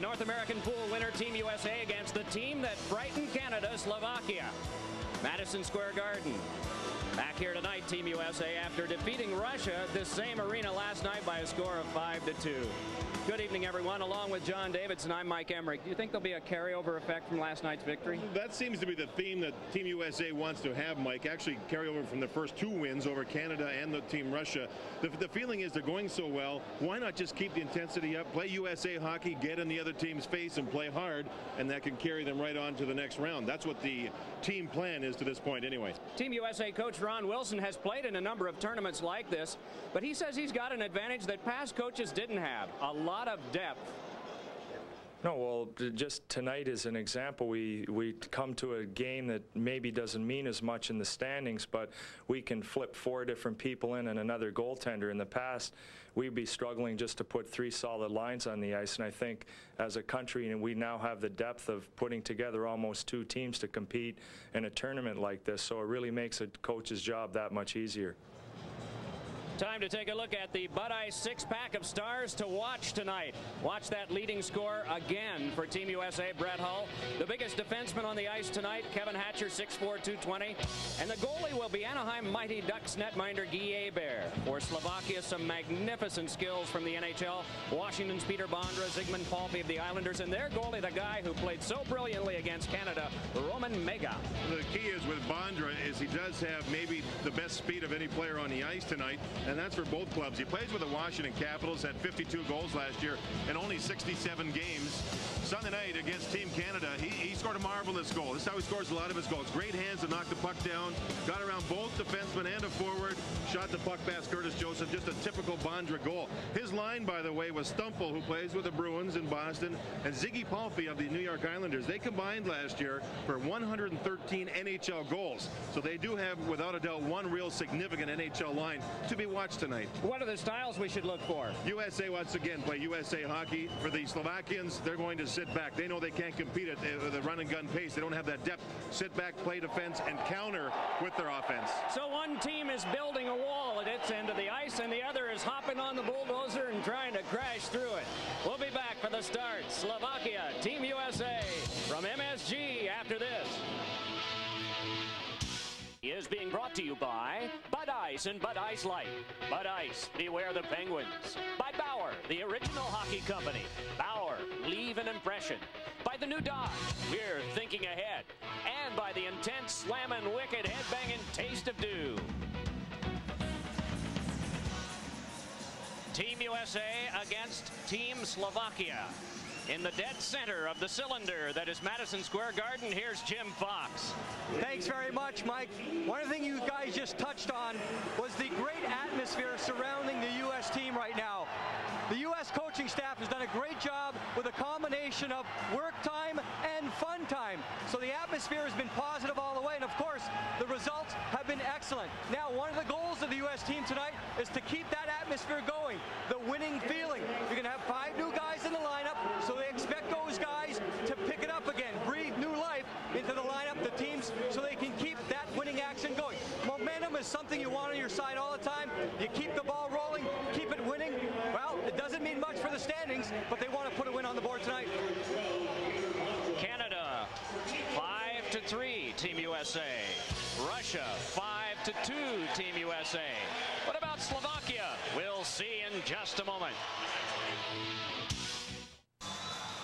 North American pool winner, Team USA, against the team that frightened Canada, Slovakia. Madison Square Garden. Back here tonight, Team USA, after defeating Russia at this same arena last night by a score of 5-2. Good evening, everyone. Along with John Davidson, I'm Mike Emmerich. Do you think there'll be a carryover effect from last night's victory? That seems to be the theme that Team USA wants to have, Mike. Actually, carry over from the first two wins over Canada and the Team Russia. The feeling is they're going so well, why not just keep the intensity up, play USA hockey, get in the other team's face and play hard, and that can carry them right on to the next round. That's what the team plan is to this point anyway. Team USA coach Ron Wilson has played in a number of tournaments like this, but he says he's got an advantage that past coaches didn't have, a lot of depth. No, well, just tonight is an example. We come to a game that maybe doesn't mean as much in the standings, but we can flip 4 different people in and another goaltender. In the past, we'd be struggling just to put 3 solid lines on the ice, and I think as a country, and we now have the depth of putting together almost 2 teams to compete in a tournament like this, so it really makes a coach's job that much easier. Time to take a look at the Bud Ice 6-pack of stars to watch tonight. Watch that leading score again for Team USA, Brett Hull. The biggest defenseman on the ice tonight, Kevin Hatcher, 6'4", 220. And the goalie will be Anaheim Mighty Ducks netminder Guy Hebert. For Slovakia, some magnificent skills from the NHL. Washington's Peter Bondra, Zygmunt Palffy of the Islanders, and their goalie, the guy who played so brilliantly against Canada, Roman Mega. The key is with Bondra is he does have maybe the best speed of any player on the ice tonight, and that's for both clubs. He plays with the Washington Capitals, had 52 goals last year in only 67 games. Sunday night against Team Canada, he scored a marvelous goal. This is how he scores a lot of his goals. Great hands to knock the puck down, got around both defensemen and a forward, shot the puck past Curtis Joseph, just a typical Bondra goal. His line, by the way, was Stumpel, who plays with the Bruins in Boston, and Ziggy Palffy of the New York Islanders. They combined last year for 113 NHL goals. So they do have, without a doubt, one real significant NHL line to be watched tonight. What are the styles we should look for? USA once again play USA hockey. For the Slovakians, they're going to sit back. They know they can't compete at the run and gun pace. They don't have that depth. Sit back, play defense, and counter with their offense. So one team is building a wall at its end of the ice, and the other is hopping on the bulldozer and trying to crash through it. We'll be back for the start. Slovakia, Team USA from MSG after this. Is being brought to you by Bud Ice and Bud Ice Light. Bud Ice, beware the penguins. By Bauer, the original hockey company. Bauer, leave an impression. By the new Dodge, we're thinking ahead. And by the intense, slammin', wicked, headbanging taste of dew. Team USA against Team Slovakia. In the dead center of the cylinder that is Madison Square Garden, here's Jim Fox. Thanks very much, Mike. One of the things you guys just touched on was the great atmosphere surrounding the U.S. team right now. The U.S. coaching staff has done a great job with a combination of work time and fun time. So the atmosphere has been positive all the way, and of course, the results have been excellent. Now, one of the goals of the U.S. team tonight is to keep that atmosphere going, the winning feeling. You're going to have 5 new guys in the lineup, so they expect those guys to pick it up again, breathe new life into the lineup, the teams, so they can keep that winning action going. Momentum is something you want on your side all the time. You keep the ball rolling, keep it winning. Well, it doesn't mean much for the standings, but they want to put a win on the board tonight. Canada, 5-3, Team USA. Russia, 5-2, Team USA. What about Slovakia? We'll see in just a moment.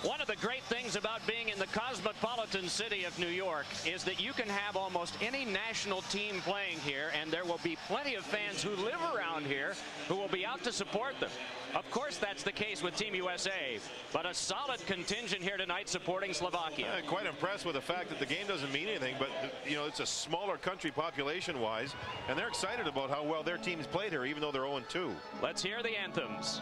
One of the great things about being in the cosmopolitan city of New York is that you can have almost any national team playing here, and there will be plenty of fans who live around here who will be out to support them. Of course, that's the case with Team USA, but a solid contingent here tonight supporting Slovakia. Quite impressed with the fact that the game doesn't mean anything, but you know, it's a smaller country population-wise, and they're excited about how well their team's played here, even though they're 0-2. Let's hear the anthems.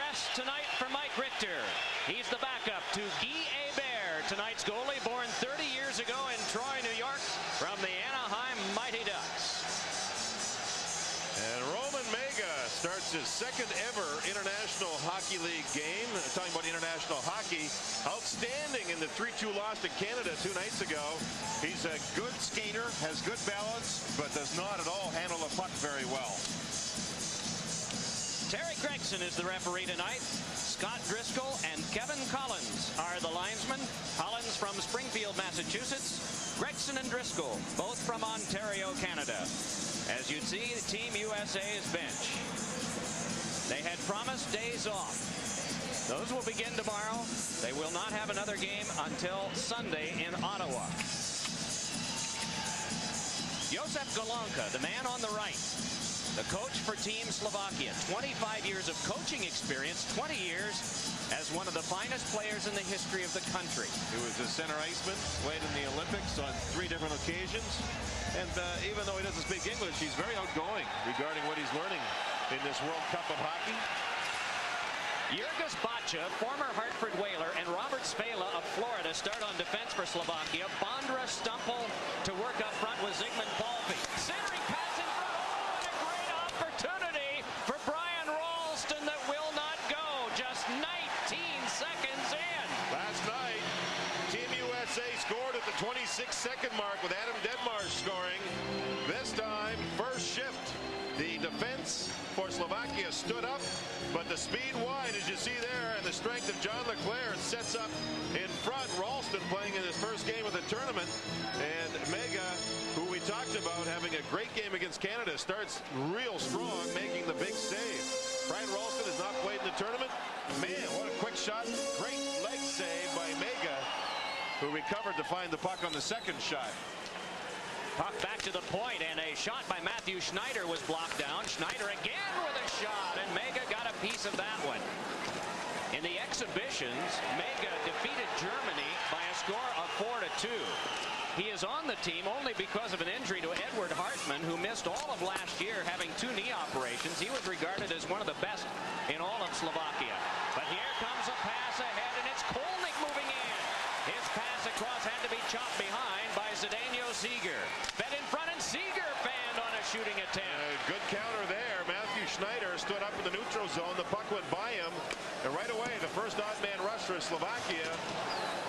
rest tonight for Mike Richter. He's the backup to Guy Hebert, tonight's goalie, born 30 years ago in Troy, New York, from the Anaheim Mighty Ducks. And Roman Mega starts his second ever International Hockey League game. Talking about international hockey, outstanding in the 3-2 loss to Canada 2 nights ago. He's a good skater, has good balance, but does not at all handle the puck very well. Terry Gregson is the referee tonight. Scott Driscoll and Kevin Collins are the linesmen. Collins from Springfield, Massachusetts. Gregson and Driscoll, both from Ontario, Canada. As you'd see, Team USA's bench. They had promised days off. Those will begin tomorrow. They will not have another game until Sunday in Ottawa. Josef Golonka, the man on the right, the coach for Team Slovakia. 25 years of coaching experience, 20 years as one of the finest players in the history of the country. He was a center iceman, played in the Olympics on 3 different occasions. And even though he doesn't speak English, he's very outgoing regarding what he's learning in this World Cup of hockey. Jurgis Bacha, former Hartford Whaler, and Robert Spela of Florida start on defense for Slovakia. Bondra Stumple to work up front with Zygmunt Palfi. Centering pass in front. Oh, what a great opportunity for Brian Ralston that will not go. Just 19 seconds in. Last night, Team USA scored at the 26-second mark with Adam Dedmarsh scoring. This time, first shift. The defense for Slovakia stood up, but the speed wide, as you see there, and the strength of John Leclerc sets up in front. Ralston playing in his first game of the tournament, and Mega, who we talked about having a great game against Canada, starts real strong, making the big save. Brian Ralston has not played in the tournament. Man, what a quick shot. Great leg save by Mega, who recovered to find the puck on the second shot. Puck back to the point, and a shot by Matthew Schneider was blocked down. Schneider again with a shot, and Mega got a piece of that one. In the exhibitions, Mega defeated Germany by a score of 4-2. He is on the team only because of an injury to Edward Hartman, who missed all of last year, having 2 knee operations. He was regarded as one of the best in all of Slovakia. But here comes a pass ahead, and it's Kolnick moving in. His pass across had to be chopped behind by Zdeno Seeger. Fed in front, and Seeger fanned on a shooting attempt. Good counter there. Matthew Schneider stood up in the neutral zone. The puck went by him. And right away, the first odd man rush for Slovakia.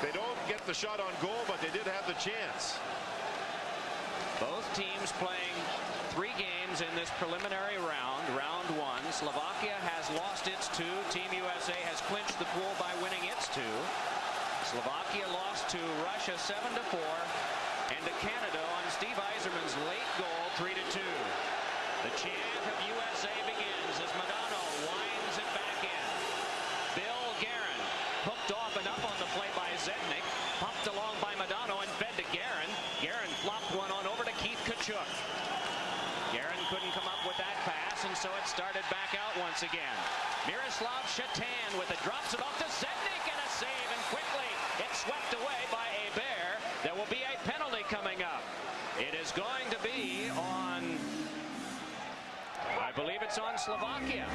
They don't get the shot on goal, but they did have the chance. Both teams playing 3 games in this preliminary round. Round 1. Slovakia has lost its 2. Team USA has clinched the pool by winning its 2. Slovakia lost to Russia 7-4, and to Canada on Steve Yzerman's late goal 3-2. The chant of USA begins as Modano winds it back in. Bill Guerin hooked off and up on the play by Zednik, pumped along by Modano and fed to Guerin. Guerin flopped one on over to Keith Tkachuk. Guerin couldn't come up with that pass, and so it started back out once again. Miroslav Shatan with it, drops it off to Zednik, and a save, and quickly it's swept away by Hebert. There will be a penalty coming up. It is going to be on, I believe it's on Slovakia.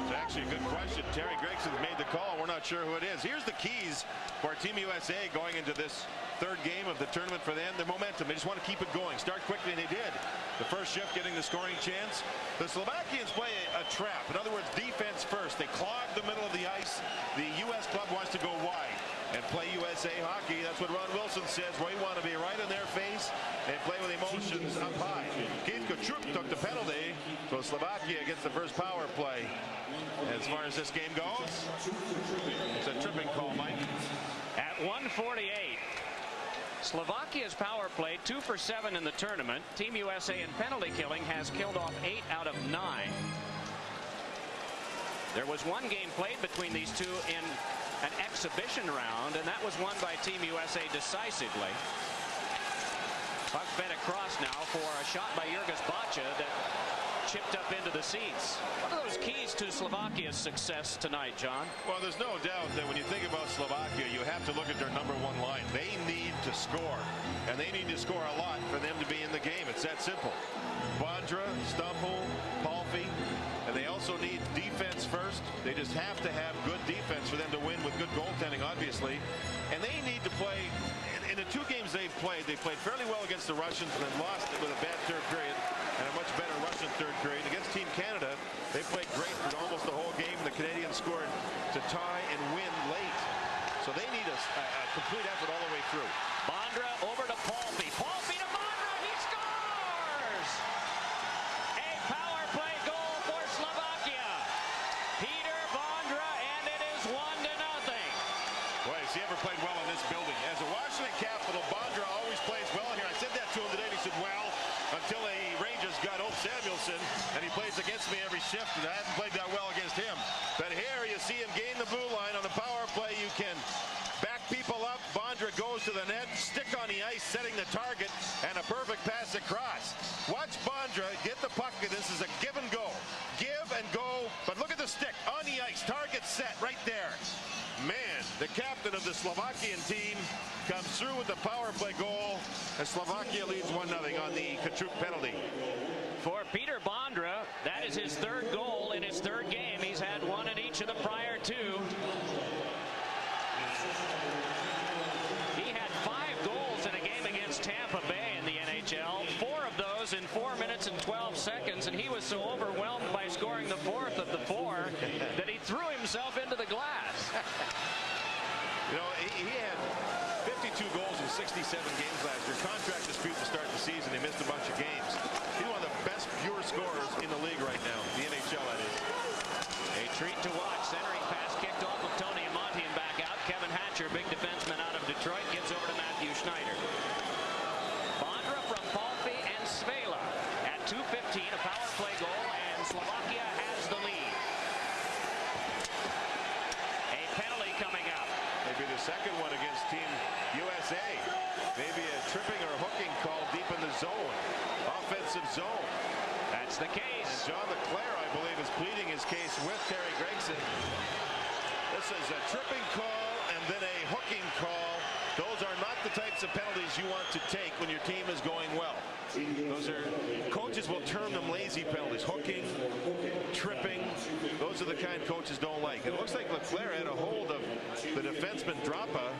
It's actually a good question. Terry Gregson made the call. We're not sure who it is. Here's the keys for Team USA going into this 3rd game of the tournament for them. The momentum. They just want to keep it going. Start quickly, and they did. The first shift getting the scoring chance. The Slovakians play a trap. In other words, defense first. They clog the middle of the ice. The U.S. club wants to go wide and play USA hockey. That's what Ron Wilson says. We want to be right in their face and play with emotions up high. Keith Tkachuk took the penalty, so Slovakia gets the first power play. As far as this game goes, it's a tripping call, Mike. At 1:48, Slovakia's power play 2 for 7 in the tournament. Team USA in penalty killing has killed off 8 out of 9. There was one game played between these two in an exhibition round, and that was won by Team USA decisively. Puck fed across now for a shot by Jurgis Bacha that chipped up into the seats. What are those keys to Slovakia's success tonight, John? Well, there's no doubt that when you think about Slovakia, you have to look at their number 1 line. They need to score, and they need to score a lot for them to be in the game. It's that simple. Bondra, Stumple, Palfi, and they also need defense. They just have to have good defense for them to win with good goaltending, obviously. And they need to play, in the 2 games they played fairly well against the Russians and then lost it with a bad third period and a much better Russian third period. Against Team Canada, they played great for almost the whole game. The Canadians scored to tie and win late. So they need a complete effort all the way through. Bondra over to Palffy. Palffy to Bondra. He scores! A power play goal for Slovakia. Peter Bondra, and it is 1-0. Boy, has he ever played well in this building. As a Washington Capital, Bondra always plays well here. I said that to him today, and he said, well, until the Rangers got Old Samuelson, and he plays against me every shift, and I haven't played that well against him. But here you see him gain the blue line on the power play. You can back people up. Bondra goes to the net, stick on the ice, setting the target, and a perfect pass across. Watch Bondra get the puck. This is a give and go. Give and go, but look at the stick on the ice. Target set right there. Man, the captain of the Slovakian team comes through with the power play goal, and Slovakia leads 1-0 on the Kachuk penalty. For Peter Bondra, that is his 3rd goal in his 3rd game. He's had 1 in each of the prior 2. He had 5 goals in a game against Tampa Bay in the NHL, 4 of those in 4 minutes and 12 seconds, and he was so overwhelmed by scoring the 4th of the 4 that he threw himself into the glass. You know, he had 52 goals in 67 games last year. Contract dispute to start the season. He missed a bunch of games. He's one of the best pure scorers in the league right now. The NHL, that is. A treat to watch. Centering pass kicked off of Tony Amonte and back out. Kevin Hatcher, big defenseman out of Detroit, gets over to Matthew Schneider. Bondra from Palffy and Svela. At 2:15, a power play goal, and Slovakia has the lead. A penalty coming up. Maybe the second one against Team USA. Maybe a tripping or hooking call deep in the zone. Offensive zone. That's the case. And John LeClaire, I believe, is pleading his case with Terry Gregson. This is a tripping call and then a hooking call. Those are not the types of penalties you want to take when your team is going well. Those are, coaches will term them lazy penalties. Hooking, tripping, those are the kind coaches don't like. It looks like LeClaire had a hold of the defenseman Drapa,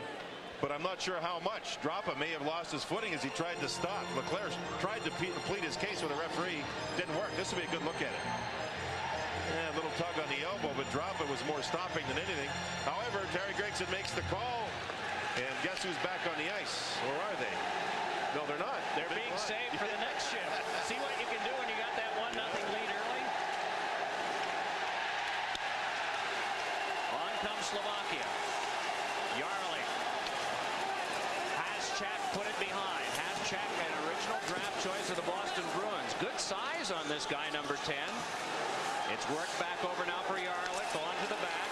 but I'm not sure how much. Drapa may have lost his footing as he tried to stop. LeClaire tried to plead his case with a referee. Didn't work. This will be a good look at it. A little tug on the elbow, but Drapa was more stopping than anything. However, Terry Gregson makes the call. And guess who's back on the ice? Or are they? No, they're not. They're being saved for the next shift. See what you can do when you got that 1-0 lead early. On comes Slovakia. Yarlich. Haschak put it behind. Haschak, an original draft choice of the Boston Bruins. Good size on this guy, number 10. It's worked back over now for Yarlich. On to the back.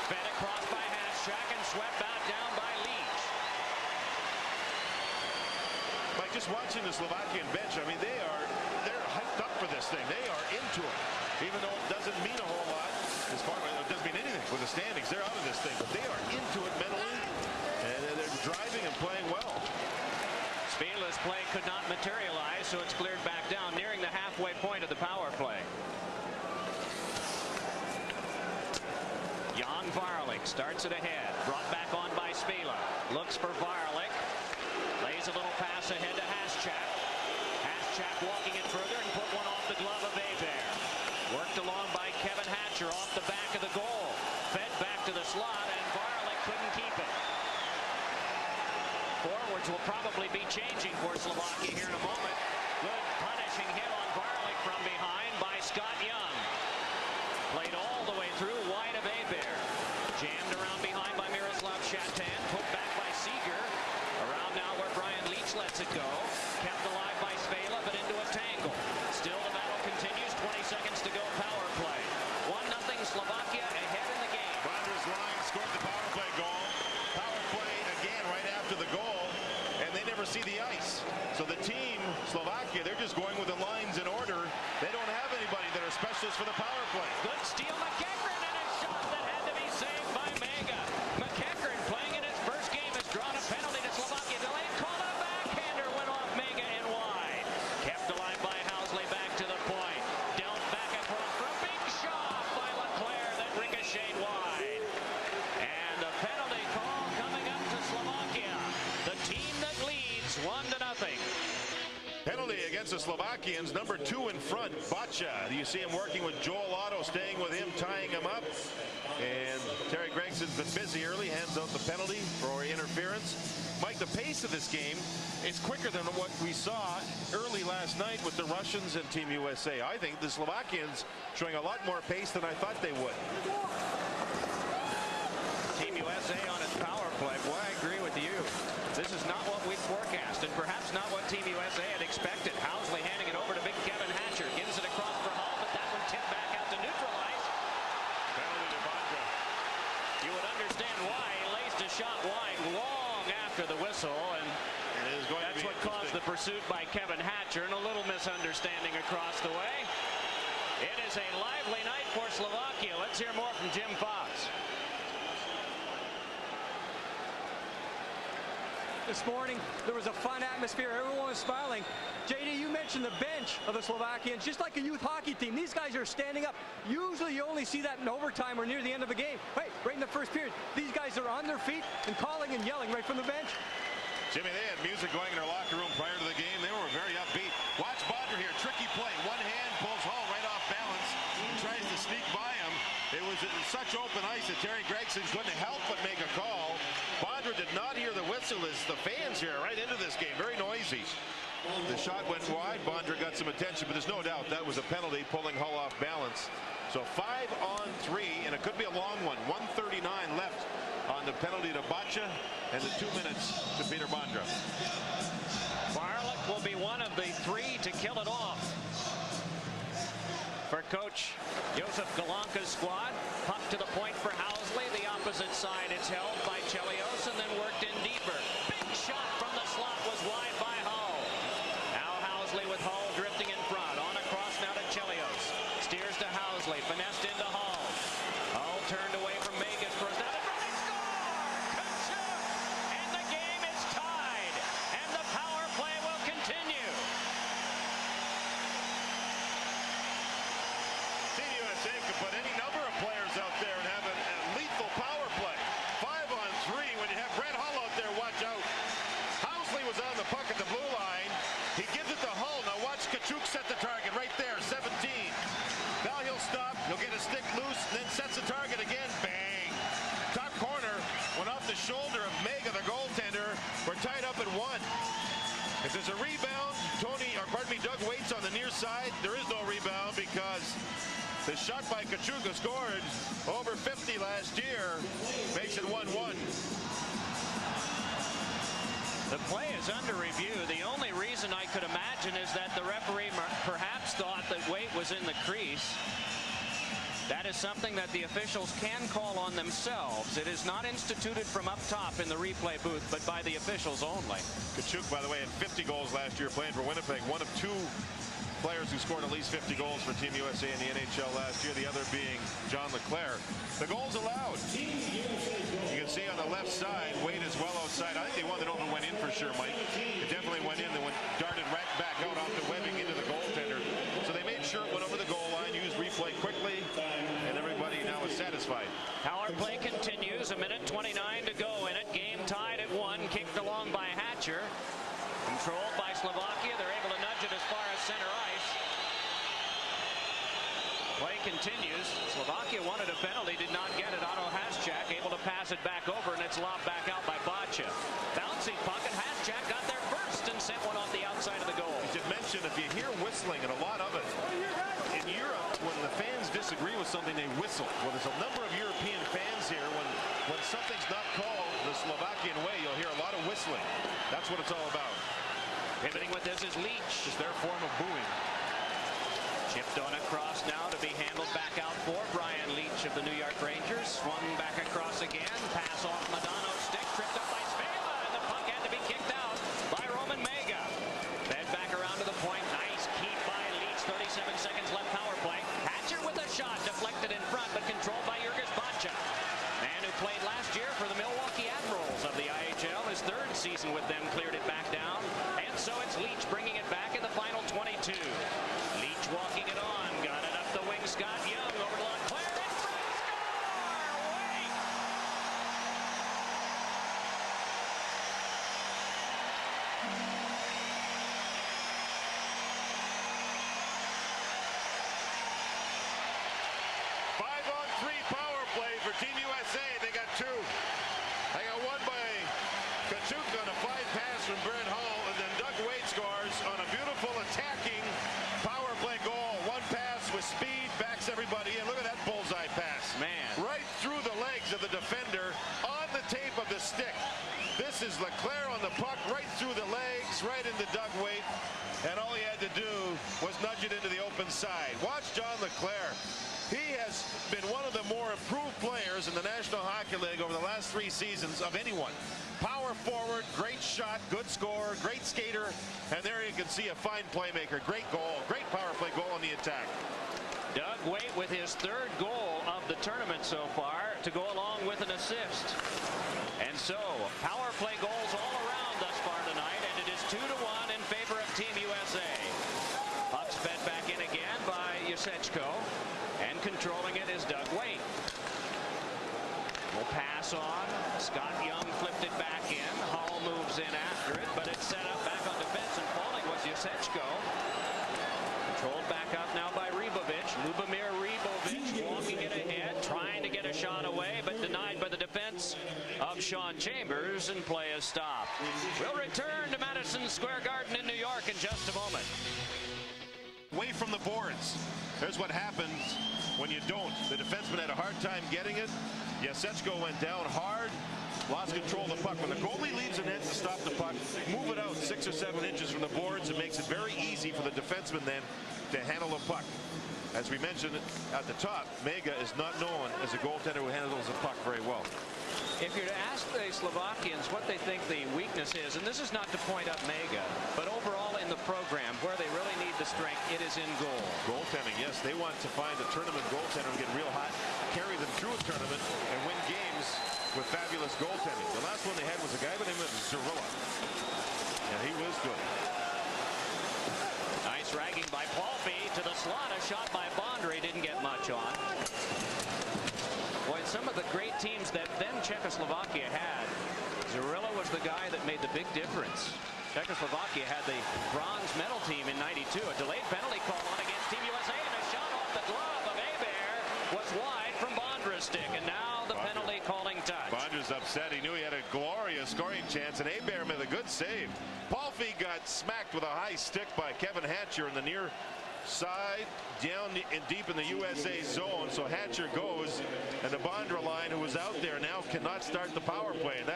Fed across by Haschak and swept out down by Leach. Mike, just watching the Slovakian bench, I mean, they're hyped up for this thing. They are into it. Even though it doesn't mean a whole lot, as far as it doesn't mean anything with the standings. They're out of this thing, but they are into it mentally, and they're driving and playing well. Spela's play could not materialize, so it's cleared back down, nearing the halfway point of the power play. Jan Varlik starts it ahead. Brought back on by Spela. Looks for Varlik. Lays a little pass ahead to Haschak. Haschak walking it further and put one off the glove of Hebert. Worked along by Kevin Hatcher off the back of the goal. Fed back to the slot, and Varlik couldn't keep it. Forwards will probably be changing for Slovakia here in a moment. Good punishing hit on Varlik from behind by Scott Young. Played all the way through, wide of Hebert. Jammed around behind by Miroslav Shatan. Put back by Seeger. Around now where Brian Leach lets it go. Kept alive by Svela, but into a tangle. Still the battle continues. 20 seconds to go. Power play. 1-0 Slovakia ahead in the game. Bondra's line scored the power play goal. Power play again right after the goal. And they never see the ice. So the team, Slovakia, they're just going with the lines in order. They don't have anybody that are specialists for the power play. Good steal, McEachern, and a shot that had to be saved by Mega. McEachern, playing in his first game, has drawn a penalty to Slovakia. Delayed call, a backhander went off Mega and wide. Kept alive by Housley back to the point. Dealt back across for a big shot by Slovakians, number 2 in front, Bacha. You see him working with Joel Otto, staying with him, tying him up. And Terry Gregson's been busy early, hands out the penalty for interference. Mike, the pace of this game is quicker than what we saw early last night with the Russians and Team USA. I think the Slovakians showing a lot more pace than I thought they would. Team USA on its power play. Boy, I agree with you. This is not what we forecast, and perhaps not what Team USA had expected. Housley handing it over to big Kevin Hatcher. Gives it across for Hall, but that one tipped back out to neutralize. Penalty to Vondra. You would understand why he laced a shot wide long after the whistle, and that's what caused the pursuit by Kevin Hatcher, and a little misunderstanding across the way. It is a lively night for Slovakia. Let's hear more from Jim Fox. This morning, there was a fun atmosphere. Everyone was smiling. JD, you mentioned the bench of the Slovakians, just like a youth hockey team. These guys are standing up. Usually you only see that in overtime or near the end of a game. Hey, right in the first period, these guys are on their feet and calling and yelling right from the bench. Jimmy, they had music going in their locker room prior to the game. They were very upbeat. Watch Vondra here. Tricky play. One hand pulls Hall right off balance. Tries to sneak by him. It was such open ice that Terry Gregson couldn't help but make a call. Vondra did not hear the whistle as the fans here right into this game. Very noisy. The shot went wide. Vondra got some attention, but there's no doubt that was a penalty, pulling Hull off balance. So 5-on-3, and it could be a long one. 1:39 left on the penalty to Bacha, and the 2 minutes to Peter Vondra. Barlick will be one of the 3 to kill it off for coach Josef Galanka's squad. Puck to the point for Housley. The opposite side, it's held by Chelios and then worked in deeper. Big shot from the slot was wide by Hull. Now Housley with Hull drifting in front. On across now to Chelios. Steers to Housley. Finessed into Hull. Hull turned away from Megas for a snap. And the game is tied. And the power play will continue. Team USA could put any number of players out there and have a lethal power play. 5-on-3 when you have Brett Hull out there, watch out. Housley was on the puck at the blue line. He gives it to Hull. Now watch Tkachuk set the target right there, 17. Now he'll stop. He'll get a stick loose, and then sets the target again. Bang. Top corner went off the shoulder of Mega, the goaltender. We're tied up at 1. If there's a rebound, Doug waits on the near side. There is no rebound because the shot by Tkachuk scored over 50 last year. Makes it 1-1. The play is under review. The only reason I could imagine is that the referee perhaps thought that Waite was in the crease. That is something that the officials can call on themselves. It is not instituted from up top in the replay booth, but by the officials only. Tkachuk, by the way, had 50 goals last year playing for Winnipeg. One of 2 players who scored at least 50 goals for Team USA in the NHL last year, the other being John LeClaire. The goals allowed. You can see on the left side, Wade is well outside. I think they won. They don't know went in for sure, Mike. It definitely went in. They went darted right back out off the webbing into the goaltender. So they made sure it went over the goal line, used replay quickly, and everybody now is satisfied. Power play continues. 1:29 to go in it. Game tied at 1. Kicked along by Hatcher. Controlled by Slovakia. They're able to nudge it as far as center ice. Play continues. Slovakia wanted a penalty, did not get it. Otto Haschak able to pass it back over, and it's lobbed back out by Bacha. Bouncing puck, and Haschak got there first and sent one off the outside of the goal. I should mention, if you hear whistling, and a lot of it, in Europe, when the fans disagree with something, they whistle. Well, there's a number of European fans here. When something's not called the Slovakian way, you'll hear a lot of whistling. That's what it's all about. Pivoting with this is Leach. It's their form of booing. Chipped on across now to be handled back out for Brian Leach of the New York Rangers. Swung back across again. Pass off Madano's stick. Tripped up by Svela, and the puck had to be kicked out by Roman Mega. Fed back around to the point. Nice keep by Leach. 37 seconds left power play. Hatcher with a shot. Deflected in front, but controlled by Jurgis Bacha. Man who played last year for the Milwaukee Admirals of the IHL. His 3rd season with them cleared it back down. And so it's Leach bringing it back in the final 22. Leach walking it on. Got it up the wing. Scott Young over to LeClaire. In front. Score! Wait. for Team USA. They got two. They got one by Kachuk on a fly pass from Brett Hull, and then Doug Waite scores on a beautiful attacking power play goal. One pass with speed, backs everybody in. Look at that bullseye pass. Man. Right through the legs of the defender on the tape of the stick. This is Leclerc on the puck, right through the legs, right into Doug Waite. And all he had to do was nudge it into the open side. Watch John Leclerc. He has been one of the more improved players in the National Hockey League over the last 3 seasons of anyone. Power forward, great shot, good scorer, great skater, and there you can see a fine playmaker. Great goal, great power play goal on the attack. Doug Waite with his 3rd goal of the tournament so far to go along with an assist. And so, power play goals all around thus far tonight, and it is 2-1 in favor of Team USA. Puck's fed back in again by Yasechko, and controlling it is Doug Waite. Will pass on. Scott Young flipped it back in. Hull moves in after it, but it's set up back on defense, and falling was Yasechko. Controlled back up now by Ribovich. Lubomir Ribovich walking it ahead, trying to get a shot away, but denied by the defense of Sean Chambers, and play is stopped. We'll return to Madison Square Garden in New York in just a moment. Away from the boards. Here's what happens when you don't. The defenseman had a hard time getting it. Yasechko went down hard, lost control of the puck. When the goalie leaves the net to stop the puck, move it out 6 or 7 inches from the boards. It makes it very easy for the defenseman then to handle the puck. As we mentioned at the top, Mega is not known as a goaltender who handles the puck very well. If you're to ask the Slovakians what they think the weakness is, and this is not to point up Mega, but overall in the program where they really need the strength, it is in goal. Goaltending, yes. They want to find a tournament goaltender who get real hot, carry them through a tournament, and win games with fabulous goaltending. The last one they had was a guy by the name of Zorilla. And he was good. Nice ragging by Paulby to the slot. A shot by Bondry didn't get much on. Boy, some of the great teams that then Czechoslovakia had, Zorilla was the guy that made the big difference. Czechoslovakia had the bronze medal team in '92. A delayed penalty call on against Team USA, and a shot off the glove of Hebert was wide from Bondra's stick, and now the penalty calling touch. Bondra's upset. He knew he had a glorious scoring chance, and Hebert made a good save. Paulby got smacked with a high stick by Kevin Hatcher in the near side, down and deep in the USA zone. So Hatcher goes, and the Bondra line, who was out there now, cannot start the power play. And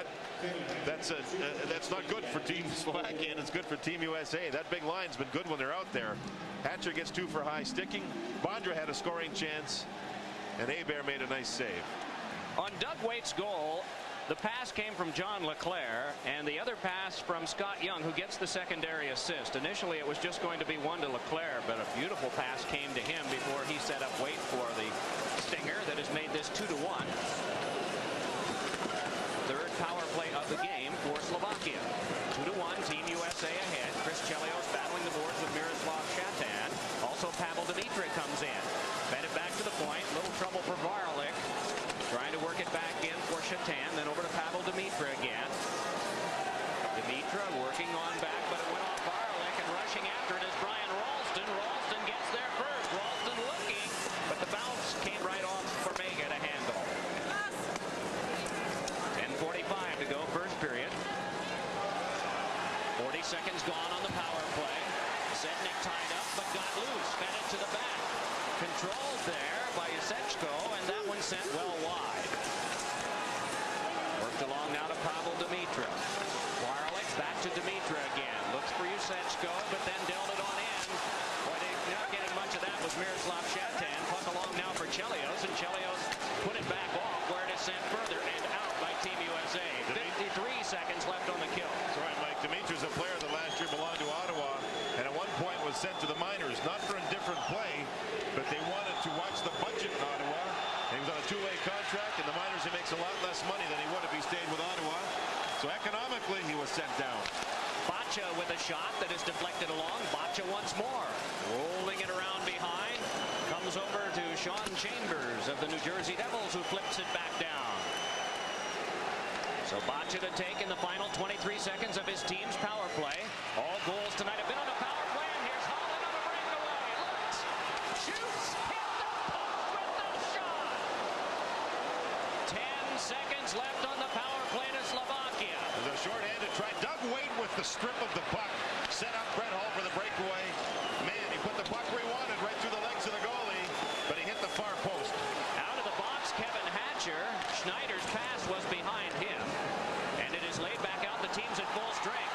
that's not good for Team Slovakia, and it's good for Team USA. That big line's been good when they're out there. Hatcher gets 2 for high sticking. Bondra had a scoring chance, and Hebert made a nice save. On Doug Waite's goal, the pass came from John Leclerc, and the other pass from Scott Young, who gets the secondary assist. Initially, it was just going to be one to Leclerc, but a beautiful pass came to him before he set up Waite for the stinger that has made this 2-1. Third power play of the game for Slovakia. 2-1, Team USA ahead. Chris Chelios battling the boards with Miroslav Shatan. Also, Pavel Dimitra comes in. Fed it back to the point. Little trouble for Varlik. Trying to work it back in for Shatan, then over to Pavel Dimitra again. Dimitra working on back, but it went off Varlik, and rushing after it is Brian Ralston. Ralston gets there first. Ralston looking, but the bounce came right off for Mega to handle. 10:45 to go, first period. 40 seconds gone on the power play. Sednik tied up, but got loose. Fed it to the back. Controlled there by Yasechko, and that one sent well wide. Worked along now to Pavel Dimitra. Warlick back to Dimitra again. Looks for Yasechko, but then dealt it on in. Boy, not getting much of that was Miroslav Shatan. Puck along now for Chelios, and Chelios put it back off where it is sent further and out by Team USA. 53 seconds left on the kill. That's right, Mike. Dimitra's a player that last year belonged to Ottawa, and at one point was sent to the minors, not for indifferent play, but they wanted to watch the budget in Ottawa. And he was on a 2-way contract. In the minors, he makes a lot less money than he would if he stayed with Ottawa. So economically, he was sent down. Bacha with a shot that is deflected along. Bacha once more. Rolling it around behind. Comes over to Sean Chambers of the New Jersey Devils, who flips it back down. So Bacha to take in the final 23 seconds of his team's power play. All goals tonight have been on a power play, and here's Holland on a breakaway. Looks, shoots, hit the post with the shot. seconds left on the power play to Slovakia. There's a short-handed try. Doug Waite with the strip of the puck. Set up Brett Hull for the breakaway. Man, he put the puck where he wanted, right through the legs of the goalie, but he hit the far post. Out of the box, Kevin Hatcher. Schneider's pass was behind him, and it is laid back out. The team's at full strength.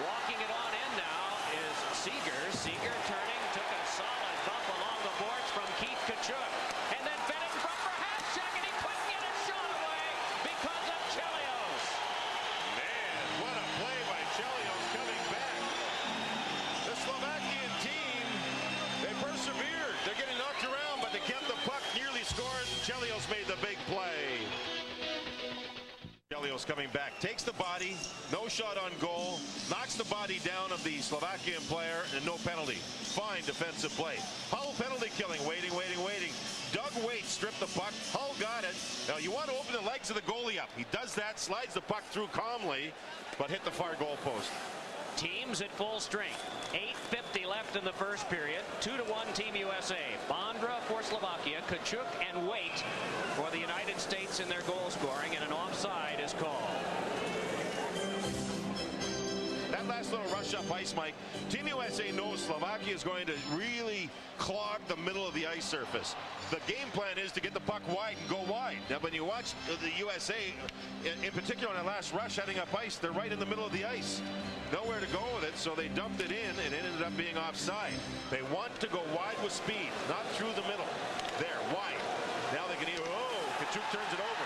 Walking it on in now is Seeger. Seeger turning, took a solid bump along the boards from Keith Tkachuk, and then fed it in front for Hatchek, and he couldn't get his shot away because of Chelios. Man, what a play by Chelios coming back. The Slovakian team, they persevered. They're getting knocked around, but they kept the puck, nearly scored. Chelios made the big play. Chelios coming back, takes the body, no shot on goal, knocks the body down of the Slovakian player, and no penalty. Fine defensive play. Hull penalty killing, waiting. Doug Waite stripped the puck. Hull got it. Now you want to open the legs of the goalie up. He does that, slides the puck through calmly, but hit the far goal post. Teams at full strength. 8:50 left in the first period. 2-1 Team USA. Bondra for Slovakia, Tkachuk and Waite for the United States in their goal scoring, and an offside is called. That last little rush up ice, Mike, Team USA knows Slovakia is going to really clog the middle of the ice surface. The game plan is to get the puck wide and go wide. Now, when you watch the USA, in particular on that last rush heading up ice, they're right in the middle of the ice. Nowhere to go with it, so they dumped it in, and it ended up being offside. They want to go wide with speed, not through the middle. There, wide. Now they can Tkachuk turns it over.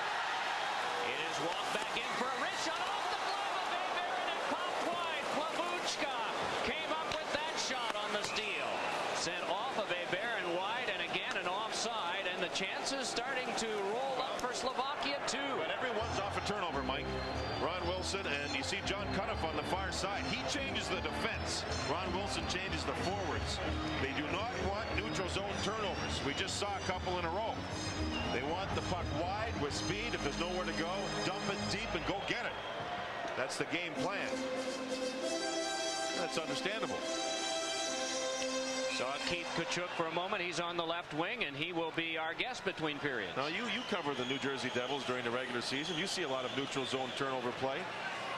It is walked back in for a wrist shot off the glove of Weber, and it popped wide. Plavuchka came up with that shot on the steal. Sent off of Weber and wide, and again an offside, and the chances starting to roll up for Slovakia too. But everyone's off a turnover, Mike. Ron Wilson, and you see John Cuniff on the far side. He changes the defense. Ron Wilson changes the forwards. They do not want neutral zone turnovers. We just saw a couple in a row. They want the puck wide with speed. If there's nowhere to go, dump it deep and go get it. That's the game plan. That's understandable. Saw Keith Tkachuk for a moment. He's on the left wing, and he will be our guest between periods. Now, you cover the New Jersey Devils during the regular season. You see a lot of neutral zone turnover play.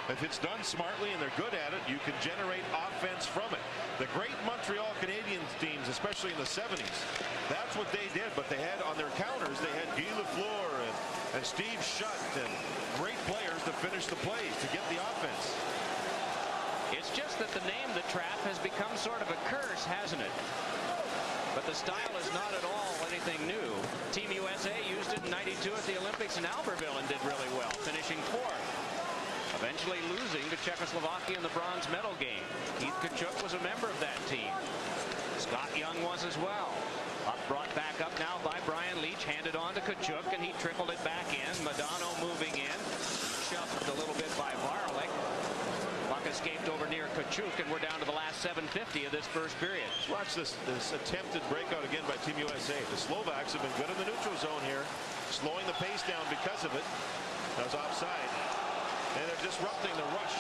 If it's done smartly and they're good at it, you can generate offense from it. The great Montreal Canadiens teams, especially in the 70s, that's what they did. But they had on their counters, they had Guy Lafleur and Steve Shutt and great players to finish the plays, to get the offense. It's just that the name The Trap has become sort of a curse, hasn't it? But the style is not at all anything new. Team USA used it in '92 at the Olympics in Albertville and did really well, finishing fourth. Eventually losing to Czechoslovakia in the bronze medal game. Keith Tkachuk was a member of that team. Scott Young was as well. Brought back up now by Brian Leach, handed on to Tkachuk, and he trickled it back in. Modano moving in, shoved a little bit by Varlik. Puck escaped over near Tkachuk, and we're down to the last 7:50 of this first period. Watch this attempted breakout again by Team USA. The Slovaks have been good in the neutral zone here, slowing the pace down because of it. That was offside. And they're disrupting the rush,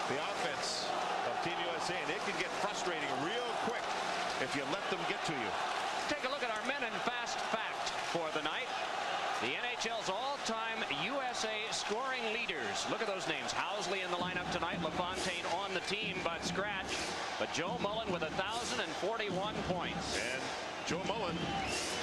the offense of Team USA, and it can get frustrating real quick if you let them get to you. Take a look at our men in fast fact for the night. The NHL's all-time USA scoring leaders. Look at those names. Housley in the lineup tonight. LaFontaine on the team, but scratch. But Joe Mullen with 1,041 points. And Joe Mullen,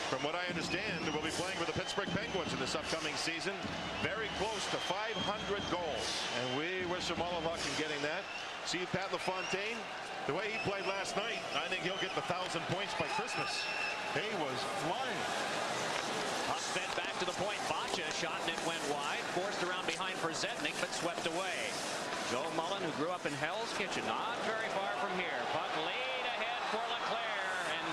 from what I understand, will be playing for the Pittsburgh Penguins in this upcoming season. Very close to 500 goals. And we wish him all the luck in getting that. See Pat LaFontaine, the way he played last night, I think he'll get the 1,000 points by Christmas. He was flying. Puck bent back to the point. Bacha shot and it went wide. Forced around behind for Zednik, but swept away. Joe Mullen, who grew up in Hell's Kitchen, not very far from here. Puck laid ahead for Leclerc, and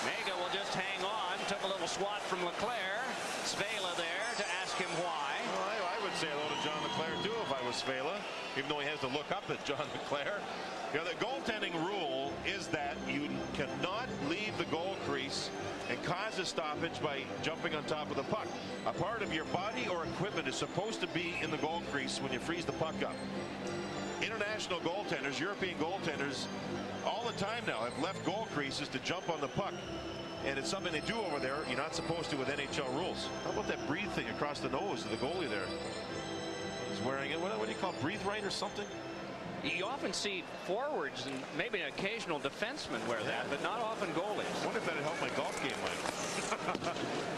Mega will just hang on. Took a little swat from Leclerc. Svela there to ask him why. Well, I would say hello to John Leclerc too if I was Svela, even though he has to look up at John Leclerc. You know, the goaltending rule is that you cannot leave the goal crease and cause a stoppage by jumping on top of the puck. A part of your body or equipment is supposed to be in the goal crease when you freeze the puck up. International goaltenders, European goaltenders, all the time now have left goal creases to jump on the puck. and it's something they do over there. You're not supposed to with NHL rules. How about that breathe thing across the nose of the goalie there? He's wearing it. What do you call it? Breathe right or something? You often see forwards and maybe an occasional defenseman wear that, but not often goalies. I wonder if that'd help my golf game, Mike.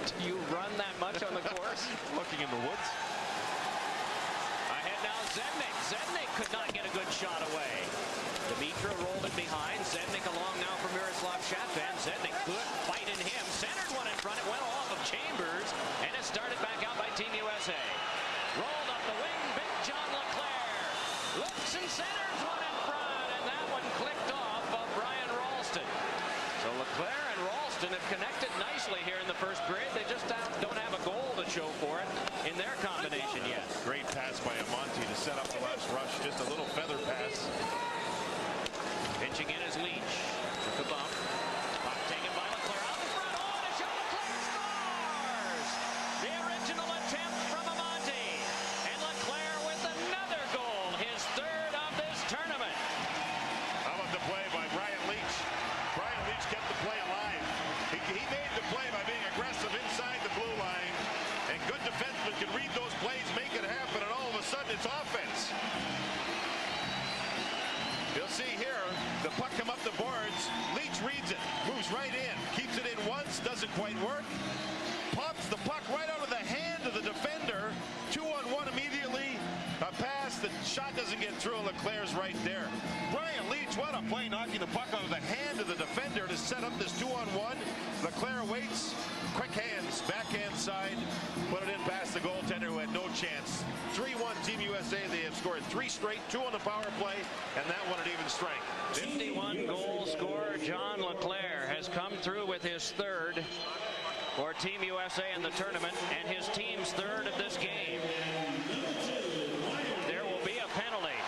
Do you run that much on the course? Looking in the woods. Ahead now, Zednik. Zednik could not get a good shot away. Dimitra rolled it behind. Zednik along now for Miroslav Shatvan. Zednik, good fight in him. Centered one in front. It went off of Chambers, and it started back out by Team USA. Rolled up the wing. Big John LeClaire looks and centers one in front, and that one clicked off of Brian Ralston. So LeClaire and Ralston have connected nicely here in the first period. They just don't have a goal to show for it in their combination yet. Great pass by Amonte to set up the last rush. Just a little feather pass. Pitching in is Leach. Took a bump. Puck taken by LeClaire out in front. Oh, and a shot. LeClaire scores! The original attempt from Amonte. And LeClaire with another goal. His third of this tournament. How about the play by Brian Leach? Brian Leach kept the play alive. He made the play by being aggressive inside the blue line. And good defensemen can read those plays, make it happen, and all of a sudden it's offense. You'll see here, the puck come up the boards. Leach reads it, moves right in, keeps it in once, doesn't quite work. Pops the puck right out of the hand of the defender. 2-on-1 immediately. A pass, the shot doesn't get through, and Leclerc's right there. Brian Leach, what a play, knocking the puck out of the hand of the defender to set up this 2-on-1. Leclerc waits, quick hands, backhand side, put it in past the goaltender who had no chance. 3-1 Team USA. They have scored 3 straight, 2 on the power play, and that one at even strength. 51 goal scorer John LeClaire has come through with his third for Team USA in the tournament, and his team's third of this game. There will be a penalty.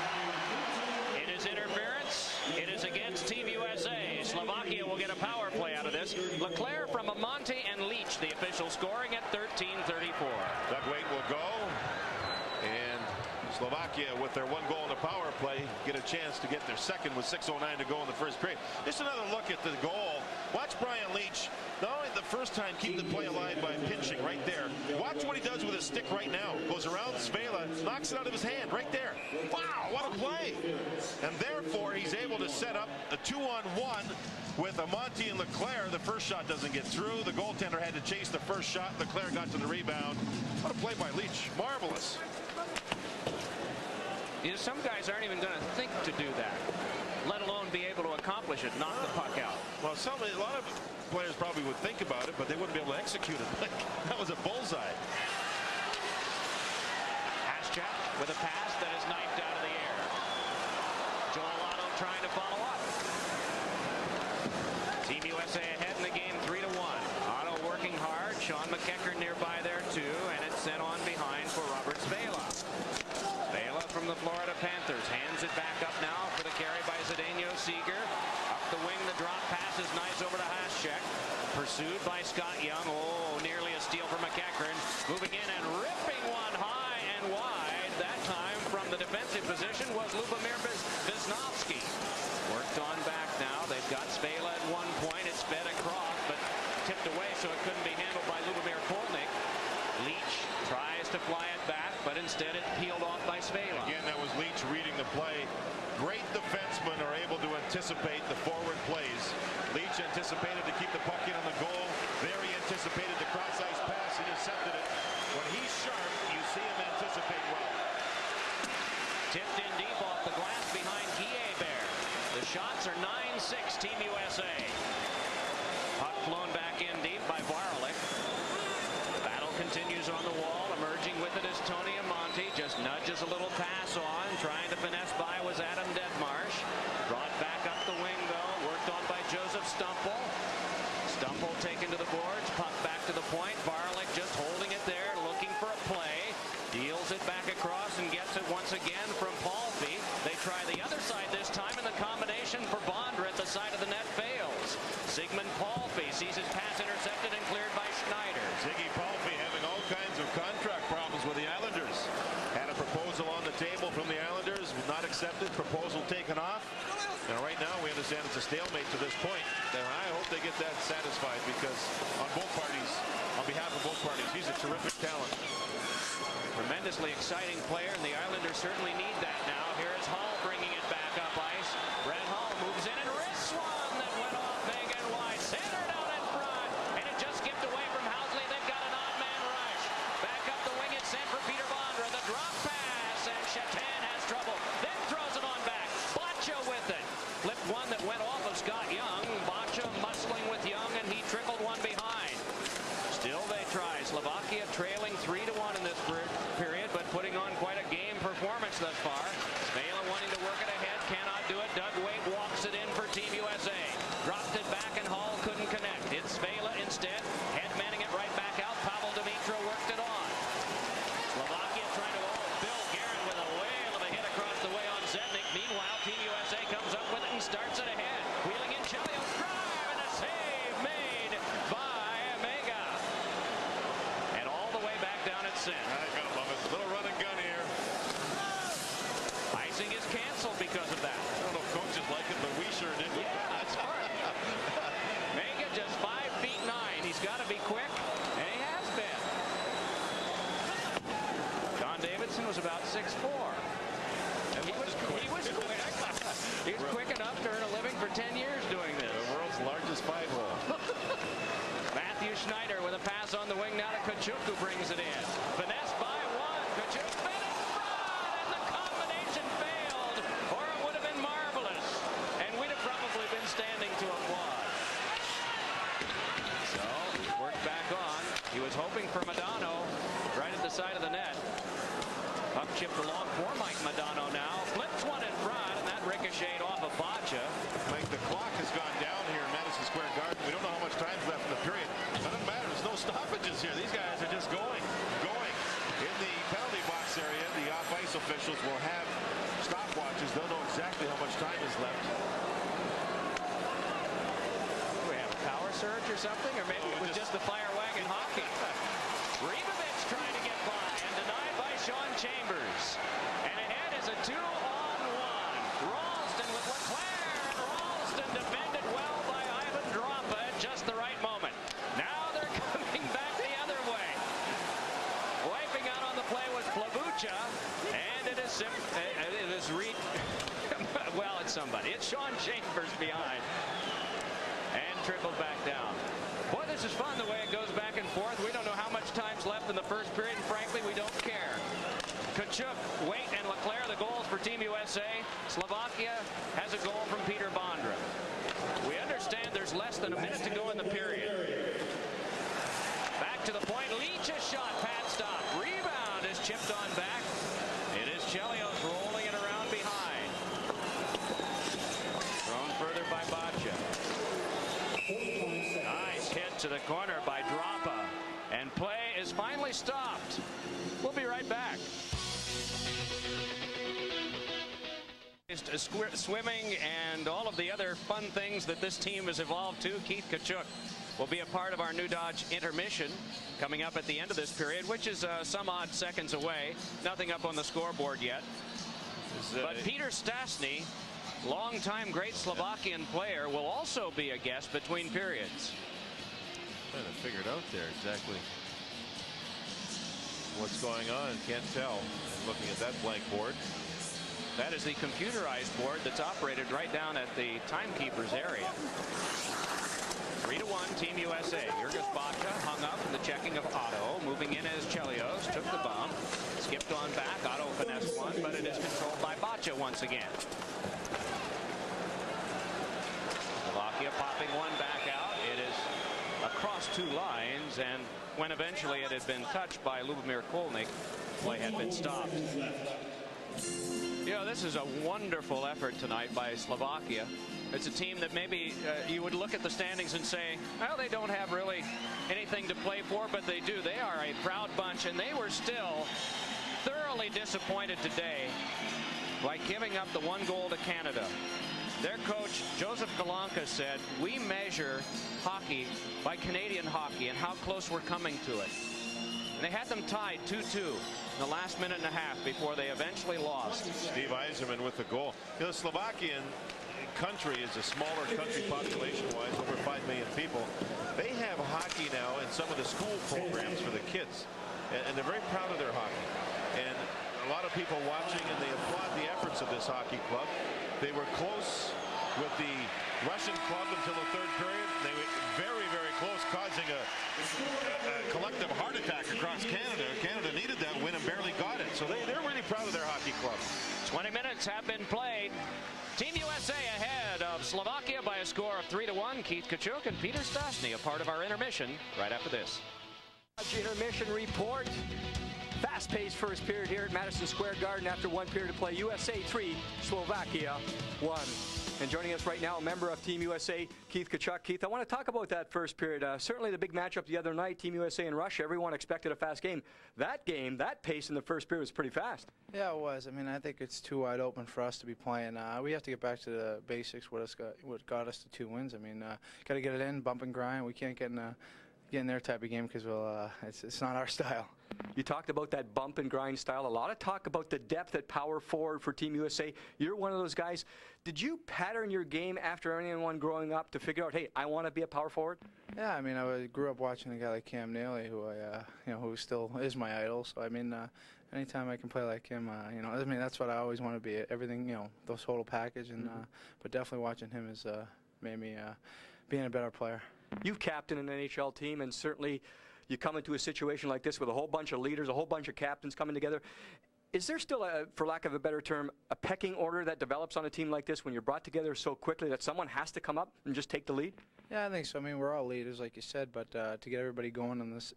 It is interference. It is against Team USA. Slovakia will get a power play out of this. LeClaire from Amonte and Leach, the official scoring at 13:34. Doug Waite will go, and Slovakia, with their 1 goal in the power play, get a chance to get their second with 6:09 to go in the first period. Just another look at the goal. Watch Brian Leach, not only the first time keep the play alive by pinching right there. Watch what he does with his stick right now. Goes around Svela, knocks it out of his hand right there. Wow, what a play! And therefore, he's able to set up a 2-on-1 with Amonte and Leclerc. The first shot doesn't get through. The goaltender had to chase the first shot. Leclerc got to the rebound. What a play by Leach. Marvelous. You know, some guys aren't even going to think to do that, let alone be able to accomplish it, knock the puck out. Well, a lot of players probably would think about it, but they wouldn't be able to execute it. That was a bullseye. Haschak with a pass that is knifed out of the air. Joel Otto trying to follow up. Team USA ahead in the game 3-1. Otto working hard. Sean McEachern nearby there too, and it's sent on behind for Robert Svela. Svela from the Florida Panthers hands it back up now for the carry by Zdeno Seeger. Up the wing, the drop pass is nice over to Haschak. Pursued by Scott Young. Oh, nearly a steal for McEachern. Moving in and ripping one high and wide. That time from the defensive position was Lubomir Wisnowski. Worked on back now. They've got Svela at one point. It's fed across, but tipped away, so it couldn't be handled by Lubomir Polnik. Leach tries to fly it back, but instead it peeled off by Svela. Again, that was Leach reading the play. Great defensemen are able to anticipate the forward plays. Leach anticipated to keep the puck in on the goal. There he anticipated the cross-ice pass. He intercepted it. When he's sharp, you see him anticipate well. Tipped in deep off the glass behind Guillet-Bear. The shots are 9-6 Team USA. Puck flown back in deep by Varlik. Battle continues on the wall. Emerging with it is Tony Amonte. Just nudges a little pass on. Trying to finesse by was Adam Deadmarsh. Brought back up the wing though. Worked on by Joseph Stumple. Stumple taken to the boards. Puck back to the point. Varlik just holding it there. Looking for a play. Deals it back across and gets it once again from Palffy. They try the other side this time, and the combination for Bondra at the side of the net fails. Sigmund Palffy sees his pass intercepted and cleared by Schneider. Ziggy Palffy having all kinds of contract problems with the Islanders. Had a proposal on the table from the Islanders, was not accepted, proposal taken off. And right now we understand understand it's a stalemate to this point. And I hope they get that satisfied, because on both parties, on behalf of both parties, he's a terrific talent. Tremendously exciting player, and the Islanders certainly need that now. Here's Hall bringing it back up ice. Brett Hall moves in and wrists one that went off big and wide. Centered out in front, and it just skipped away from Housley. They've got an odd man rush. Back up the wing, it's sent for Peter Bondra. The drop pass, and Chatan has trouble. Then throws it on back. Bacha with it. Flipped one that went off of Scott Young. Bacha muscling with Young, and he trickled one behind. Still they try. Slovakia trailing 3-1 in this period, but putting on quite a game performance thus far. Svela wanting to work it ahead, cannot do it. Doug Waite walks it in for Team USA. Dropped it back, and Hall couldn't connect. It's Svela instead. Head manning it right back out. Pavel Dimitro worked it on. Slovakia trying to Bill Guerin with a whale of a hit across the way on Zednik. Meanwhile, Team USA comes up with it and starts it ahead. Wheeling in Chelios drive, and a save made by Mega. And all the way back down at center. I gotta love it. Little run and gun here. Icing is canceled because of that. I don't know if coaches like it, but we sure did. Yeah, that's hard. Mega just 5'9". He's got to be quick, and he has been. John Davidson was about 6'4". He was quick. He was quick enough to earn a living for 10 years doing this. The world's largest 5-hole. Matthew Schneider with a pass on the wing now to Kachuk, who brings it in. Finesse by one. Kachuk spin in front, and the combination failed, or it would have been marvelous, and we'd have probably been standing to applaud. So worked back on. He was hoping for Madano right at the side of the net. Puck chipped along for Mike Madano now. Flips one in front, and that ricocheted off of Bacha. Mike, the clock has gone down here in Madison Square Garden. We don't know how much time's left in the period. It doesn't matter. There's no stoppages here. These guys are just going. In the penalty box area, the off-ice officials will have stopwatches. They'll know exactly how much time is left. Do we have a power surge or something? Or maybe it was just the fire wagon hockey. Rebovic trying to get by, and denied by Sean Chambers. And ahead is a 2-on-1. Ralston with Leclerc. Ralston defended well by Ivan Droppa at just the right moment. Now they're coming back the other way. Wiping out on the play was Plavucha, and it is Reed. Well, it's somebody. It's Sean Chambers behind, and trickled back down. Boy, this is fun the way it goes back and forth. We don't know how much time's left in the first period, and frankly, we don't care. Kachuk, Waite, and Leclerc, the goals for Team USA. Slovakia has a goal from Peter Bondra. We understand there's less than a minute to go in the period. Back to the point. Leach's shot. Pad stop. Rebound is chipped on back. It is Chelios rolling it around behind. Thrown further by Bacha. Nice hit to the corner by Droppa. And play is finally stopped. We'll be right back. Swimming and all of the other fun things that this team has evolved to. Keith Kachuk will be a part of our New Dodge intermission coming up at the end of this period, which is some odd seconds away. Nothing up on the scoreboard yet. But Peter Stastny, longtime great Slovakian player, will also be a guest between periods. Trying to figure it out there exactly what's going on. Can't tell. Looking at that blank board. That is the computerized board that's operated right down at the timekeeper's area. 3-1 Team USA. Jurgis Bacha hung up in the checking of Otto. Moving in as Chelios took the bump. Skipped on back. Otto finessed one, but it is controlled by Bacha once again. Slovakia popping one back out. It is across two lines, and when eventually it had been touched by Lubomir Kolnik, play had been stopped. You know, this is a wonderful effort tonight by Slovakia. It's a team that maybe you would look at the standings and say, well, they don't have really anything to play for, but they do. They are a proud bunch, and they were still thoroughly disappointed today by giving up the 1 goal to Canada. Their coach, Joseph Kalanka, said, we measure hockey by Canadian hockey and how close we're coming to it. And they had them tied 2-2 in the last minute and a half before they eventually lost. Steve Yzerman with the goal. You know, Slovakian country is a smaller country population-wise, over 5 million people. They have hockey now in some of the school programs for the kids, and they're very proud of their hockey. And a lot of people watching, and they applaud the efforts of this hockey club. They were close with the Russian club until the third period. They were very, very close, causing a collective heart attack across Canada. Canada needed that win and barely got it. So they're really proud of their hockey club. 20 minutes have been played. Team USA ahead of Slovakia by a score of 3-1. Keith Tkachuk and Peter Stastny a part of our intermission right after this. Intermission report. Fast-paced first period here at Madison Square Garden after 1 period to play. USA 3, Slovakia 1. And joining us right now, a member of Team USA, Keith Tkachuk. Keith, I want to talk about that first period. Certainly the big matchup the other night, Team USA and Russia. Everyone expected a fast game. That pace in the first period was pretty fast. Yeah, it was. I mean, I think it's too wide open for us to be playing. We have to get back to the basics, what got us to 2 wins. I mean, got to get it in, bump and grind. We can't get in their type of game because it's not our style. You talked about that bump and grind style. A lot of talk about the depth at power forward for Team USA. You're one of those guys. Did you pattern your game after anyone growing up to figure out, hey, I want to be a power forward? Yeah, I mean, I grew up watching a guy like Cam Neely, who still is my idol. So I mean, anytime I can play like him, I mean, that's what I always want to be. Everything, the total package, and but definitely watching him has made me being a better player. You've captained an NHL team, and certainly you come into a situation like this with a whole bunch of leaders, a whole bunch of captains coming together. Is there still, for lack of a better term, a pecking order that develops on a team like this when you're brought together so quickly that someone has to come up and just take the lead? Yeah, I think so. I mean, we're all leaders, like you said, but to get everybody going on this,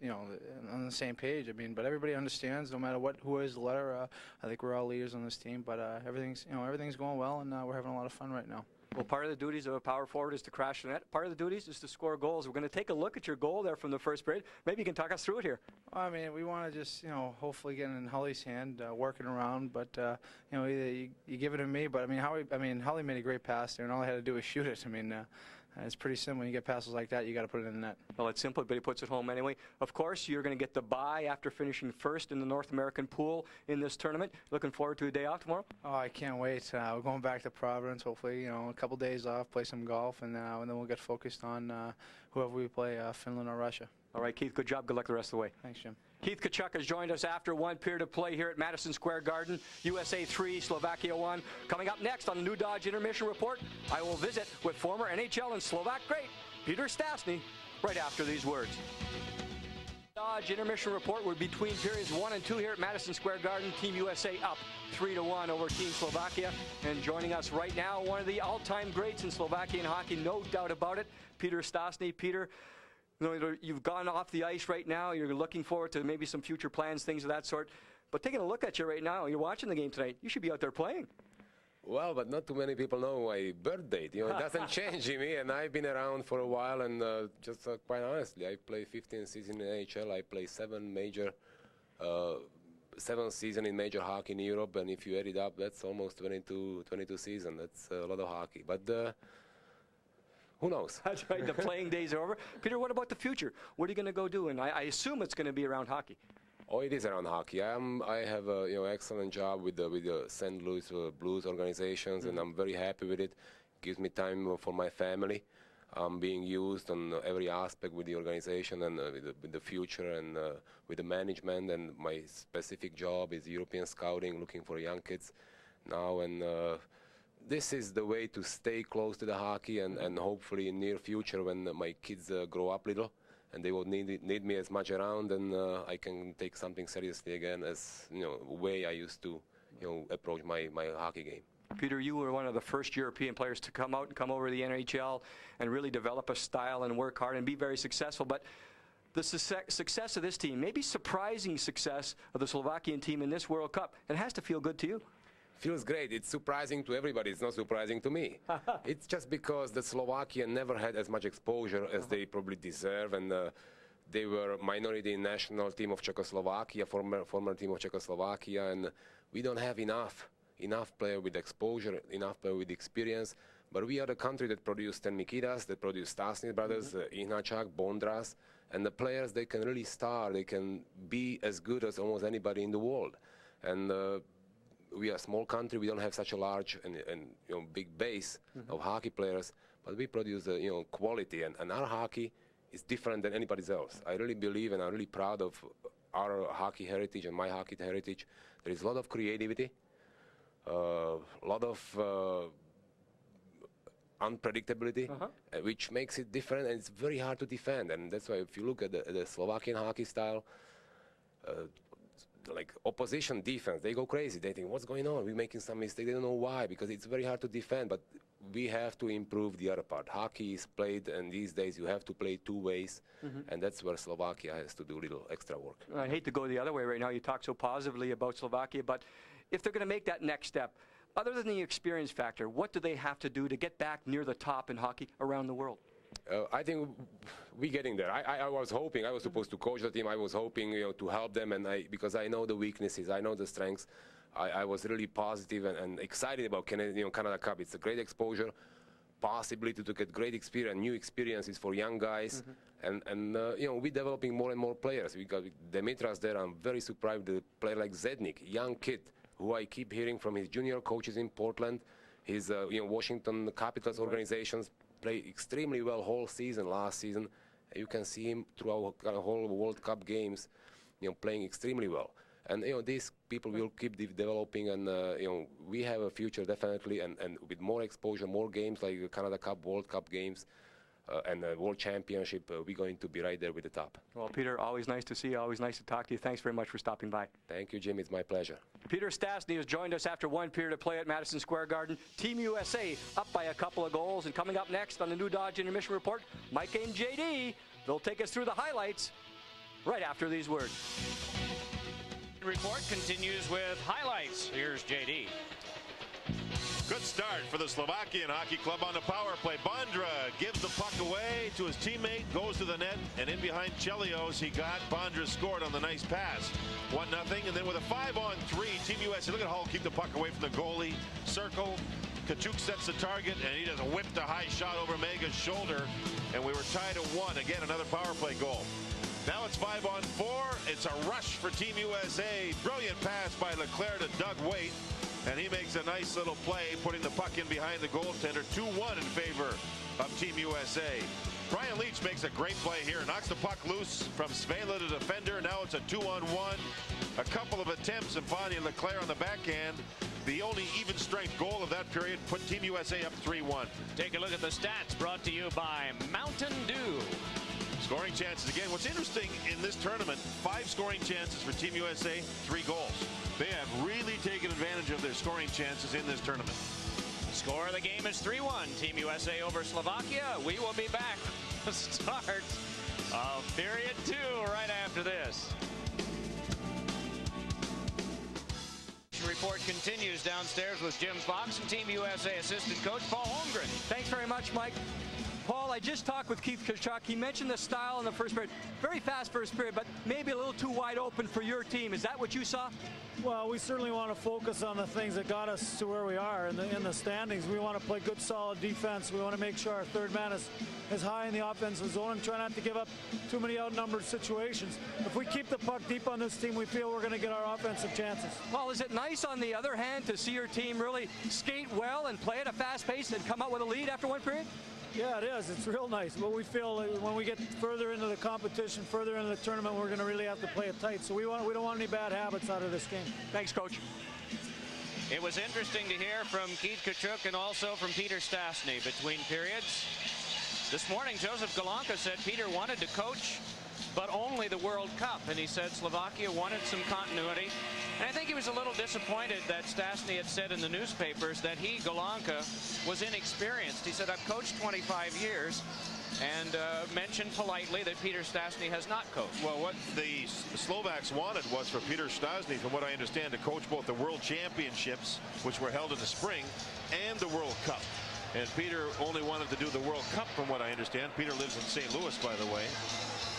on the same page. I mean, but everybody understands, no matter who is the letter. I think we're all leaders on this team, but everything's going well, and we're having a lot of fun right now. Well, part of the duties of a power forward is to crash the net. Part of the duties is to score goals. We're going to take a look at your goal there from the first period. Maybe you can talk us through it here. Well, I mean, we want to just, hopefully get in Hully's hand, working around. But, either you give it to me. But, Hully made a great pass there, and all I had to do was shoot it. I mean, it's pretty simple. When you get passes like that, you got to put it in the net. Well, it's simple, but he puts it home anyway. Of course, you're going to get the bye after finishing first in the North American pool in this tournament. Looking forward to a day off tomorrow? Oh, I can't wait. We're going back to Providence, hopefully, a couple days off, play some golf, and then we'll get focused on whoever we play, Finland or Russia. All right, Keith, good job. Good luck the rest of the way. Thanks, Jim. Keith Tkachuk has joined us after 1 period of play here at Madison Square Garden. USA 3, Slovakia 1. Coming up next on the New Dodge Intermission Report, I will visit with former NHL and Slovak great Peter Stastny right after these words. Dodge Intermission Report. We're between periods 1 and 2 here at Madison Square Garden. Team USA up 3-1 over Team Slovakia. And joining us right now, one of the all-time greats in Slovakian hockey, no doubt about it, Peter Stastny. Peter, you've gone off the ice right now. You're looking forward to maybe some future plans, things of that sort. But taking a look at you right now, you're watching the game tonight. You should be out there playing. Well, but not too many people know my birth date. It doesn't change me, and I've been around for a while. And just quite honestly, I play 15 seasons in NHL. I play 7 seasons in major hockey in Europe. And if you add it up, that's almost 22 seasons. That's a lot of hockey. But who knows? That's right. The playing days are over. Peter, what about the future? What are you going to go do? And I assume it's going to be around hockey. Oh, it is around hockey. I have a excellent job with the St. Louis Blues organizations, and I'm very happy with it. Gives me time for my family. I'm being used on every aspect with the organization and with the future and with the management. And my specific job is European scouting, looking for young kids now. And this is the way to stay close to the hockey, and hopefully in near future when my kids grow up little and they won't need me as much around, and I can take something seriously again as way I used to approach my hockey game. Peter, you were one of the first European players to come out and come over to the NHL and really develop a style and work hard and be very successful. But the success of this team, maybe surprising success of the Slovakian team in this World Cup, it has to feel good to you. Feels great. It's surprising to everybody. It's not surprising to me. It's just because the Slovakia never had as much exposure as they probably deserve, and they were minority national team of Czechoslovakia, former team of Czechoslovakia, and we don't have enough player with exposure, enough player with experience. But we are the country that produced Ten Mikitas, that produced Stastny brothers, Ihnacak, Bondras, and the players, they can really star. They can be as good as almost anybody in the world. And we are a small country. We don't have such a large and big base of hockey players, but we produce quality, and our hockey is different than anybody's else. I really believe, and I'm really proud of our hockey heritage and my hockey heritage. There is a lot of creativity, a lot of unpredictability, which makes it different, and it's very hard to defend. And that's why if you look at the Slovakian hockey style, like opposition defense, they go crazy. They think, what's going on? We're making some mistake. They don't know why, because it's very hard to defend. But we have to improve the other part. Hockey is played, and these days you have to play two ways, and that's where Slovakia has to do a little extra work. I hate to go the other way right now. You talk so positively about Slovakia, but if they're going to make that next step, other than the experience factor, what do they have to do to get back near the top in hockey around the world? I think we're getting there. I was hoping, I was supposed to coach the team. I was hoping to help them, and because I know the weaknesses, I know the strengths. I was really positive and excited about Canada Cup. It's a great exposure, possibility to get great experience, new experiences for young guys, and we're developing more and more players. We got Demitras there. I'm very surprised with a player like Zednik, young kid, who I keep hearing from his junior coaches in Portland, his Washington Capitals organizations. Played extremely well whole season last season. You can see him throughout whole World Cup games, playing extremely well. And these people will keep developing, and we have a future definitely. And with more exposure, more games like Canada Cup, World Cup games, and the World Championship, we're going to be right there with the top. Well, Peter, always nice to see you. Always nice to talk to you. Thanks very much for stopping by. Thank you, Jim. It's my pleasure. Peter Stastny has joined us after one period of play at Madison Square Garden. Team USA up by a couple of goals. And coming up next on the New Dodge Intermission Report, Mike and JD. They'll take us through the highlights right after these words. Report continues with highlights. Here's JD. Good start for the Slovakian Hockey Club on the power play. Bondra gives the puck away to his teammate, goes to the net, and in behind Chelios, he got Bondra scored on the nice pass. 1-0, and then with a 5-on-3, Team USA, look at Hull keep the puck away from the goalie. Circle, Kachuk sets the target, and he does a whip to high shot over Mega's shoulder, and we were tied at 1. Again, another power play goal. Now it's 5-on-4. It's a rush for Team USA. Brilliant pass by Leclerc to Doug Waite. And he makes a nice little play, putting the puck in behind the goaltender. 2-1 in favor of Team USA. Brian Leach makes a great play here. Knocks the puck loose from Svela to defender. Now it's a 2-on-1. A couple of attempts, and finally Leclerc on the backhand. The only even strength goal of that period put Team USA up 3-1. Take a look at the stats brought to you by Mountain Dew. Scoring chances again. What's interesting in this tournament, 5 scoring chances for Team USA, 3 goals. They have really taken advantage of their scoring chances in this tournament. Score of the game is 3-1. Team USA over Slovakia. We will be back to start of period 2 right after this. Report continues downstairs with Jim Fox and Team USA assistant coach Paul Holmgren. Thanks very much, Mike. Paul, I just talked with Keith Kachuk. He mentioned the style in the first period. Very fast first period, but maybe a little too wide open for your team. Is that what you saw? Well, we certainly want to focus on the things that got us to where we are in the standings. We want to play good, solid defense. We want to make sure our third man is high in the offensive zone and try not to give up too many outnumbered situations. If we keep the puck deep on this team, we feel we're going to get our offensive chances. Well, is it nice, on the other hand, to see your team really skate well and play at a fast pace and come out with a lead after one period? Yeah, it is. It's real nice. But we feel when we get further into the competition, further into the tournament, we're going to really have to play it tight. So we don't want any bad habits out of this game. Thanks, Coach. It was interesting to hear from Keith Kachuk and also from Peter Stastny between periods. This morning, Joseph Galanka said Peter wanted to coach, but only the World Cup. And he said Slovakia wanted some continuity. And I think he was a little disappointed that Stastny had said in the newspapers that he, Galanka, was inexperienced. He said, I've coached 25 years, and mentioned politely that Peter Stastny has not coached. Well, what the Slovaks wanted was for Peter Stastny, from what I understand, to coach both the World Championships, which were held in the spring, and the World Cup. And Peter only wanted to do the World Cup, from what I understand. Peter lives in St. Louis, by the way.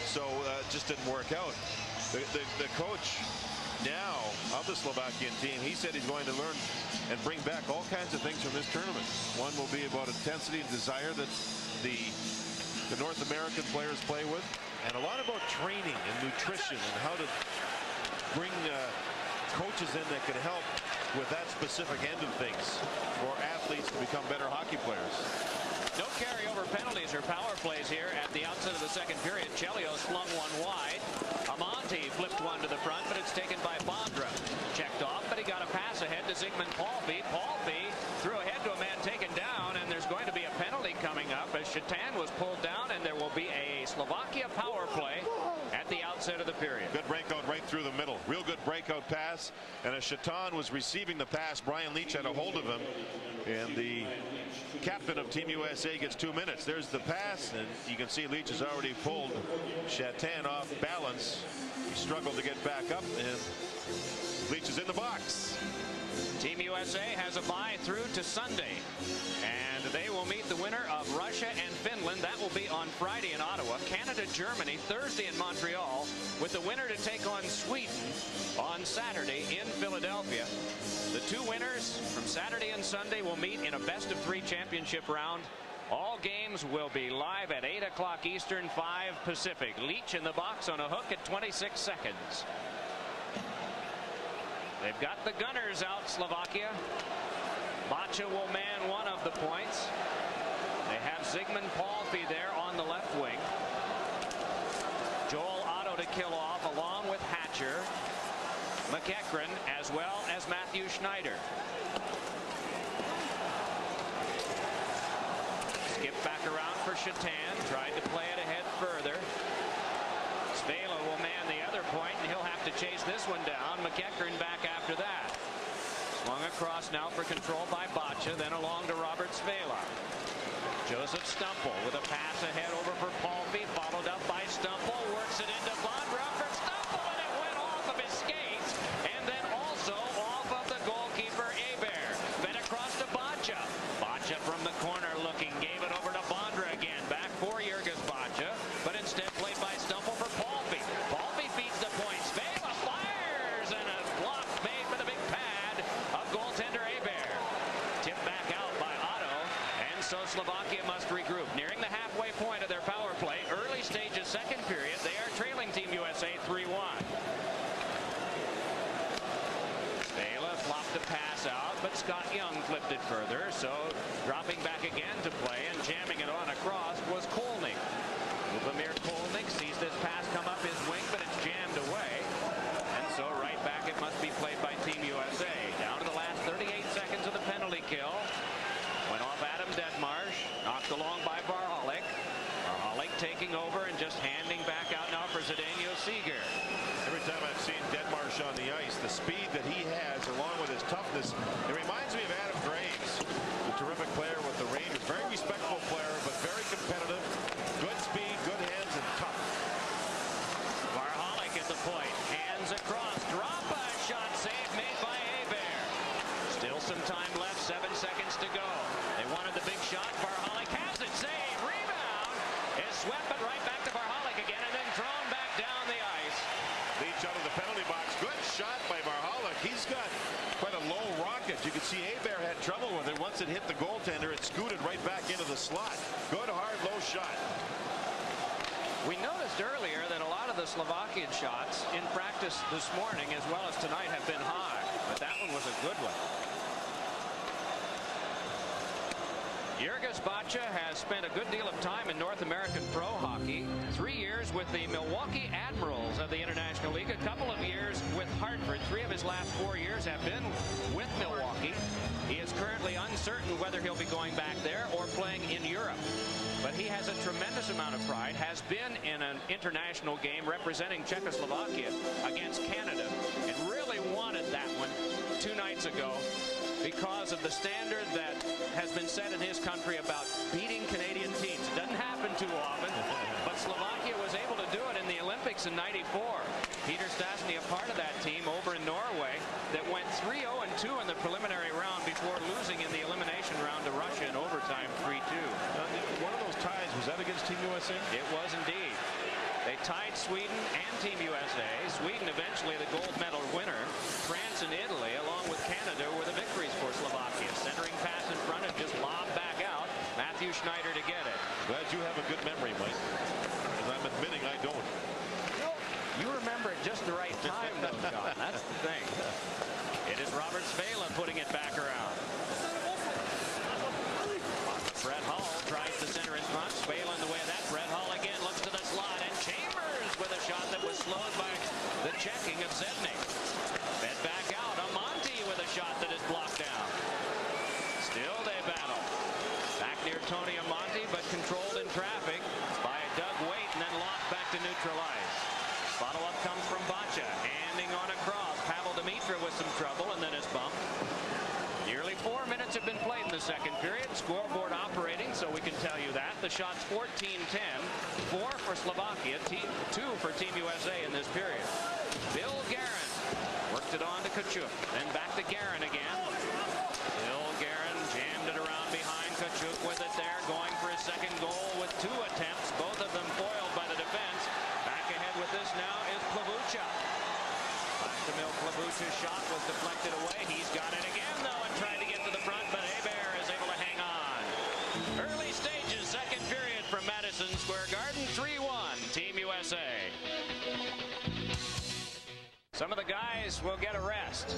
So it just didn't work out. The coach now of the Slovakian team, he said he's going to learn and bring back all kinds of things from this tournament. One will be about intensity and desire that the North American players play with, and a lot about training and nutrition and how to bring coaches in that could help with that specific end of things for athletes to become better hockey players. No carryover penalties or power plays here at the outset of the second period. Chelios flung one wide. Amonte flipped one to the front, but it's taken by Bondra. Checked off, but he got a pass ahead to Zygmunt Palffy. Palffy threw ahead to a man taken down, and there's going to be a penalty coming up as Shatan was pulled down, and there will be a Slovakia power play at the outset of the period. Good breakout right through the middle. Real good breakout pass, and as Shatan was receiving the pass, Brian Leach had a hold of him, and the captain of Team USA gets 2 minutes. There's the pass, and you can see Leach has already pulled Shatan off balance. He struggled to get back up, and Leach is in the box. Team USA has a bye through to Sunday, and they will meet the winner of Russia and Finland. That will be on Friday in Ottawa. Canada, Germany Thursday in Montreal, with the winner to take on Sweden on Saturday in Philadelphia. The two winners from Saturday and Sunday will meet in a best-of-3 championship round. All games will be live at 8 o'clock Eastern, 5 Pacific. Leach in the box on a hook at 26 seconds. They've got the gunners out, Slovakia. Bacha will man one of the points. They have Zygmunt Palffy there on the left wing. Joel Otto to kill off along with Hatcher, McEachran, as well as Matthew Schneider. Skip back around for Shatan. Tried to play it ahead further. Svela will man the other point, and he'll have to chase this one down. McEachran back after that. Swung across now for control by Bacha, then along to Robert Svela. Joseph Stumple with a pass ahead over for Palffy, followed up by Stumple. Works it into Bondra for Stumple, and it went off of his skates, and then also off of the goalkeeper, Hebert. Fed across to Bacha. Bacha from the corner looking, gave it over to Bondra again. Back for Jurgis Bacha, but instead played by Stumple for Palffy. Palffy feeds the point. Svela fires, and a block made for the big pad of goaltender Hebert. Tipped back out by Otto, and so Slovakia must regroup. Nearing the halfway point of their power play, early stages second period, they are trailing Team USA 3-1. Svela flopped the pass out, but Scott Young flipped it further, so dropping back again to play and jamming it on across was Kolnick. Lubomir Kolnick sees this pass come up his wing, but it's jammed away, and so right back it must be played by Team USA. Down to the last 38 seconds of the penalty kill. Went off Adam Detmarsh, knocked along by Varhalik. Varhalik taking over and just handing back out now for Zdeno Seeger. Every time I've seen Detmarsh on the ice, the speed that he has, along with his toughness, it reminds me of Adam Graves, a terrific player with the Rangers. Very respectful player, but very competitive. Good speed, good hands, and tough. Varhalik at the point. Hands across. Drop a shot save made by Hebert. Still some time left. 7 seconds to go. They wanted the big shot. Varhalik has it. Save. Rebound. Is swept, but right back to Varhalik again, and then thrown back down the ice. Leach out of the penalty box. Good shot by Varhalik. He's got quite a low rocket. You can see Hebert had trouble with it. Once it hit the goaltender, it scooted right back into the slot. Good, hard, low shot. We noticed earlier that a lot of the Slovakian shots in practice this morning as well as tonight have been high, but that one was a good one. Jurgis Bacha has spent a good deal of time in North American pro hockey. 3 years with the Milwaukee Admirals of the International League, a couple of years with Hartford. 3 of his last 4 years have been with Milwaukee. He is currently uncertain whether he'll be going back there or playing in Europe. But he has a tremendous amount of pride, has been in an international game representing Czechoslovakia against Canada, and really wanted that one 2 nights ago because of the standard that has been set in his country about beating Canadian teams. It doesn't happen too often, but Slovakia was able to do it in the Olympics in '94. Peter Stastny, a part of that team over in Norway, that went 3-0-2 in the preliminary round before losing in the elimination round to Russia in overtime 3-2. One of those ties, was that against Team USA? It was indeed. They tied Sweden and Team USA. Sweden eventually the gold medal winner. France and Italy, along with Canada, were the victories for Slovakia. Centering pass in front and just lobbed back out. Matthew Schneider to get it. Glad you have a good memory, Mike, because I'm admitting I don't. You remember at just the right time, though, John. That's the thing. It is Robert Svela putting it back around. Brett Hull tries to center in front. Svela in the way of that. Brett Hull again looks to the slot, and Chambers with a shot that was slowed by the checking of Zednik. Fed back out. Amonte with a shot that is blocked down. Still they battle. Back near Tony Amonte, but controlled in traffic by Doug Waite, and then lost back to neutral ice. Follow-up comes from Bacha, handing on across. Pavel Dimitra with some trouble, and then is bumped. Nearly 4 minutes have been played in the second period. Scoreboard operating, so we can tell you that. The shots 14-10, 4 for Slovakia, 2 for Team USA in this period. Bill Guerin worked it on to Kachuk, then back to Guerin again. Bill Guerin jammed it around behind. Kachuk with it there, going for his second goal with 2 attempts, both of them foiled by the defense. Back ahead with this now is Plavucha. Emil Plavucha's shot was deflected away. He's got it again, though, and tried to get to the front, but Hebert is able to hang on. Early stages, second period from Madison Square Garden, 3-1, Team USA. Some of the guys will get a rest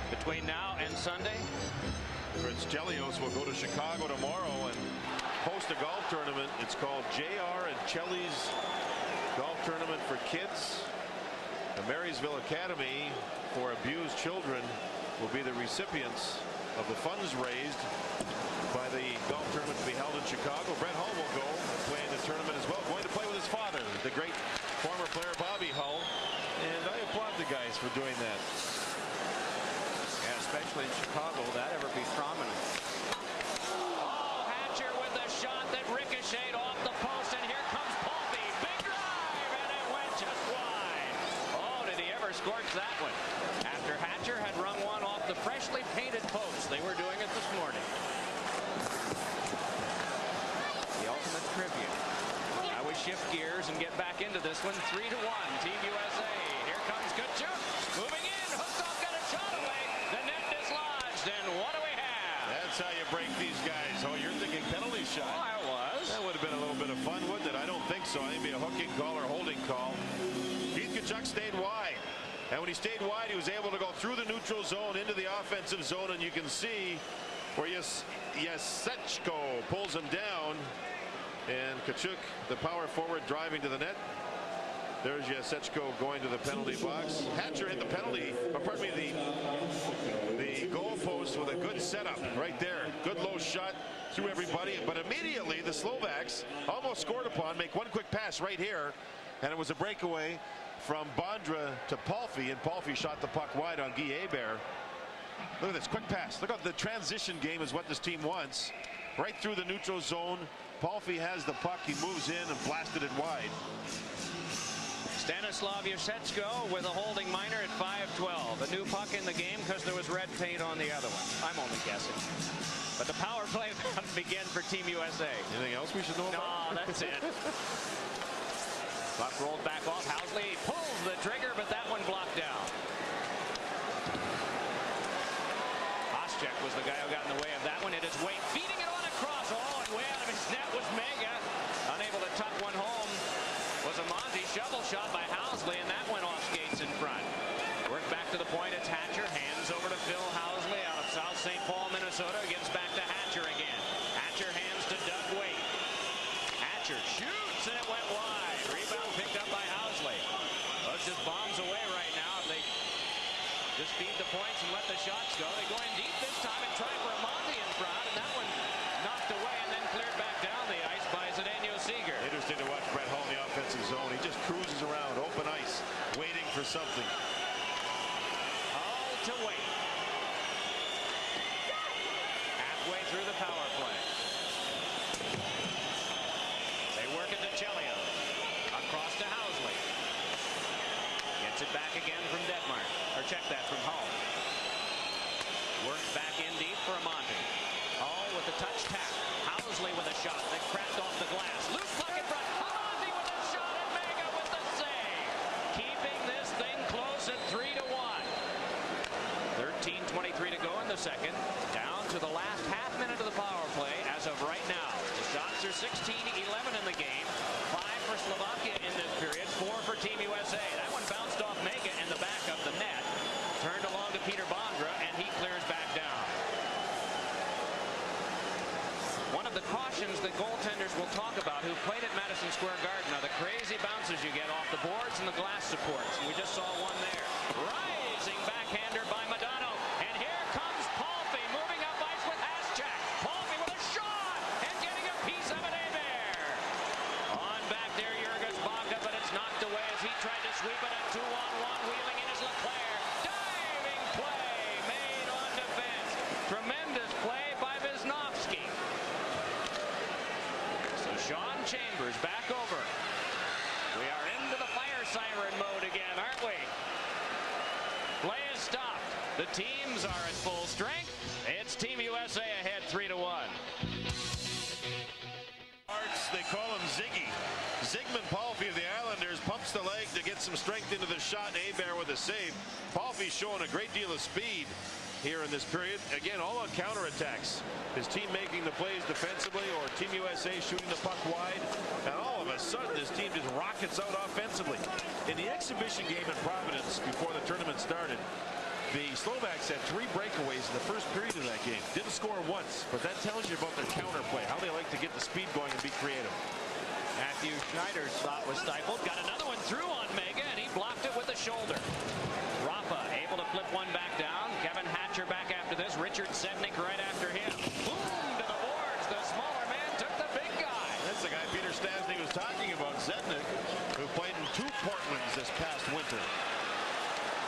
between now and Sunday. Fritz Chelios will go to Chicago tomorrow and host a golf tournament. It's called J.R. and Chelly's Golf Tournament for Kids. The Marysville Academy for Abused Children will be the recipients of the funds raised by the golf tournament to be held in Chicago. Brett Hull will go and play in the tournament as well, going to play with his father, the great former player Bobby Hull, and I applaud the guys for doing that. Yeah, especially in Chicago, that ever be prominent. Oh, Hatcher with a shot that ricocheted off the post, and here comes Paulby. Big drive, and it went just wide. Oh, did he ever scorch that one? After Hatcher had rung one off the freshly painted post. They were doing it this morning. The ultimate tribute. Now we shift gears and get back into this one. 3-1, Team USA. Here comes Kachuk. Moving in. Hooked off, got a shot away. The net dislodged. And what do we have? That's how you break these guys. Oh, you're thinking penalty shot. Oh, I was. That would have been a little bit of fun, wouldn't it? I don't think so. I think it'd be a hooking call or holding call. Keith Kachuk stayed wide. And when he stayed wide, he was able to go through the neutral zone into the offensive zone. And you can see where Yasechko pulls him down. And Kachuk, the power forward, driving to the net. There's Yasechko going to the penalty box. Hatcher hit the penalty, or pardon me, the goal post with a good setup right there. Good low shot through everybody. But immediately the Slovaks almost scored upon, make one quick pass right here. And it was a breakaway from Bondra to Palffy, and Palffy shot the puck wide on Guy Hebert. Look at this quick pass. Look at the transition game is what this team wants. Right through the neutral zone. Palffy has the puck. He moves in and blasted it wide. Stanislav Yasechko with a holding minor at 5-12. A new puck in the game because there was red paint on the other one. I'm only guessing. But the power play begin for Team USA. Anything else we should know about? No, that's it. Puck rolled back off. Housley pulls the trigger, but that one blocked down. Oschek was the guy who got in the way of that one. It is Waite feeding it on across. Oh, and way out of his net was Mega. Unable to tuck one home was a Monty shovel shot by Housley, and that went off skates in front. Work back to the point. It's Hatcher. Hands over to Phil Housley out of South St. Paul, Minnesota. Gets back to Hatcher again. Hatcher hands to Doug Waite. Hatcher shoots, and it went wide. Rebound picked up by Housley. Those just bombs away right now. If they just feed the points and let the shots go. They go in deep this time and try for a Monty in front, and that one knocked away and then cleared back down the ice by Zdeno Seeger. Interesting to watch Brett Hull in the offensive zone. He just cruises around, open ice, waiting for something. Hull to Waite. Halfway through the power play. They work it to Chelios. Across to Housley. Gets it back again from Detmar. Or check that from Hull. Works back in deep for Amonte. Hull with the touch tap. Housley with a shot that cracked off the glass. Loose puck in front. Amonte with a shot, and Mega with the save. Keeping this thing close at 3-1. 13:23 to go in the second. Down to the last half minute of the power play as of right now. The shots are 16-11 in the game. 5 for Slovakia in this period, 4 for for Team USA. That one bounced off Mega and the back of the net. Turned along to Peter Bondra, and he clears back down. One of the cautions that goaltenders will talk about who played at Madison Square Garden are the crazy bounces you get off the boards and the glass supports. And we just saw one there. Rising backhander by Madano. And here comes Palffy moving up ice with Haschak. Palffy with a shot and getting a piece of it in there. On back there, Jurgis Bogda, but it's knocked away as he tried to sweep it. A 2-on-1 wheeling in is Leclerc. Diving play made on defense. Tremendous play by Wisnowski. So Sean Chambers back over. We are into the fire siren mode again, aren't we? Play is stopped. The teams are at full strength. It's Team USA ahead 3-1. They call him Ziggy. Zygmunt Palffy of the Islanders pumps the leg to get some strength into the shot. Hebert with a save. Palffy showing a great deal of speed here in this period. Again, all on counterattacks. His team making the plays defensively or Team USA shooting the puck wide. And all of a sudden, this team just rockets out offensively. In the exhibition game in Providence before the tournament started, the Slovaks had 3 breakaways in the first period of that game. Didn't score once, but that tells you about their counterplay, how they like to get the speed going and be creative. Matthew Schneider's thought was stifled. Got another one through on Mega, and he blocked it with a shoulder. Rafa able to flip one back down. Kevin Hatcher back after this. Richard Sednik right after him. Boom to the boards. The smaller man took the big guy. That's the guy Peter Stastny was talking about, Sednik, who played in 2 Portlands this past winter.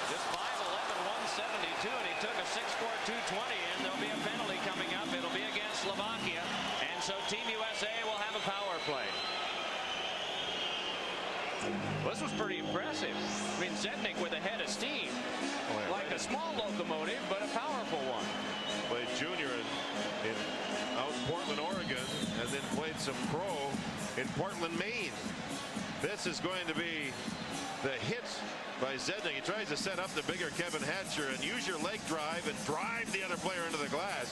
Just 5'11", 172, and he took a 6'4", 220, and there'll be a penalty coming up. It'll be against Slovakia, and so Team USA will have a power play. Well, this was pretty impressive. I mean, Sednik with a head of steam, like a small locomotive, but a powerful one. Played junior in out Portland, Oregon, and then played some pro in Portland, Maine. This is going to be the hit by Zednik. He tries to set up the bigger Kevin Hatcher and use your leg drive and drive the other player into the glass.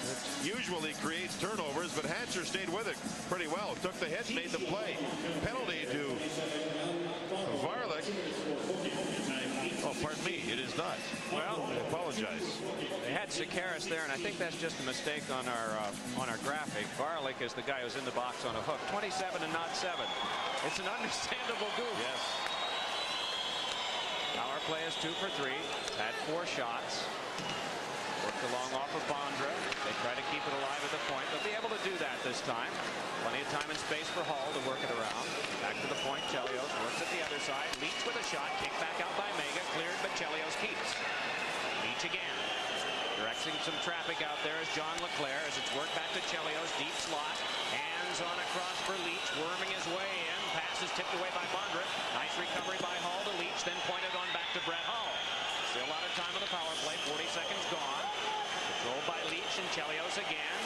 It usually creates turnovers, but Hatcher stayed with it pretty well. Took the hit, made the play. Penalty to Varlick. Oh, pardon me, it is not. Well, I apologize. They had Sakaris there, and I think that's just a mistake on our graphic. Varlick is the guy who's in the box on a hook. 27 and not 7. It's an understandable goof. Yes. Power play is 2 for 3. Had 4 shots. Worked along off of Bondra. They try to keep it alive at the point. They'll be able to do that this time. Plenty of time and space for Hall to work it around. Back to the point. Chelios works at the other side. Leach with a shot. Kicked back out by Mega. Cleared, but Chelios keeps. Leach again. Directing some traffic out there is John Leclerc as it's worked back to Chelios. Deep slot. Hands on across for Leach. Worming his way in. Pass is tipped away by Bondra. Nice recovery by Hall to Leach. Then pointed on back to Brett Hull. Still a lot of time on the power play. 40 seconds gone. Controlled by Leach and Chelios again.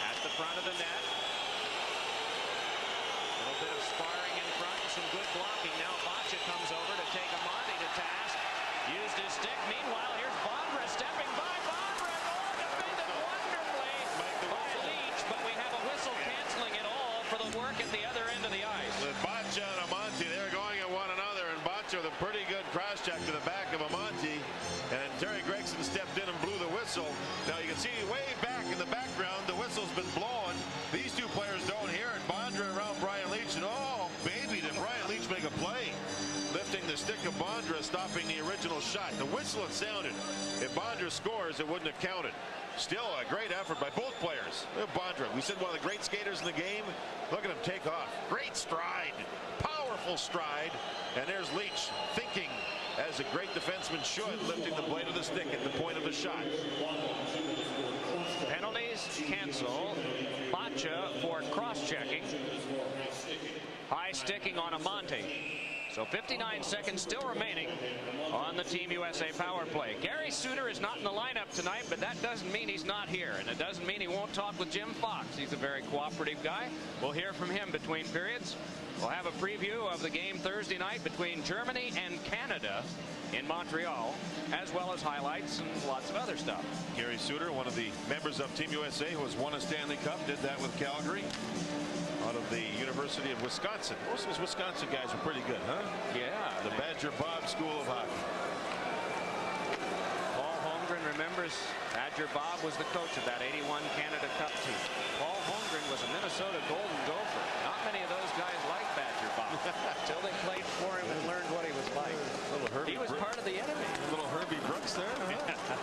At the front of the net. A little bit of sparring in front. Some good blocking. Now Bacha comes over to take Amandi to task. Used his stick. Meanwhile, here's Bondra stepping by. Bondra defended wonderfully by Leach. But we have a whistle canceling it all for the work at the other end of the ice. With Bacha and Amandi, they're going at one another. And Bacha with a pretty good cross check to the back of Amandi. And Terry Gregson stepped in and blew the whistle. Now you can see way back in the background, the whistle's been blown. These 2 players don't hear it. Bondra around Brian Leach, and oh, baby, did Brian Leach make a play. Lifting the stick of Bondra, stopping the original shot. The whistle had sounded. If Bondra scores, it wouldn't have counted. Still a great effort by both players. Look at Bondra. We said one of the great skaters in the game. Look at him take off. Great stride. Powerful stride. And there's Leach thinking as a great defenseman should, lifting the blade of the stick at the point of the shot. Penalties cancel. Bacha for cross-checking. High sticking on Amante. So 59 seconds still remaining on the Team USA power play. Gary Suter is not in the lineup tonight, but that doesn't mean he's not here. And it doesn't mean he won't talk with Jim Fox. He's a very cooperative guy. We'll hear from him between periods. We'll have a preview of the game Thursday night between Germany and Canada in Montreal, as well as highlights and lots of other stuff. Gary Suter, one of the members of Team USA who has won a Stanley Cup, did that with Calgary. out of the University of Wisconsin. Most of those Wisconsin guys are pretty good, huh? Yeah. The Badger Bob School of Hockey. Paul Holmgren remembers Badger Bob was the coach of that '81 Canada Cup team. Paul Holmgren was a Minnesota Golden Gopher. Not many of those guys like Badger Bob until they played for him and learned what he was like. He was part of the enemy. Little Herbie Brooks there. Huh?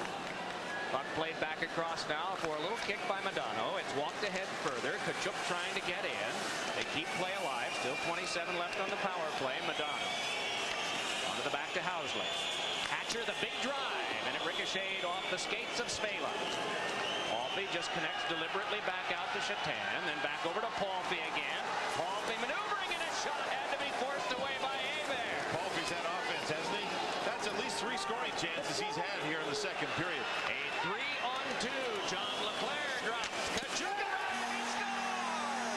Puck played back across now for a little kick by Madonna. It's walked ahead further. Kachuk trying to get in. They keep play alive. Still 27 left on the power play. Madonna onto the back to Housley. Hatcher the big drive, and it ricocheted off the skates of Svela. Palffy just connects deliberately back out to Chatan, then back over to Palffy again. Palffy maneuvering, and a shot had to be forced away by Hebert. Palffy's had offense, hasn't he? That's at least 3 scoring chances he's had here in the second period. A 3-on-2. John LeClair drops. Kachuk around and scores!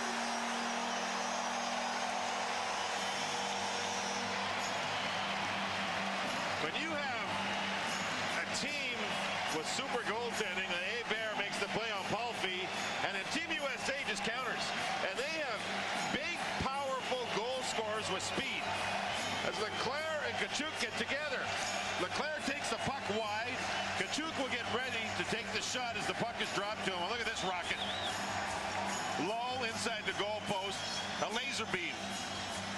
When you have a team with super goaltending, and Hebert makes the play on Palffy, and then Team USA just counters. And they have big, powerful goal scorers with speed. As Leclerc and Kachuk get together, Leclerc takes the puck wide. Kachuk will get ready to take the shot as the puck is dropped to him. Well, look at this rocket. Low inside the goal post. A laser beam.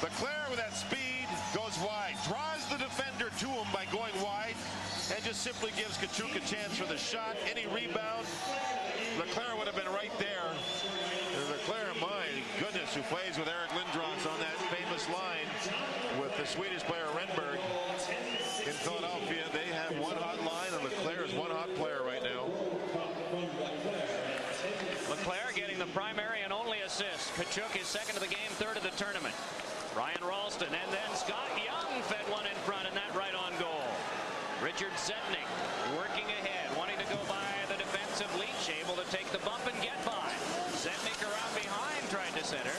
Leclerc with that speed goes wide. Draws the defender to him by going wide. And just simply gives Kachuk a chance for the shot. Any rebound, Leclerc would have been right there. And Leclerc, my goodness, who plays with Eric Lindros on that famous line with the Swedish player Renberg in Philadelphia. They have one hot line, and Leclerc is one hot player right now. Leclerc getting the primary and only assist. Kachuk is second of the game, third of the tournament. Ryan Ralston, and then Scott Young fed one in front, and that right on goal. Richard Zetnik working ahead, wanting to go by the defensive Leach, able to take the bump and get by. Zetnik around behind, tried to center.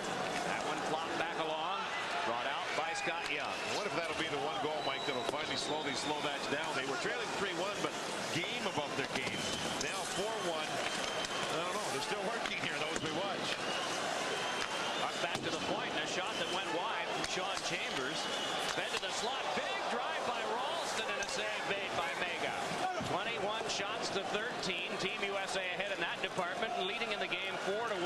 That one flopped back along, brought out by Scott Young. What if that'll be the one goal, Mike, that'll finally slow that down? They were trailing 3-1, but game above their game. Now 4-1. I don't know. They're still working here, though, as we watch. Back to the point, and a shot that went wide from Sean Chambers. Fed to the slot. Big drive by Ralston, and a save made by Mega. 21 shots to 13. Team USA ahead in that department, and leading in the game 4-1.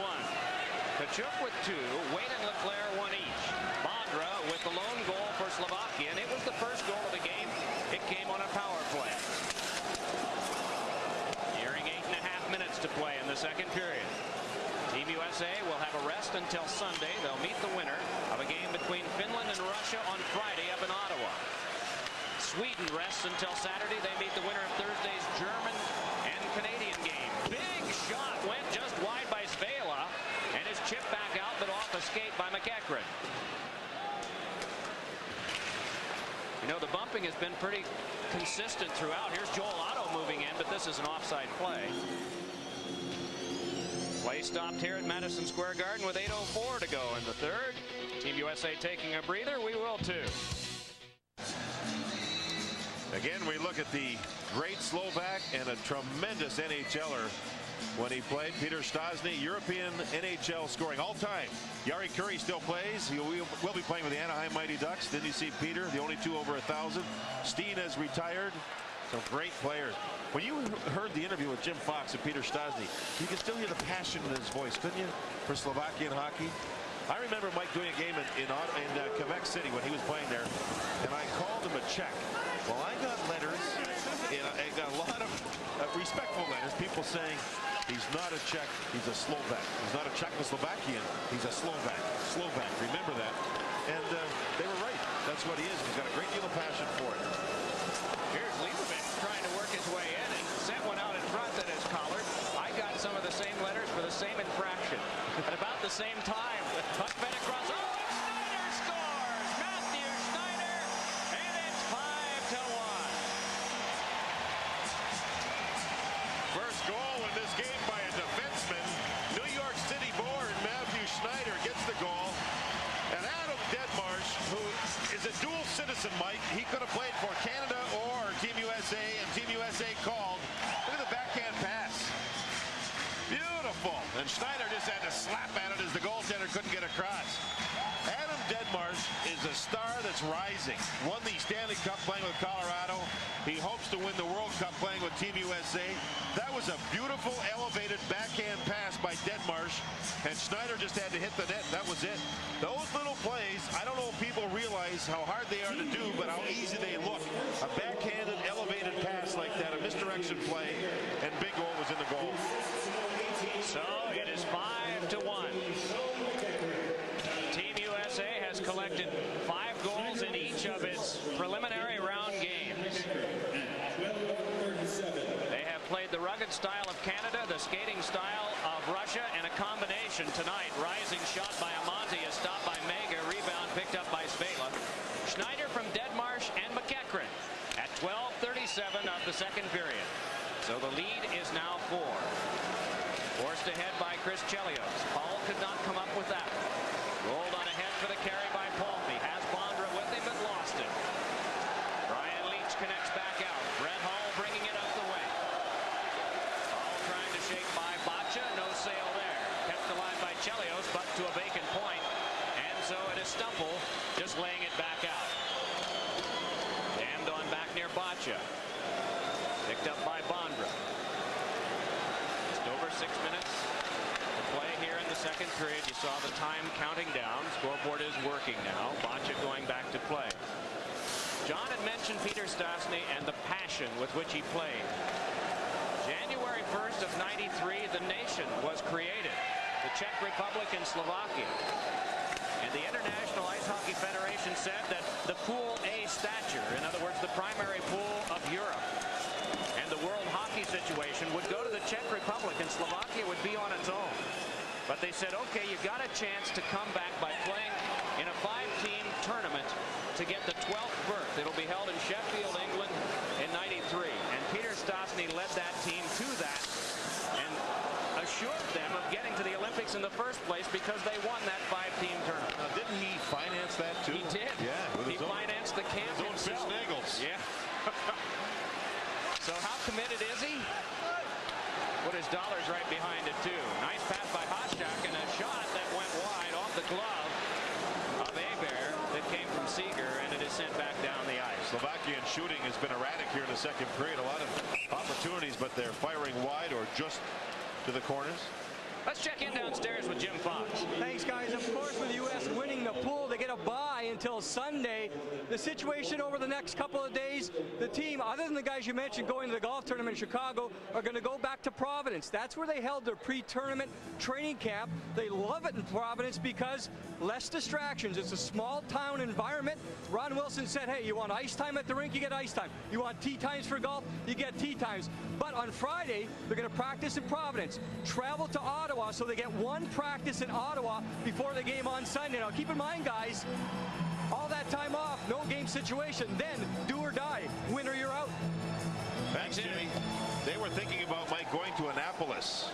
Kachuk with 2. Wade and Leclerc 1 each. Bondra with the lone goal for Slovakia, and it was the first goal of the game. It came on a power play. Nearing 8.5 minutes to play in the second period. Team USA will have a rest until Sunday. They'll meet the winner of a game between Finland and Russia on Friday up in Ottawa. Sweden rests until Saturday. They meet the winner of Thursday's German and Canadian game. Big shot went just wide by Svela, and is chipped back out, but off a skate by McEachran. You know, the bumping has been pretty consistent throughout. Here's Joel Otto moving in, but this is an offside play. Play stopped here at Madison Square Garden with 8:04 to go in the third. Team USA taking a breather. We will too. Again, we look at the great Slovak and a tremendous NHLer when he played. Peter Stastny, European NHL scoring all time. Jari Kurri still plays. He will be playing with the Anaheim Mighty Ducks. Then you see Peter, the only 2 over 1,000. Steen has retired. Some great players. When you heard the interview with Jim Fox and Peter Stastny, you could still hear the passion in his voice, couldn't you, for Slovakian hockey? I remember Mike doing a game in Quebec City when he was playing there, and I called him a Czech. Well, I got letters, and I got a lot of respectful letters, people saying, he's not a Czech, he's a Slovak. He's not a Czechoslovakian, he's a Slovak. Slovak, remember that. And they were right. That's what he is. He's got a great deal of passion for it. Here's Leibovitz trying to work his way in and sent one out in front that is collared. I got some of the same letters for the same infraction at about the same time. Puck fed across. Oh, and Schneider scores! Matthew Schneider, and it's 5-1. First goal in this game by a defenseman. New York City born Matthew Schneider gets the goal. And Adam Deadmarsh, who is a dual citizen, Mike, he could have played for Canada or Team USA, and Team USA called. Look at the backhand pass. Beautiful. And Schneider just had to slap at it as the goaltender couldn't get across. Adam Deadmarsh is a star that's rising. Won the Stanley Cup playing with Colorado. He hopes to win the World Cup playing with Team USA. That was a beautiful elevated backhand pass by Deadmarsh, and Schneider just had to hit the net. That was it. Those little plays, I don't know if people realize how hard they are to do, but how easy they look. A backhanded elevated pass like that, a misdirection play, and big goal was in the goal. So it is 5-1. Team USA has collected 5 goals in each of its preliminary round games. They have played the rugged style of Canada, the skating style of Russia, and a combination tonight. Rising shot by Amonte is stopped by Mega. Rebound picked up by Svela. Schneider from Deadmarsh and McEachran at 12:37 of the second period. So the lead is now 4. Forced ahead by Chris Chelios. Paul could not come up with that one. Rolled on ahead for the carry by Palme. Has Bondra with him but lost it. Brian Leach connects back out. Brett Hull bringing it up the wing. Hull trying to shake by Bacha. No sail there. Kept alive by Chelios, but to a vacant point. And so it is Stumple just laying it back out. Jammed on back near Bacha. Picked up by Bondra. Over 6 minutes to play here in the second period. You saw the time counting down. Scoreboard is working now. Bacha going back to play. John had mentioned Peter Stastny and the passion with which he played. January 1st of '93, the nation was created. The Czech Republic and Slovakia. And the International Ice Hockey Federation said that the Pool A stature, in other words, the primary pool of Europe, and the World Hockey situation would go to the Czech Republic, and Slovakia would be on its own. But they said, okay, you got a chance to come back by playing in a 5-team tournament to get the 12th berth. It'll be held in Sheffield, England in '93. And Peter Stastny led that team to that and assured them of getting to the Olympics in the first place because they won that 5-team tournament. Now, didn't he finance that too? He did. Yeah. He financed the camp himself. Yeah. So how committed is he? Put his dollars right behind it, too. Nice pass by Hasek and a shot that went wide off the glove of Hebert that came from Seeger, and it is sent back down the ice. Slovakian shooting has been erratic here in the second period. A lot of opportunities, but they're firing wide or just to the corners. Let's check in downstairs with Jim Fox. Thanks, guys. Of course, with the U.S. winning the pool, they get a bye until Sunday. The situation over the next couple of days, the team, other than the guys you mentioned going to the golf tournament in Chicago, are going to go back to Providence. That's where they held their pre-tournament training camp. They love it in Providence because less distractions. It's a small town environment. Ron Wilson said, hey, you want ice time at the rink, you get ice time. You want tee times for golf, you get tee times. But on Friday, they're going to practice in Providence, travel to Ottawa, so they get one practice in Ottawa before the game on Sunday. Now, keep in mind, guys, all that time off, no game situation, then do or die, win or you're out. Thanks, Jimmy. They were thinking about Mike going to Annapolis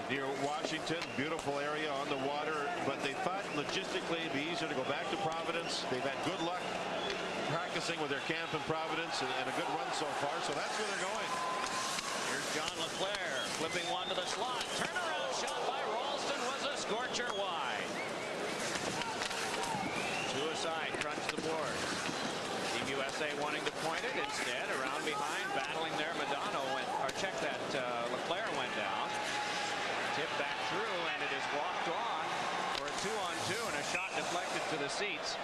near Washington, beautiful area on the water, but they thought logistically it'd be easier to go back to Providence. They've had good luck practicing with their camp in Providence and a good run so far, so that's where they're going. Here's John LeClaire flipping one to the slot. Turnaround shot by Ralston was a scorcher wide. Two aside, crunch the boards. Team USA wanting to point it. Instead, around behind, battling there. Madonna went, or check that, LeClaire went down. Tip back through, and it is walked on for a 2-on-2 and a shot deflected to the seats.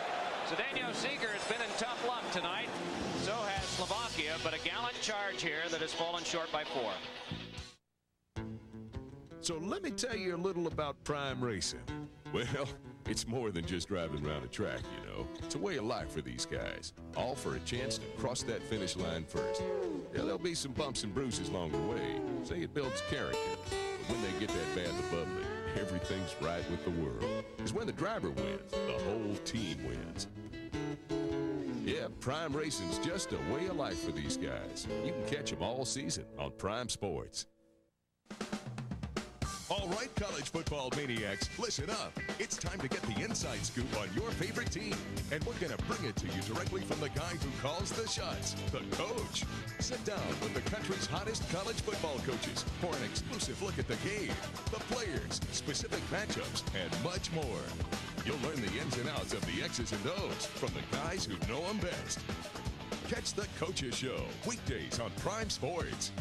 Zdeno Seeger has been in tough luck tonight. So has Slovakia, but a gallant charge here that has fallen short by 4. So let me tell you a little about Prime Racing. Well, it's more than just driving around a track, you know. It's a way of life for these guys, all for a chance to cross that finish line first. Yeah, there'll be some bumps and bruises along the way. Say it builds character. But when they get that bad to bubbly, everything's right with the world. Because when the driver wins, the whole team wins. Yeah, Prime Racing's just a way of life for these guys. You can catch them all season on Prime Sports. All right, college football maniacs, listen up. It's time to get the inside scoop on your favorite team. And we're going to bring it to you directly from the guy who calls the shots, the coach. Sit down with the country's hottest college football coaches for an exclusive look at the game, the players, specific matchups, and much more. You'll learn the ins and outs of the X's and O's from the guys who know them best. Catch the Coaches Show, weekdays on Prime Sports.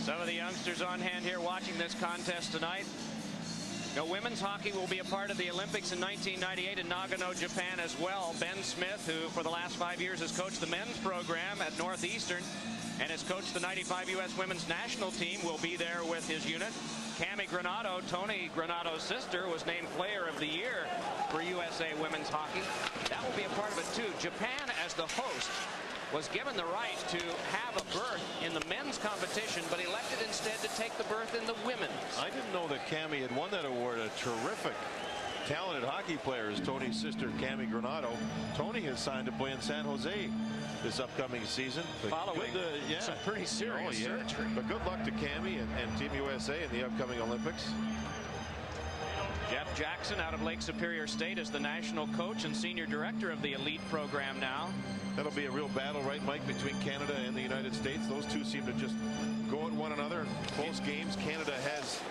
Some of the youngsters on hand here watching this contest tonight. Women's hockey will be a part of the Olympics in 1998 in Nagano, Japan as well. Ben Smith, who for the last 5 years has coached the men's program at Northeastern and has coached the 95 U.S. women's national team, will be there with his unit. Cami Granado, Tony Granado's sister, was named Player of the Year for USA Women's Hockey. That will be a part of it too. Japan, as the host, was given the right to have a berth in the men's competition, but elected instead to take the berth in the women's. I didn't know that Cami had won that award. A terrific, talented hockey player is Tony's sister, Cami Granado. Tony has signed to play in San Jose this upcoming season. Following some pretty serious surgery. But good luck to Cami and Team USA in the upcoming Olympics. Jeff Jackson out of Lake Superior State is the national coach and senior director of the elite program now. That'll be a real battle, right, Mike, between Canada and the United States. Those two seem to just go at one another. Close games. Canada has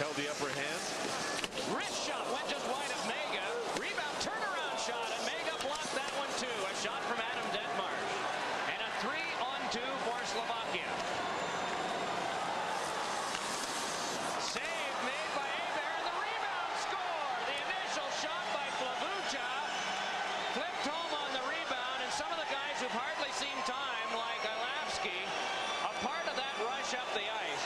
held the upper hand. Wrist shot went just wide of Mega. Rebound turnaround shot, and Mega blocked that one too. A shot from Adam Detmarsh. And a 3-on-2 for Slovakia. Save made by Abear, and the rebound score. The initial shot by Flavucha flipped home on the rebound, and some of the guys who've hardly seen time, like Ilavsky, a part of that rush up the ice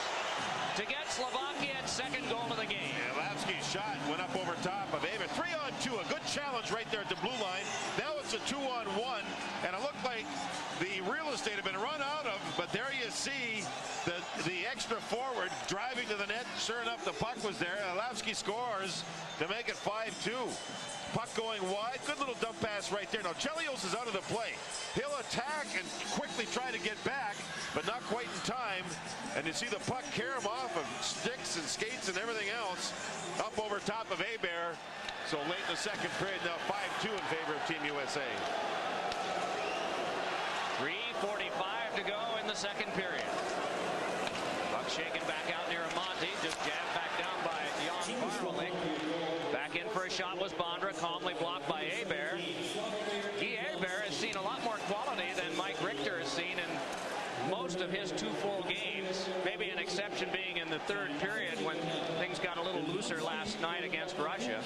to get Slovakia its second goal of the game. Yeah, Ilavsky's shot went up over top of Abear. 3-on-2, a good challenge right there at the blue line. Now it's a 2-on-1, and it looked like the real estate had been run out of, but there you see the extra forward driving to the net. Sure enough, the puck was there. Ilavsky scores to make it 5-2. Puck going wide. Good little dump pass right there. Now Chelios is out of the play. He'll attack and quickly try to get back, but not quite in time. And you see the puck carry him off of sticks and skates and everything else up over top of Abear. So late in the second period, now 5-2 in favor of Team USA. 3:45 to go in the second period. Puck shaken back out near Amante. Just jabbed back down by Jan Barwalik. Back in for a shot was Bondra, calmly blocked by Abear. Guy Abear has seen a lot more quality than Mike Richter has seen in most of his 2 full games. Maybe an exception being in the third period when things got a little looser last night against Russia.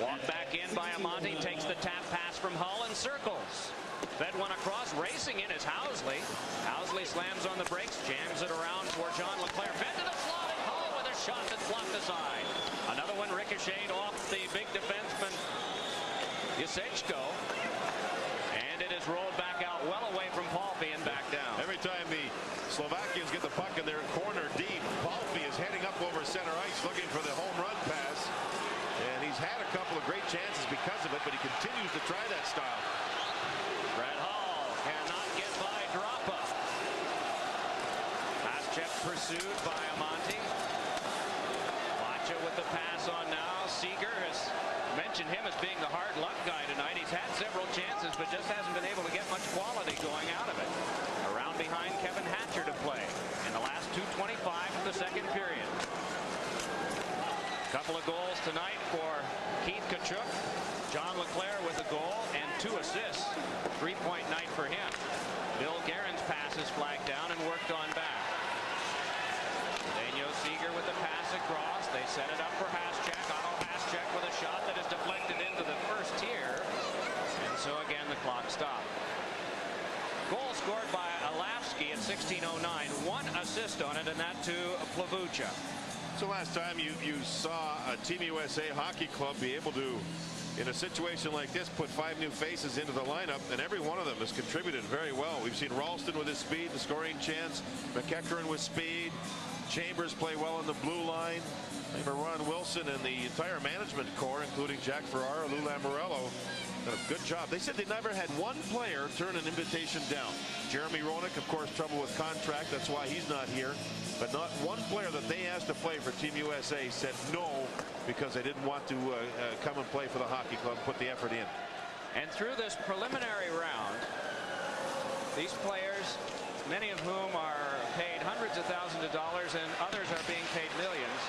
Walked back in by Amante, takes the tap pass from Hull and circles. Fed one across, racing in is Housley. Housley slams on the brakes, jams it around for John Leclerc. Fed to the slot, and Hull with a shot that blocked aside. Another one ricocheted off the big defenseman, Yasechko. And it is rolled back out well away from Palffy and back down. Every time the Slovakians get the puck in their corner deep, Palffy is heading up over center ice looking for the home run pass. And he's had a couple of great chances because of it, but he continues to try that style. Brett Hall cannot get by Droppa. Pass check pursued by Amante. Vacha with the pass on now. Seeger has mentioned him as being the hard luck guy tonight. He's had several chances, but just hasn't been able to get much quality going out of it. Around behind Kevin Hatcher to play in the last 2:25 of the second period. Couple of goals tonight for Keith Tkachuk. John Leclerc with a goal and 2 assists. 3-point night for him. Bill Guerin's pass is flagged down and worked on back. Daniel Seeger with the pass across. They set it up for Haschek. Otto Haschek with a shot that is deflected into the first tier. And so again the clock stopped. Goal scored by Ilavsky at 16:09. 1 assist on it, and that to Plavucha. So last time you saw a Team USA hockey club be able to, in a situation like this, put 5 new faces into the lineup, and every one of them has contributed very well. We've seen Ralston with his speed, the scoring chance, McEachern with speed, Chambers play well on the blue line. Ron Wilson and the entire management core, including Jack Ferrara, Lou Lamoriello, done a good job. They said they never had one player turn an invitation down. Jeremy Roenick, of course, trouble with contract. That's why he's not here. But not one player that they asked to play for Team USA said no because they didn't want to come and play for the hockey club, put the effort in. And through this preliminary round, these players, many of whom are paid hundreds of thousands of dollars and others are being paid millions,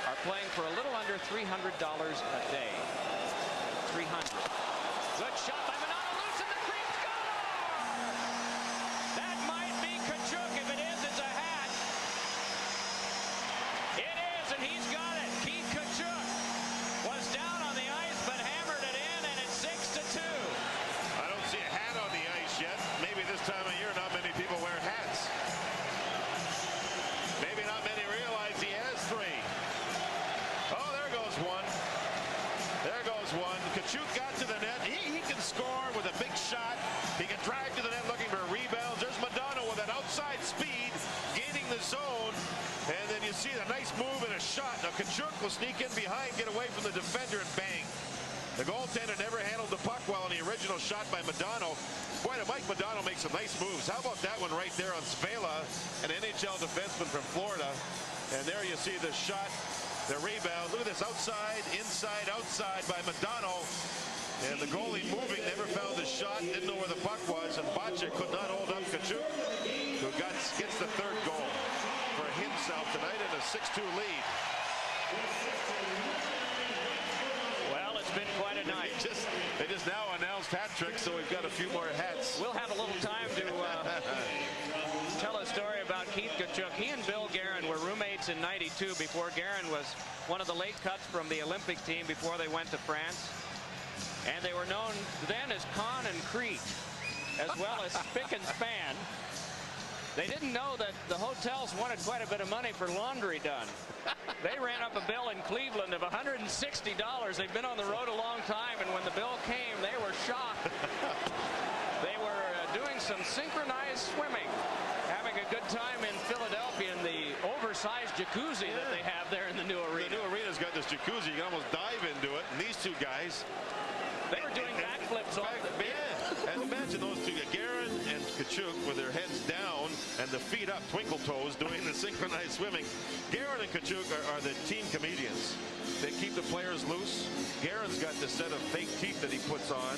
are playing for a little under $300 a day. 300. Good shot by Manano, loose in the crease, score! That might be Kachuk. If it is, it's a hat. It is, and he's got it. Keith Kachuk was down on the ice, but hammered it in, and it's 6-2. I don't see a hat on the ice yet. Maybe this time of year, not many people wear hats. Maybe not many realize he has three. Oh, there goes one. There goes one. Kachuk got to the net. He can score with a big shot. He can drag to the net looking for rebounds. There's Madonna with an outside speed, gaining the zone. And then you see the nice move and a shot. Now Kachuk will sneak in behind, get away from the defender, and bang. The goaltender never handled the puck well in the original shot by Madonna. Boy, did Mike Madonna make some nice moves. How about that one right there on Svela, an NHL defenseman from Florida. And there you see the shot, the rebound. Look at this, outside, inside, outside by Madonna. And the goalie moving, never found the shot, didn't know where the puck was, and Boccia could not hold up Kachuk, who gets the third goal for himself tonight in a 6-2 lead. Well, it's been quite a night. They just now announced hat tricks, so we've got a few more hats. We'll have a little time to tell a story about Keith Kachuk. He and Bill Guerin were roommates in '92 before Guerin was one of the late cuts from the Olympic team before they went to France. And they were known then as Con and Crete, as well as Spick and Span. They didn't know that the hotels wanted quite a bit of money for laundry done. They ran up a bill in Cleveland of $160. They've been on the road a long time, and when the bill came, they were shocked. They were doing some synchronized swimming, having a good time in Philadelphia in the oversized jacuzzi that they have there in the new arena. The new arena's got this jacuzzi. You can almost dive into it. And these two guys, they were doing backflips off the beach. And imagine those two, Guerin and Kachuk, with their heads down and the feet up, twinkle toes, doing the synchronized swimming. Guerin and Kachuk are the team comedians. They keep the players loose. Guerin's got this set of fake teeth that he puts on,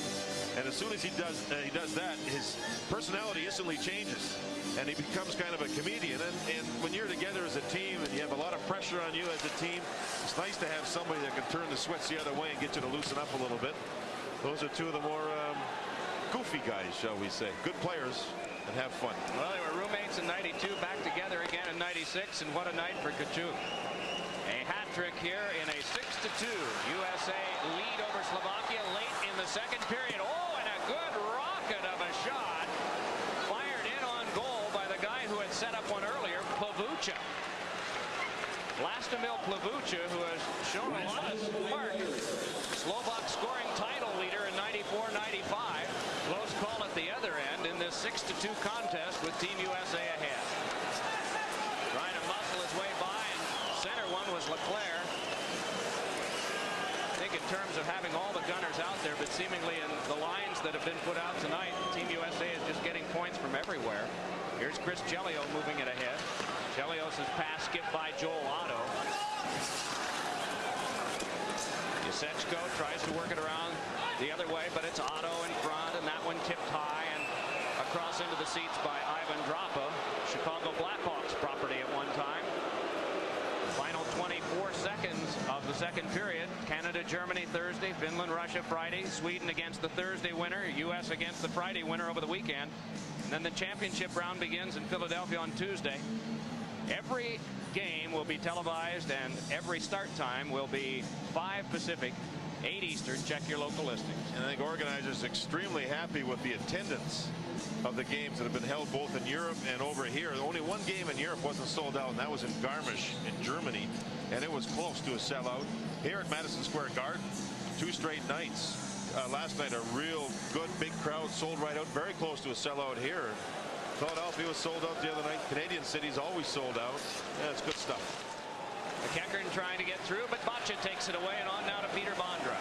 and as soon as he does that, his personality instantly changes, and he becomes kind of a comedian. And when you're together as a team and you have a lot of pressure on you as a team, it's nice to have somebody that can turn the sweats the other way and get you to loosen up a little bit. Those are two of the more goofy guys, shall we say. Good players and have fun. Well, they were roommates in '92, back together again in '96, and what a night for Kachuk. A hat trick here in a 6-2 USA lead over Slovakia late in the second period. Oh, and a good rocket of a shot fired in on goal by the guy who had set up one earlier, Plavucha. Vlastimil Plavucha, who has shown a lot of spark. Slovak scoring title leader in '94-95. Close call at the other end in this 6-2 contest with Team USA ahead. Trying to muscle his way by, and center one was Leclerc. I think in terms of having all the gunners out there, but seemingly in the lines that have been put out tonight, Team USA is just getting points from everywhere. Here's Chris Chelios moving it ahead. Chelios' pass skipped by Joel Otto. Yasechko tries to work it around the other way, but it's Otto in front, and that one tipped high and across into the seats by Ivan Drapa, Chicago Blackhawks property at one time. Final 24 seconds of the second period. Canada, Germany Thursday, Finland, Russia Friday, Sweden against the Thursday winner, U.S. against the Friday winner over the weekend. And then the championship round begins in Philadelphia on Tuesday. Every game will be televised, and every start time will be 5 Pacific, 8 Eastern. Check your local listings. And I think organizers are extremely happy with the attendance of the games that have been held both in Europe and over here. Only one game in Europe wasn't sold out, and that was in Garmisch in Germany, and it was close to a sellout. Here at Madison Square Garden, 2 straight nights. Last night, a real good big crowd, sold right out, very close to a sellout here. Philadelphia was sold out the other night. Canadian cities always sold out. Yeah, it's good stuff. McEachern trying to get through, but Boccia takes it away, and on now to Peter Bondra.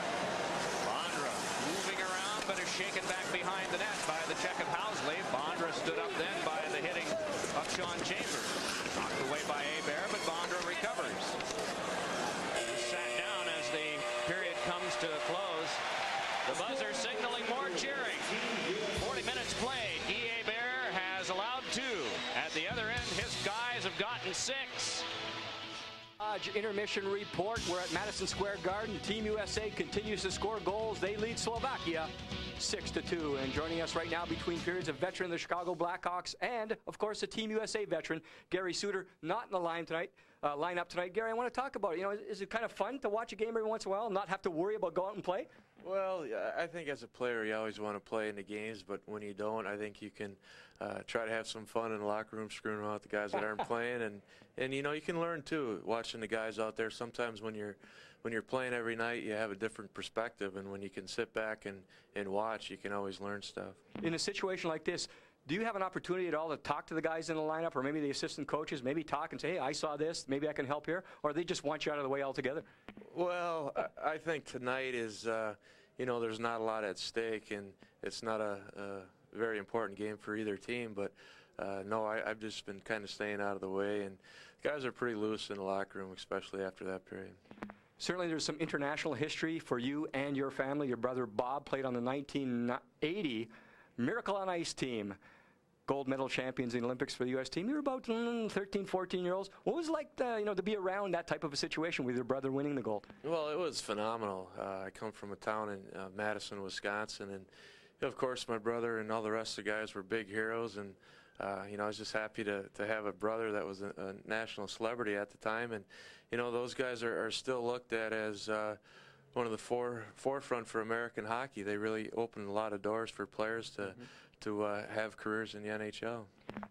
Bondra moving around, but is shaken back behind the net by the check of Housley. Bondra stood up then by the hitting of Sean Chambers. Knocked away by Hebert, but Bondra recovers. He's sat down as the period comes to a close. The buzzer signaling more cheering. 40 minutes played. Guy Hebert has allowed 2. At the other end, his guys have gotten 6. Intermission report. We're at Madison Square Garden. Team USA continues to score goals. They lead Slovakia 6-2. And joining us right now between periods, a veteran of the Chicago Blackhawks and, of course, a Team USA veteran, Gary Suter, not in the lineup tonight. Gary, I want to talk about it. You know, is it kind of fun to watch a game every once in a while and not have to worry about going out and play? Well, I think as a player, you always want to play in the games, but when you don't, I think you can try to have some fun in the locker room, screwing around with the guys that aren't playing, and you know, you can learn too, watching the guys out there. Sometimes when you're playing every night, you have a different perspective, and when you can sit back and watch, you can always learn stuff. In a situation like this, do you have an opportunity at all to talk to the guys in the lineup, or maybe the assistant coaches, maybe talk and say, hey, I saw this, maybe I can help here, or they just want you out of the way altogether? Well, I think tonight is, you know, there's not a lot at stake, and it's not a very important game for either team, but no, I've just been kind of staying out of the way, and the guys are pretty loose in the locker room, especially after that period. Certainly there's some international history for you and your family. Your brother Bob played on the 1980 Miracle on Ice team. Gold medal champions in the Olympics for the U.S. team. You were about 13, 14-year-olds. What was it like, to be around that type of a situation with your brother winning the gold? Well, it was phenomenal. I come from a town in Madison, Wisconsin, and of course my brother and all the rest of the guys were big heroes, and you know, I was just happy to have a brother that was a national celebrity at the time, and you know, those guys are still looked at as one of the forefront for American hockey. They really opened a lot of doors for players to have careers in the NHL.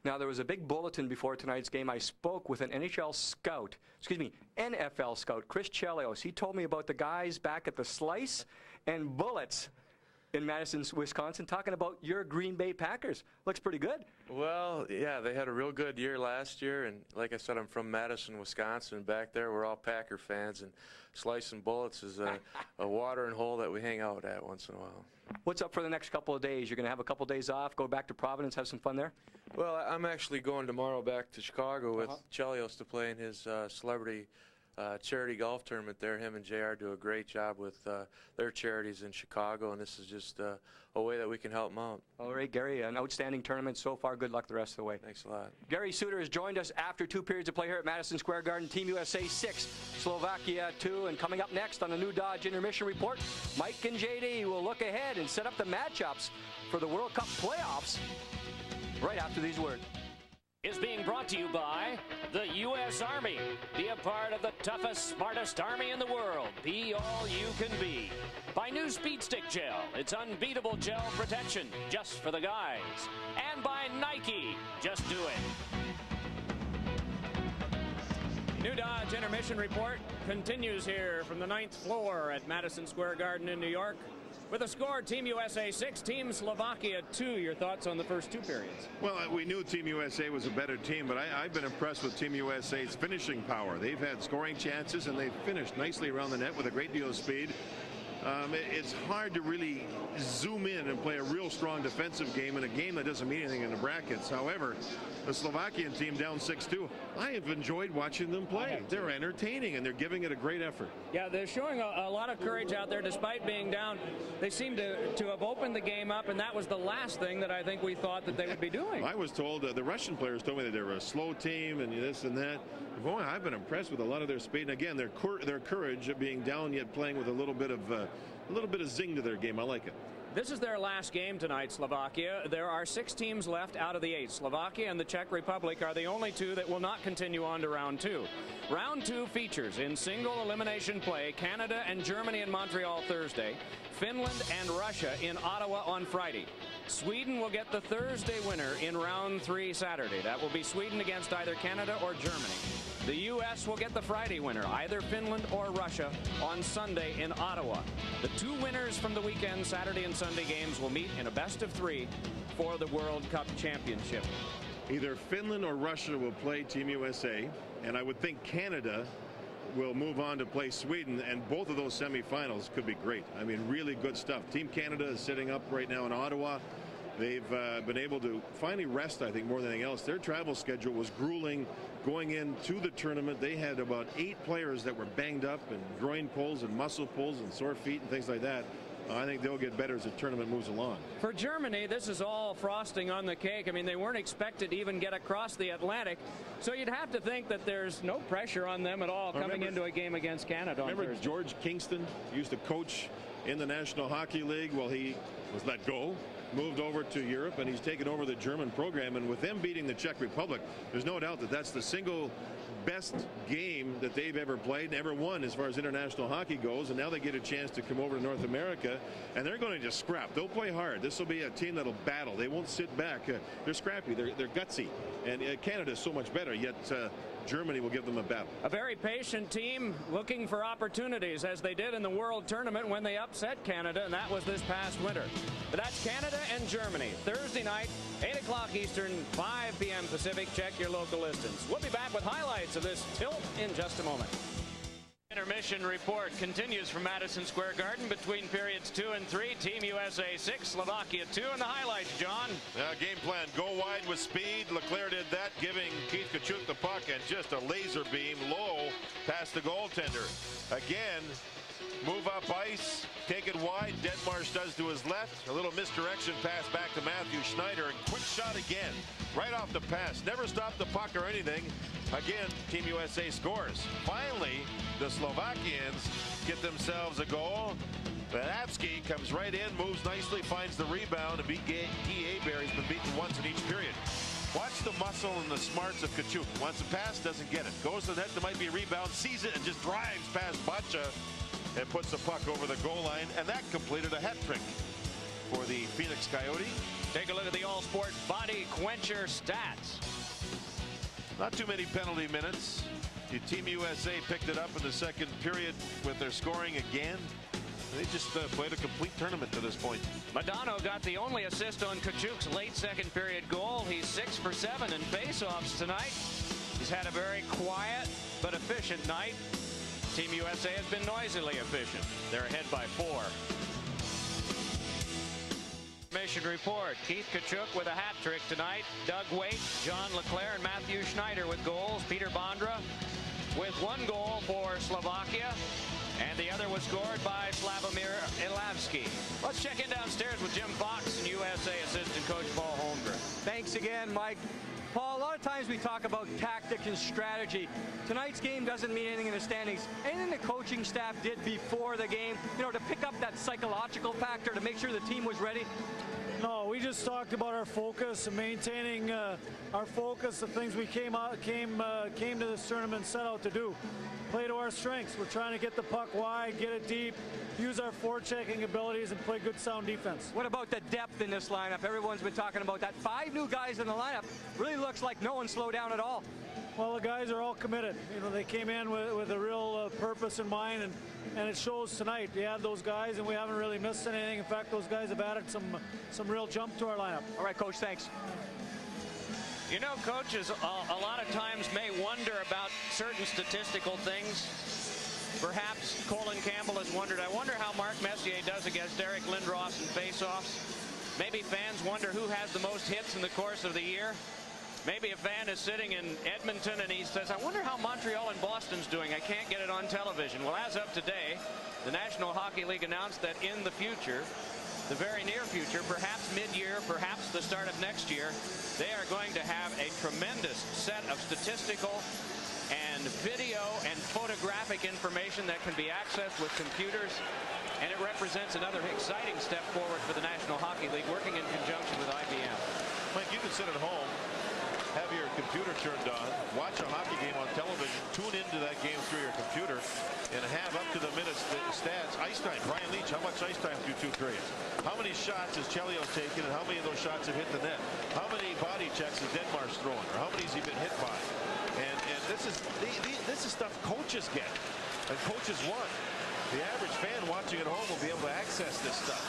Now, there was a big bulletin before tonight's game. I spoke with an NFL scout, Chris Chelios. He told me about the guys back at the Slice and Bullets in Madison, Wisconsin, talking about your Green Bay Packers. Looks pretty good. Well, yeah, they had a real good year last year, and like I said, I'm from Madison, Wisconsin. Back there, we're all Packer fans, and Slice and Bullets is a watering hole that we hang out at once in a while. What's up for the next couple of days? You're going to have a couple of days off, go back to Providence, have some fun there? Well, I'm actually going tomorrow back to Chicago with Chelios to play in his celebrity charity golf tournament there. Him and JR do a great job with their charities in Chicago, and this is just a way that we can help them out. All right, Gary, an outstanding tournament so far. Good luck the rest of the way. Thanks a lot. Gary Suter has joined us after 2 periods of play here at Madison Square Garden. Team USA 6, Slovakia 2, and coming up next on the New Dodge Intermission Report, Mike and JD will look ahead and set up the matchups for the World Cup playoffs right after these words. Is being brought to you by the U.S. Army. Be a part of the toughest, smartest Army in the world. Be all you can be. By New Speed Stick Gel. It's unbeatable gel protection just for the guys. And by Nike. Just do it. New Dodge Intermission Report continues here from the 9th floor at Madison Square Garden in New York. With a score, Team USA 6, Team Slovakia 2. Your thoughts on the first 2 periods? Well, we knew Team USA was a better team, but I've been impressed with Team USA's finishing power. They've had scoring chances, and they've finished nicely around the net with a great deal of speed. It's hard to really zoom in and play a real strong defensive game in a game that doesn't mean anything in the brackets. However, the Slovakian team down 6-2, I have enjoyed watching them play. They're entertaining, and they're giving it a great effort. Yeah, they're showing a lot of courage out there despite being down. They seem to have opened the game up, and that was the last thing that I think we thought that they would be doing. I was told, the Russian players told me that they were a slow team and this and that. Boy, I've been impressed with a lot of their speed. And again, their courage of being down yet playing with a little bit of zing to their game. I like it. This is their last game tonight, Slovakia. There are 6 teams left out of the 8. Slovakia and the Czech Republic are the only 2 that will not continue on to round 2. Round 2 features in single elimination play Canada and Germany in Montreal Thursday, Finland and Russia in Ottawa on Friday. Sweden will get the Thursday winner in round 3 Saturday. That will be Sweden against either Canada or Germany. The U.S. will get the Friday winner, either Finland or Russia, on Sunday in Ottawa. The 2 winners from the weekend Saturday and Sunday games will meet in a best of 3 for the World Cup Championship. either Finland or Russia will play Team USA, and I would think Canada will move on to play Sweden, and both of those semifinals could be great. I mean, really good stuff. Team Canada is sitting up right now in Ottawa. They've been able to finally rest, I think, more than anything else. Their travel schedule was grueling going into the tournament. They had about 8 players that were banged up and groin pulls and muscle pulls and sore feet and things like that. I think they'll get better as the tournament moves along. For Germany, this is all frosting on the cake. I mean, they weren't expected to even get across the Atlantic, so you'd have to think that there's no pressure on them at all coming into a game against Canada on Remember Thursday. George Kingston used to coach in the National Hockey League? Well, he was let go, moved over to Europe, and he's taken over the German program. And with them beating the Czech Republic, there's no doubt that that's the single best game that they've ever played and ever won as far as international hockey goes. And now they get a chance to come over to North America, and they're going to just scrap. They'll play hard. This will be a team that'll battle. They won't sit back. They're scrappy. They're gutsy. And Canada is so much better, yet Germany will give them a battle. A very patient team looking for opportunities, as they did in the World Tournament when they upset Canada, and that was this past winter. But that's Canada and Germany. Thursday night, 8 o'clock Eastern, 5 p.m. Pacific. Check your local listings. We'll be back with highlights of this tilt in just a moment. Intermission report continues from Madison Square Garden between periods 2 and 3. Team USA 6, Slovakia 2, and the highlights, John. Game plan, go wide with speed. Leclerc did that, giving Keith Tkachuk the puck, and just a laser beam low past the goaltender. Again, move up ice, take it wide. Denmarsh does to his left. A little misdirection pass back to Matthew Schneider, and quick shot again. Right off the pass. Never stopped the puck or anything. Again, Team USA scores. Finally, the Slovakians get themselves a goal. Vanavsky comes right in, moves nicely, finds the rebound, and Guy Hebert has been beaten once in each period. Watch the muscle and the smarts of Tkachuk. Wants a pass, doesn't get it. Goes to the net, there might be a rebound, sees it, and just drives past Bacha and puts the puck over the goal line, and that completed a hat trick for the Phoenix Coyote. Take a look at the all-sport body quencher stats. Not too many penalty minutes. The Team USA picked it up in the second period with their scoring again. They just played a complete tournament to this point. Madonna got the only assist on Tkachuk's late second period goal. He's 6 for 7 in faceoffs tonight. He's had a very quiet but efficient night. Team USA has been noisily efficient. They're ahead by 4. Mission report. Keith Tkachuk with a hat trick tonight. Doug Waite, John Leclerc, and Matthew Schneider with goals. Peter Bondra with 1 goal for Slovakia, and the other was scored by Slavomir Ilavsky. Let's check in downstairs with Jim Fox and USA assistant coach Paul Holmgren. Thanks again, Mike. Paul, a lot of times we talk about tactics and strategy. Tonight's game doesn't mean anything in the standings. Anything the coaching staff did before the game, to pick up that psychological factor to make sure the team was ready? No, we just talked about our focus and maintaining our focus, the things we came to this tournament set out to do. Play to our strengths. We're trying to get the puck wide, get it deep, use our forechecking abilities, and play good sound defense. What about the depth in this lineup? Everyone's been talking about that. 5 new guys in the lineup. Really looks like no one slowed down at all. Well, the guys are all committed. They came in with a real purpose in mind, and it shows tonight. We had those guys, and we haven't really missed anything. In fact, those guys have added some real jump to our lineup. All right, Coach, thanks. Coaches a lot of times may wonder about certain statistical things. Perhaps Colin Campbell has wondered, I wonder how Mark Messier does against Eric Lindros in faceoffs. Maybe fans wonder who has the most hits in the course of the year. Maybe a fan is sitting in Edmonton and he says, I wonder how Montreal and Boston's doing. I can't get it on television. Well, as of today, the National Hockey League announced that in the future, the very near future, perhaps mid-year, perhaps the start of next year, they are going to have a tremendous set of statistical and video and photographic information that can be accessed with computers, and it represents another exciting step forward for the National Hockey League, working in conjunction with IBM. Mike, you can sit at home, have your computer turned on, watch a hockey game on television, tune into that game through your computer, and have up to the minute stats. Ice time, Brian Leach, how much ice time through 2 periods? How many shots has Chelio taken, and how many of those shots have hit the net? How many body checks has Denmarsh thrown, or how many has he been hit by? And this is stuff coaches get, and coaches want. The average fan watching at home will be able to access this stuff.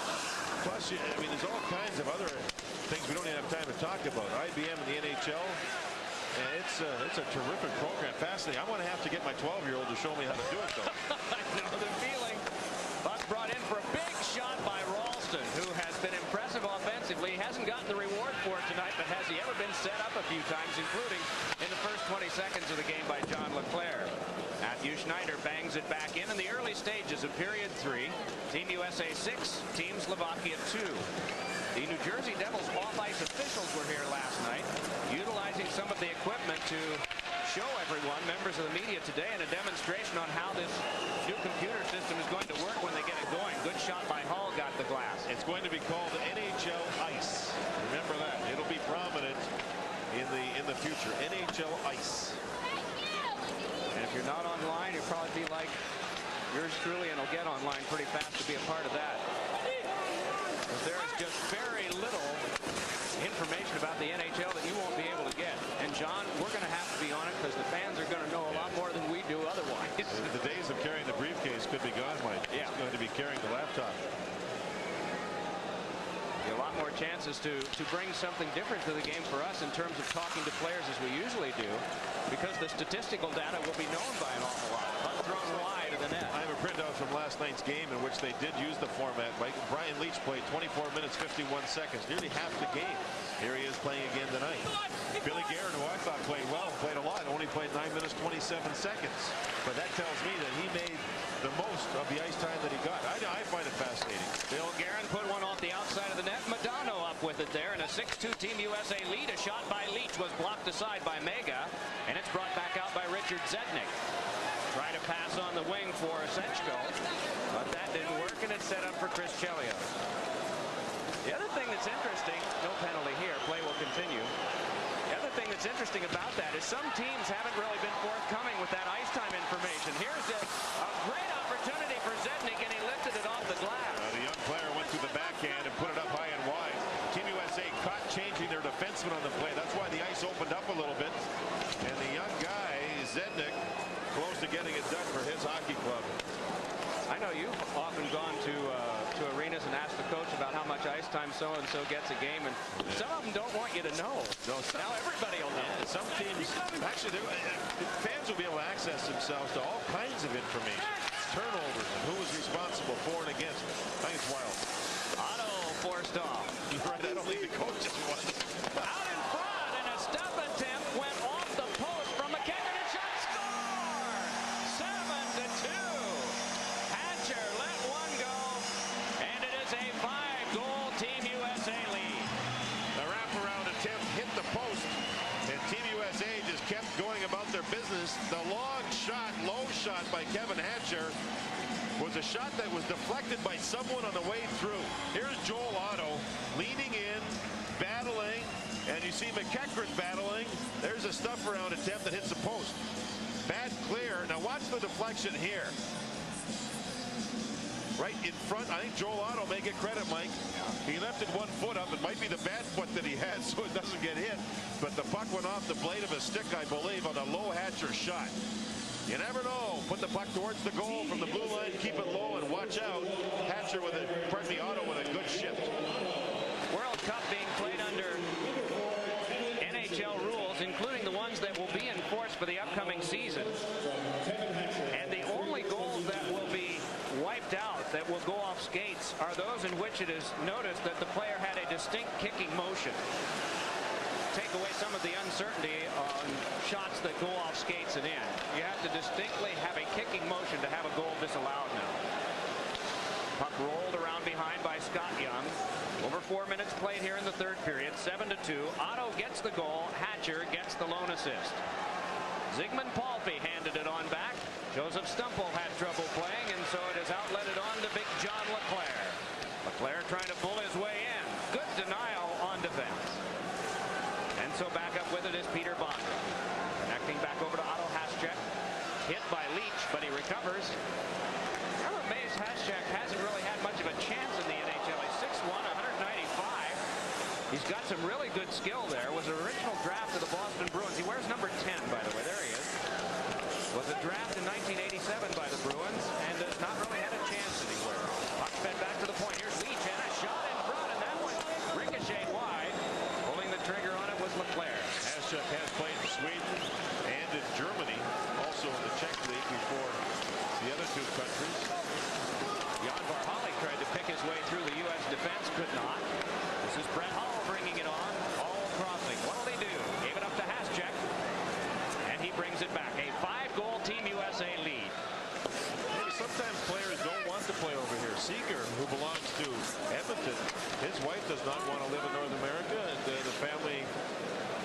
Plus, there's all kinds of other things we don't even have time to talk about. IBM and the NHL. And it's a terrific program. Fascinating. I'm going to have to get my 12-year-old to show me how to do it, though. I know the feeling. Buck brought in for a big shot by Ralston, who has been impressive offensively. He hasn't gotten the reward for it tonight, but has he ever been set up a few times, including in the first 20 seconds of the game by John LeClaire. Matthew Schneider bangs it back in the early stages of period 3. Team USA 6, Team Slovakia 2. The New Jersey Devils off-ice officials were here last night, utilizing some of the equipment to show everyone, members of the media today, in a demonstration on how this new computer system is going to work when they get it going. Good shot by Hall, got the glass. It's going to be called NHL Ice. Remember that. It'll be prominent in the future. NHL Ice. And if you're not online, you'll probably be like yours truly, and will get online pretty fast to be a part of that. There is just very little information about the NHL that you won't be able to get. And John, we're going to have to be on it because the fans are going to know a lot more than we do otherwise. The days of carrying the briefcase could be gone, Mike. Yeah. He's going to be carrying the laptop. A lot more chances to bring something different to the game for us in terms of talking to players as we usually do, because the statistical data will be known by an awful lot. Puck thrown wide of the net. I have a printout from last night's game in which they did use the format. Mike, Brian Leetch played 24 minutes 51 seconds, nearly half the game. Here he is playing again tonight. Billy Garrett, who I thought played well, played a lot, only played 9 minutes 27 seconds. But that tells me that he made the most of the ice time that he got. I find it fascinating. Bill Guerin put one off the outside of the net. Madonna up with it there, and a 6-2 Team USA lead. A shot by Leach was blocked aside by Mega, and it's brought back out by Richard Zednik. Try to pass on the wing for Sechko, but that didn't work, and it's set up for Chris Chelios. The other thing that's interesting, no penalty here, play will continue. The other thing that's interesting about that is some teams haven't really been forthcoming with that ice time information. Here's a great opportunity for Zednik, and he lifted it off the glass. The young player went to the backhand and put it up high and wide. Team USA caught changing their defenseman on the play. That's why the ice opened up a little bit. And the young guy, Zednik, close to getting it done for his hockey club. I know you've often gone to arenas and asked the coach about how much ice time so-and-so gets a game, and some of them don't want you to know. No, now everybody will know. Yeah, some teams, actually, fans will be able to access themselves to all kinds of information. Turnovers and who was responsible for and against. I think it's wild. Otto forced off. You're right, I don't think the coaches want it. Out in front, and a step attempt went off the post from McKinnon, and shot score! 7-2. Hatcher let one go, and it is a 5-goal Team USA lead. The wraparound attempt hit the post, and Team USA just kept going about their business. The long shot, low shot by Kevin Hatcher was a shot that was deflected by someone on the way through. Here's Joel Otto leaning in, battling, and you see McEachran battling. There's a stuff around attempt that hits the post. Bad clear. Now watch the deflection here. Right in front. I think Joel Otto may get credit, Mike. He lifted one foot up. It might be the bad foot that he had, so it doesn't get hit. But the puck went off the blade of a stick, I believe, on a low Hatcher shot. You never know. Put the puck towards the goal from the blue line. Keep it low and watch out. Hatcher with a, pardon me, Otto with a good shift. World Cup being played under NHL rules, including the ones that will be enforced for the upcoming season. And the only goals that will be wiped out, that will go off skates, are those in which it is noticed that the player had a distinct kicking motion. Take away some of the uncertainty on shots that go off skates and in. You have to distinctly have a kicking motion to have a goal disallowed now. Puck rolled around behind by Scott Young. Over 4 minutes played here in the third period. 7-2. Otto gets the goal. Hatcher gets the lone assist. Zygmunt Palffy handed it on back. Joseph Stumple had trouble playing, and so it is outletted on to Big John LeClaire. LeClaire trying to pull his way in. Good denial on defense. And so back up with it is Peter Bondra. Connecting back over to Otto Haschek. Hit by Leach, but he recovers. I'm amazed Haschek hasn't really had much of a chance in the NHL. He's 6'1", 195. He's got some really good skill there. Was an original draft of the Boston Bruins. He wears number 10, by the way. There he is. Was a draft in 1987 by the Bruins, and has not really had a chance anywhere. Puck fed back to the point. Here's Leach, and a shot in front, and that one ricocheted wide. Not. This is Brett Hull bringing it on. Hull crossing. What'll he do? Gave it up to Haschek. And he brings it back. A 5-goal Team USA lead. Maybe sometimes players don't want to play over here. Seeger, who belongs to Edmonton, his wife does not want to live in North America, and the family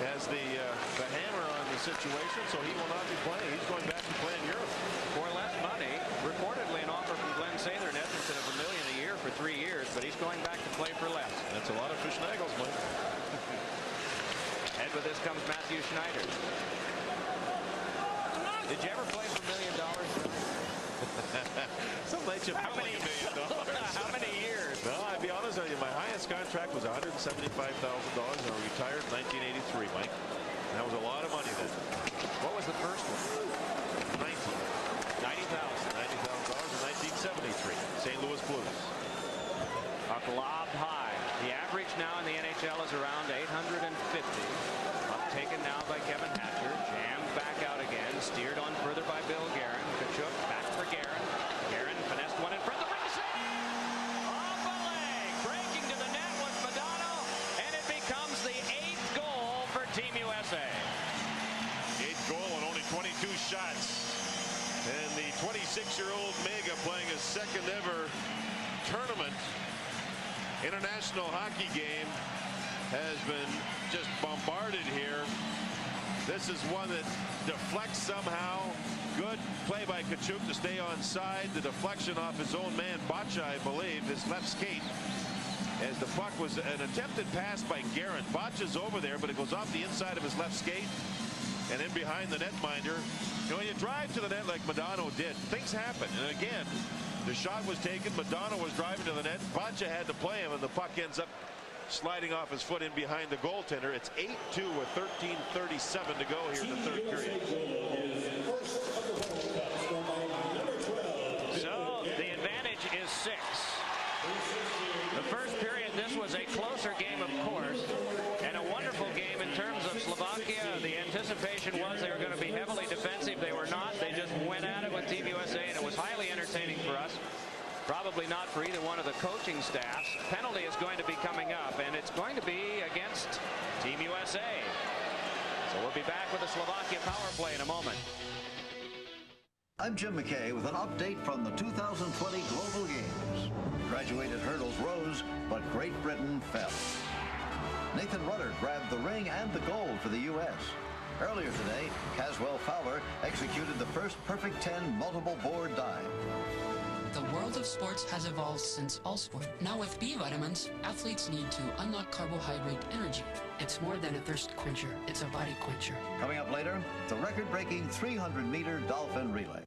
has the hammer on the situation, so he will not be playing. He's going back to play in Europe. For less money, reportedly an offer from Glenn Sather in Edmonton of $1 million a year for 3 years, but he's going back to play for less. That's a lot of fish and eagles, Mike. And with this comes Matthew Schneider. Did you ever play for $1 million? Some nights you feel like $1 million. How many years? No, I'll be honest with you, my highest contract was $175,000 and I retired in 1983, Mike. And that was a lot of money then. What was the first one? $90,000 in 1973. St. Louis Blues. Up lobbed high. The average now in the NHL is around 850. Up taken now by Kevin Hatcher. Jammed back out again. Steered on further by Bill Guerin. Kachuk back for Guerin. Guerin finessed one in front of the ring. Off a leg. Breaking to the net was Modano. And it becomes the 8th goal for Team USA. 8th goal and only 22 shots. And the 26-year-old Mega playing his second ever tournament international hockey game has been just bombarded here. This is one that deflects somehow. Good play by Kachuk to stay on side. The deflection off his own man, Bacha, I believe, his left skate. As the puck was an attempted pass by Guerin. Bacha's over there, but it goes off the inside of his left skate and in behind the netminder. You know, when you drive to the net like Modano did, things happen. And again, the shot was taken. Modano was driving to the net. Bacha had to play him, and the puck ends up sliding off his foot in behind the goaltender. It's 8-2 with 13:37 to go here in the third period. So the advantage is 6. The first period, this was a closer game, of course, and a wonderful game in terms of Slovakia. The anticipation was they were going to be heavily defensive. They were not. They just went at it with Team USA, and it was highly entertaining for us. Probably not for either one of the coaching staffs. Penalty is going to be coming up, and it's going to be against Team USA. So we'll be back with the Slovakia power play in a moment. I'm Jim McKay with an update from the 2020 Global Games. Graduated hurdles rose, but Great Britain fell. Nathan Rudder grabbed the ring and the gold for the U.S. Earlier today, Caswell Fowler executed the first perfect 10 multiple board dive. The world of sports has evolved since all sport. Now with B vitamins, athletes need to unlock carbohydrate energy. It's more than a thirst quencher, it's a body quencher. Coming up later, the record-breaking 300-meter dolphin relay.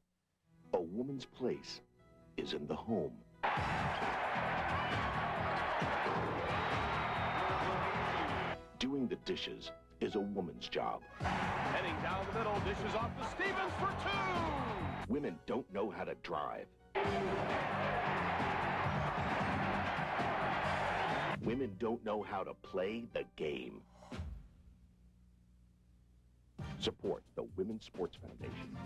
A woman's place is in the home. Doing the dishes is a woman's job. Heading down the middle, dishes off to Stevens for 2! Women don't know how to drive. Women don't know how to play the game. Support the Women's Sports Foundation.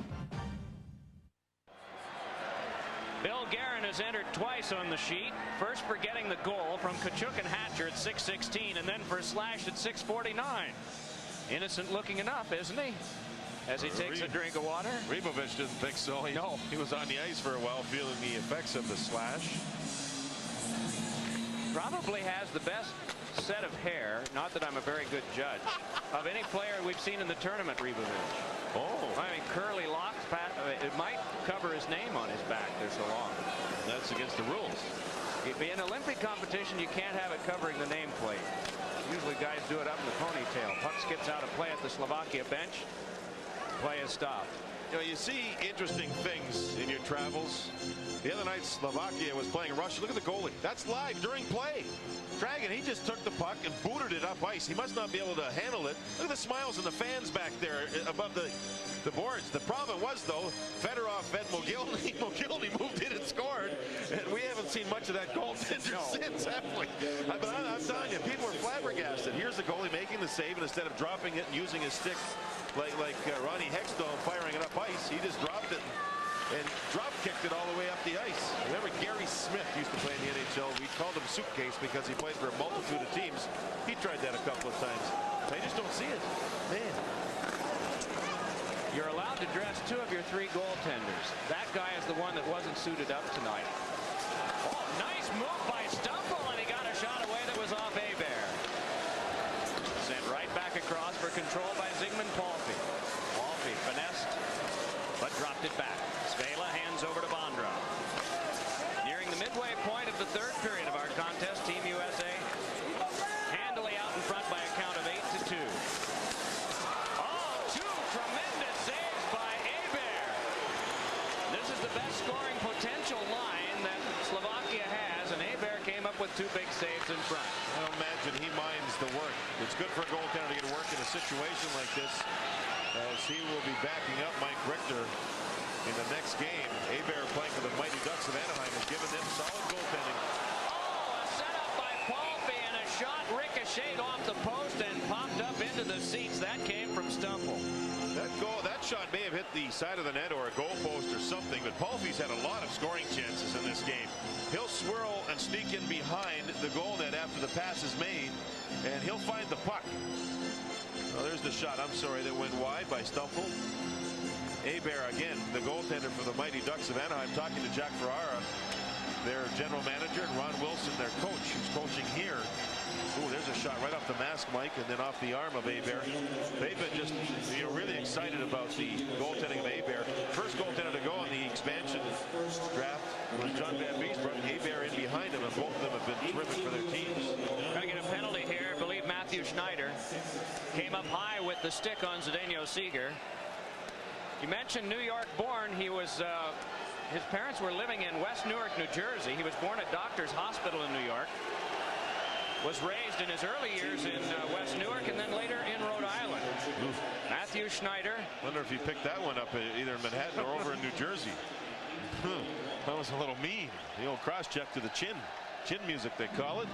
Bill Guerin has entered twice on the sheet. First for getting the goal from Kachuk and Hatcher at 6:16, and then for Slash at 6:49. Innocent looking enough, isn't he? As he takes a drink of water. Ribovich didn't think so. No. He was on the ice for a while feeling the effects of the slash. Probably has the best set of hair, not that I'm a very good judge, of any player we've seen in the tournament, Ribovich. Oh. I mean, curly locks, it might cover his name on his back. They're so long. That's against the rules. In an Olympic competition, you can't have it covering the nameplate. Usually guys do it up in the ponytail. Puck skips out of play at the Slovakia bench. Play is stopped. You know, you see interesting things in your travels. The other night, Slovakia was playing Russia. Look at the goalie. That's live during play. Dragon, he just took the puck and booted it up ice. He must not be able to handle it. Look at the smiles and the fans back there above the boards. The problem was, though, Fedorov fed Mogilny. Mogilny moved in and scored. And we haven't seen much of that goaltender since, have we? But I'm telling you, people are flabbergasted. Here's the goalie making the save, and instead of dropping it and using his stick like Ronnie Hextall firing it up ice, he just dropped it and drop kicked it all the way up the ice. Remember, Gary Smith used to play in the NHL. We called him Suitcase because he played for a multitude of teams. He tried that a couple of times. They just don't see it. Man. You're allowed to dress 2 of your 3 goaltenders. That guy is the one that wasn't suited up tonight. Oh, nice move by Stumple, and he got a shot away that was off Hebert. Sent right back across for control by Zygmunt Palffy. Palffy finessed, but dropped it back. Svela hands over to Bondra. Nearing the midway point of the 3rd period of our contest, Team USA handily out in front by a count of 8-2. Oh, 2 tremendous saves by Hebert. This is the best scoring potential line that Slovakia has, and Hebert came up with 2 big saves in front. I don't imagine he minds the work. It's good for a goaltender to get work in a situation like this, as he will be backing up Mike Richter in the next game. Hebert playing for the Mighty Ducks of Anaheim has given them solid goaltending. Oh, a setup by Palffy, and a shot ricocheted off the post and popped up into the seats. That came from Stumple. That shot may have hit the side of the net or a goal post or something, but Palffy's had a lot of scoring chances in this game. He'll swirl and sneak in behind the goal net after the pass is made, and he'll find the puck. Oh, there's the shot, I'm sorry, that went wide by Stumple. Hebert, again, the goaltender for the Mighty Ducks of Anaheim, talking to Jack Ferrara, their general manager, and Ron Wilson, their coach, who's coaching here. Oh, there's a shot right off the mask, Mike, and then off the arm of Hebert. They've been just really excited about the goaltending of Hebert. First goaltender to go in the expansion draft was John Van Beest, brought Hebert in behind him, and both of them have been terrific for their teams. Going to get a penalty here. I believe Matthew Schneider came up high with the stick on Zdeno Seeger. You mentioned New York born. He was his parents were living in West Newark, New Jersey. He was born at Doctors Hospital in New York. Was raised in his early years in West Newark and then later in Rhode Island. Oof. Matthew Schneider. Wonder if he picked that one up either in Manhattan or over in New Jersey. That was a little mean. The old cross check to the chin. Chin music, they call it.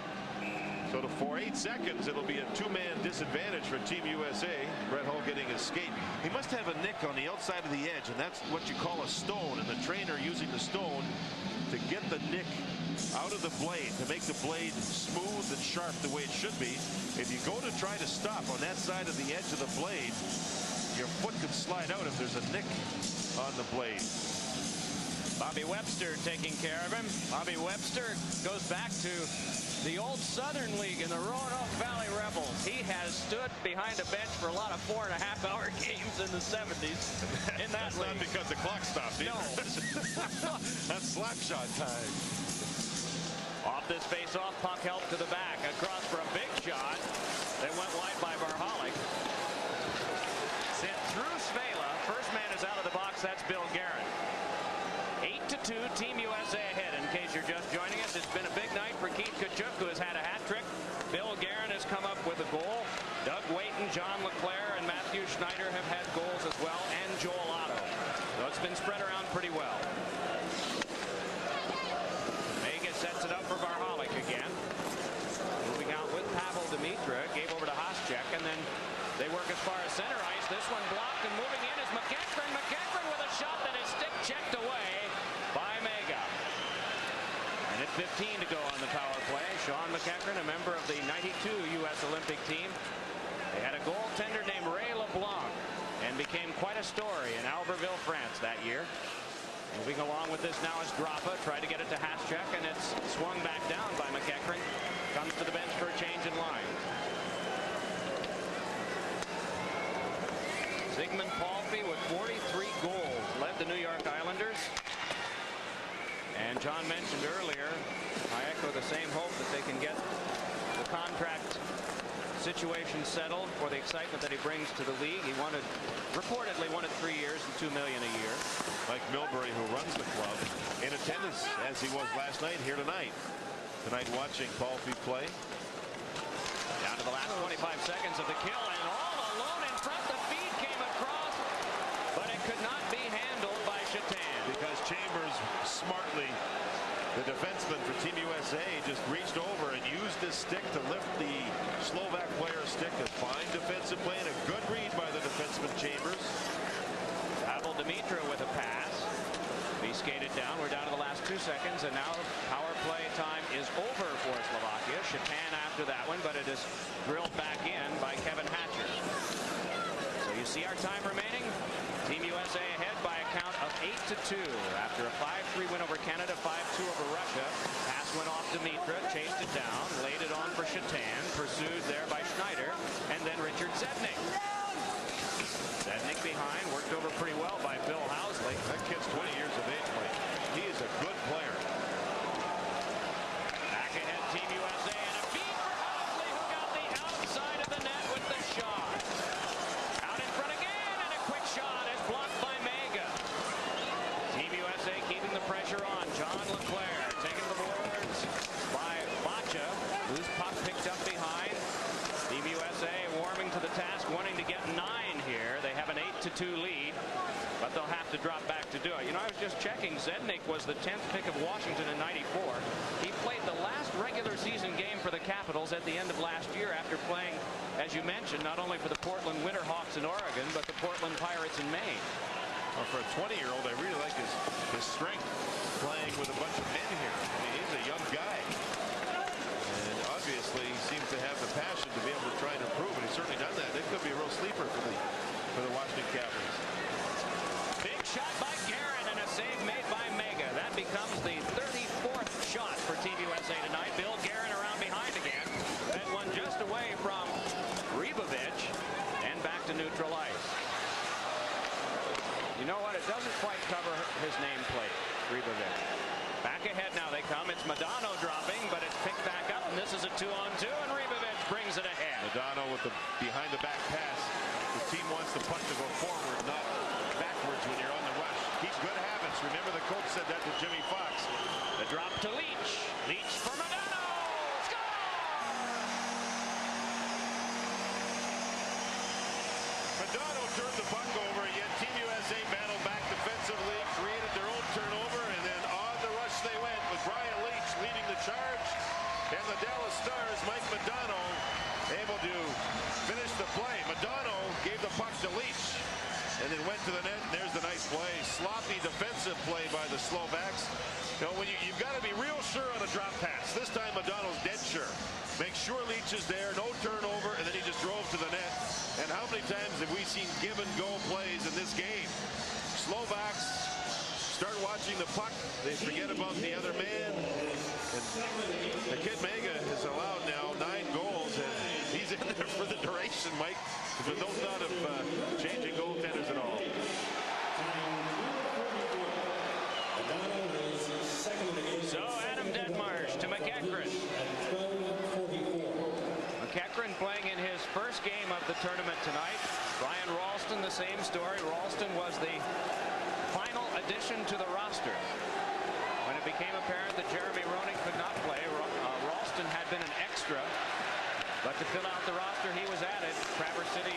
So for 8 seconds, it'll be a 2-man disadvantage for Team USA. Brett Hull getting his skate. He must have a nick on the outside of the edge, and that's what you call a stone. And the trainer using the stone to get the nick out of the blade, to make the blade smooth and sharp the way it should be. If you go to try to stop on that side of the edge of the blade, your foot could slide out if there's a nick on the blade. Bobby Webster taking care of him. Bobby Webster goes back to the old Southern League in the Roanoke Valley Rebels. He has stood behind a bench for a lot of 4.5-hour games in the 70s in that That's league. not because the clock stopped either. No. That's slap shot time. Off this face-off, puck helped to the back. Across for a big shot. They went wide by Varhalik. Sent through Svela. First man is out of the box. That's Bill Guerin. 8-2, Team USA ahead. In case you're just joining us, it's been a big night for Keith Tkachuk, who has had a hat trick. Bill Guerin has come up with a goal. Doug Wayton, John LeClaire, and Matthew Schneider have had goals as well, and Joel Otto. So it's been spread around pretty well. Vegas sets it up for Varhalik again. Moving out with Pavel Demitra, gave over to Haschek, and then they work as far as center ice. This one blocked, and moving in is McEachran. McEachran with a shot that is stick checked away by Mega. And at 15 to go on the power play. Sean McEachran, a member of the 92 U.S. Olympic team. They had a goaltender named Ray LeBlanc and became quite a story in Albertville, France that year. Moving along with this now is Grappa. Tried to get it to Haschek, and it's swung back down by McEachran. Comes to the bench for a change in line. Zygmunt Palffy with 43 goals led the New York Islanders. And John mentioned earlier, I echo the same hope that they can get the contract situation settled for the excitement that he brings to the league. He reportedly wanted 3 years and $2 million a year. Mike Milbury, who runs the club, in attendance as he was last night, here tonight. Tonight watching Palffy play. Down to the last 25 seconds of the kill, and all alone in front. The feed came across, but it could not be handled by Shatan. Because Chambers smartly, the defenseman for Team USA, just reached over and used his stick to lift the Slovak player's stick. A fine defensive play and a good read by the defenseman Chambers. Pavel Demitra with a pass. He skated down. We're down to the last 2 seconds, and now power play time is over for Slovakia. Shatan after that one, but it is drilled back in by Kevin Hatcher. So you see our time remaining. Team USA ahead by a count of 8-2 after a 5-3 win over Canada, 5-2 over Russia. Pass went off to Mitra, chased it down, laid it on for Shatan, pursued there by Schneider, and then Richard Zednik. Zednik behind, worked over pretty well by Bill Housley. That kid's 20 years of age, Mike. He is a good player. Back ahead, Team USA, and a feed for Housley, who got the outside of the net with the shot. Out in front again, and a quick shot is blocked by Mega. Team USA keeping the pressure on. John Leclerc taking the boards by Bacha, whose puck picked up behind. Team USA warming to the task, wanting to get 9 here. They have an 8-2 lead, but they'll have to drop back to do it. You know, I was just checking. Zednik was the 10th pick of Washington in '94. He played the last regular season game for the Capitals at the end of last year after playing, as you mentioned, not only for the Portland Winterhawks in Oregon, but the Portland Pirates in Maine. Well, for a 20-year-old, I really like his strength playing with a bunch of men here. I mean, he's a young guy. And obviously, he seems to have the passion to be able to try and improve, and he's certainly done that. It could be a real sleeper for the Washington Capitals. Big shot by Guerin and a save made by Mega. That becomes the 34th shot for Team USA tonight. Bill Guerin around behind again. That one just away from Ribovic and back to neutral ice. You know what? It doesn't quite cover his nameplate, Ribovic. Back ahead now they come. It's Modano dropping, but it's picked back up, and this is a 2-on-2, and Ribovic brings it ahead. Modano with the behind-the-back pass. The team wants the puck to go forward, not backwards when you're on the rush. Keep good habits. Remember, the coach said that to Jimmy Fox. The drop to Leach. Leach for Modano. Score! Modano turned the puck over, yet Team USA battled back defensively, created their own turnover, and then on the rush they went with Brian Leach leading the charge. And the Dallas Stars, Mike Modano, able to finish the play. Modano gave the puck to Leach and then went to the net, and there's the nice play. Sloppy defensive play by the Slovaks. You know, when you've got to be real sure on a drop pass. This time Modano's dead sure. Make sure Leach is there, no turnover, and then he just drove to the net. And how many times have we seen give-and-go plays in this game? Slovaks start watching the puck. They forget about the other man. And the kid Mega has allowed now 9 goals, and he's in there for the duration, Mike. There's no thought of changing goaltenders at all. So Adam Detmarsh to McEachran. McEachran playing in his first game of the tournament tonight. Brian Ralston, the same story. Ralston was the final addition to the roster. When it became apparent that Jeremy Roenick could not play, Ralston had been an extra, but to fill out the roster, he was added. Traverse City,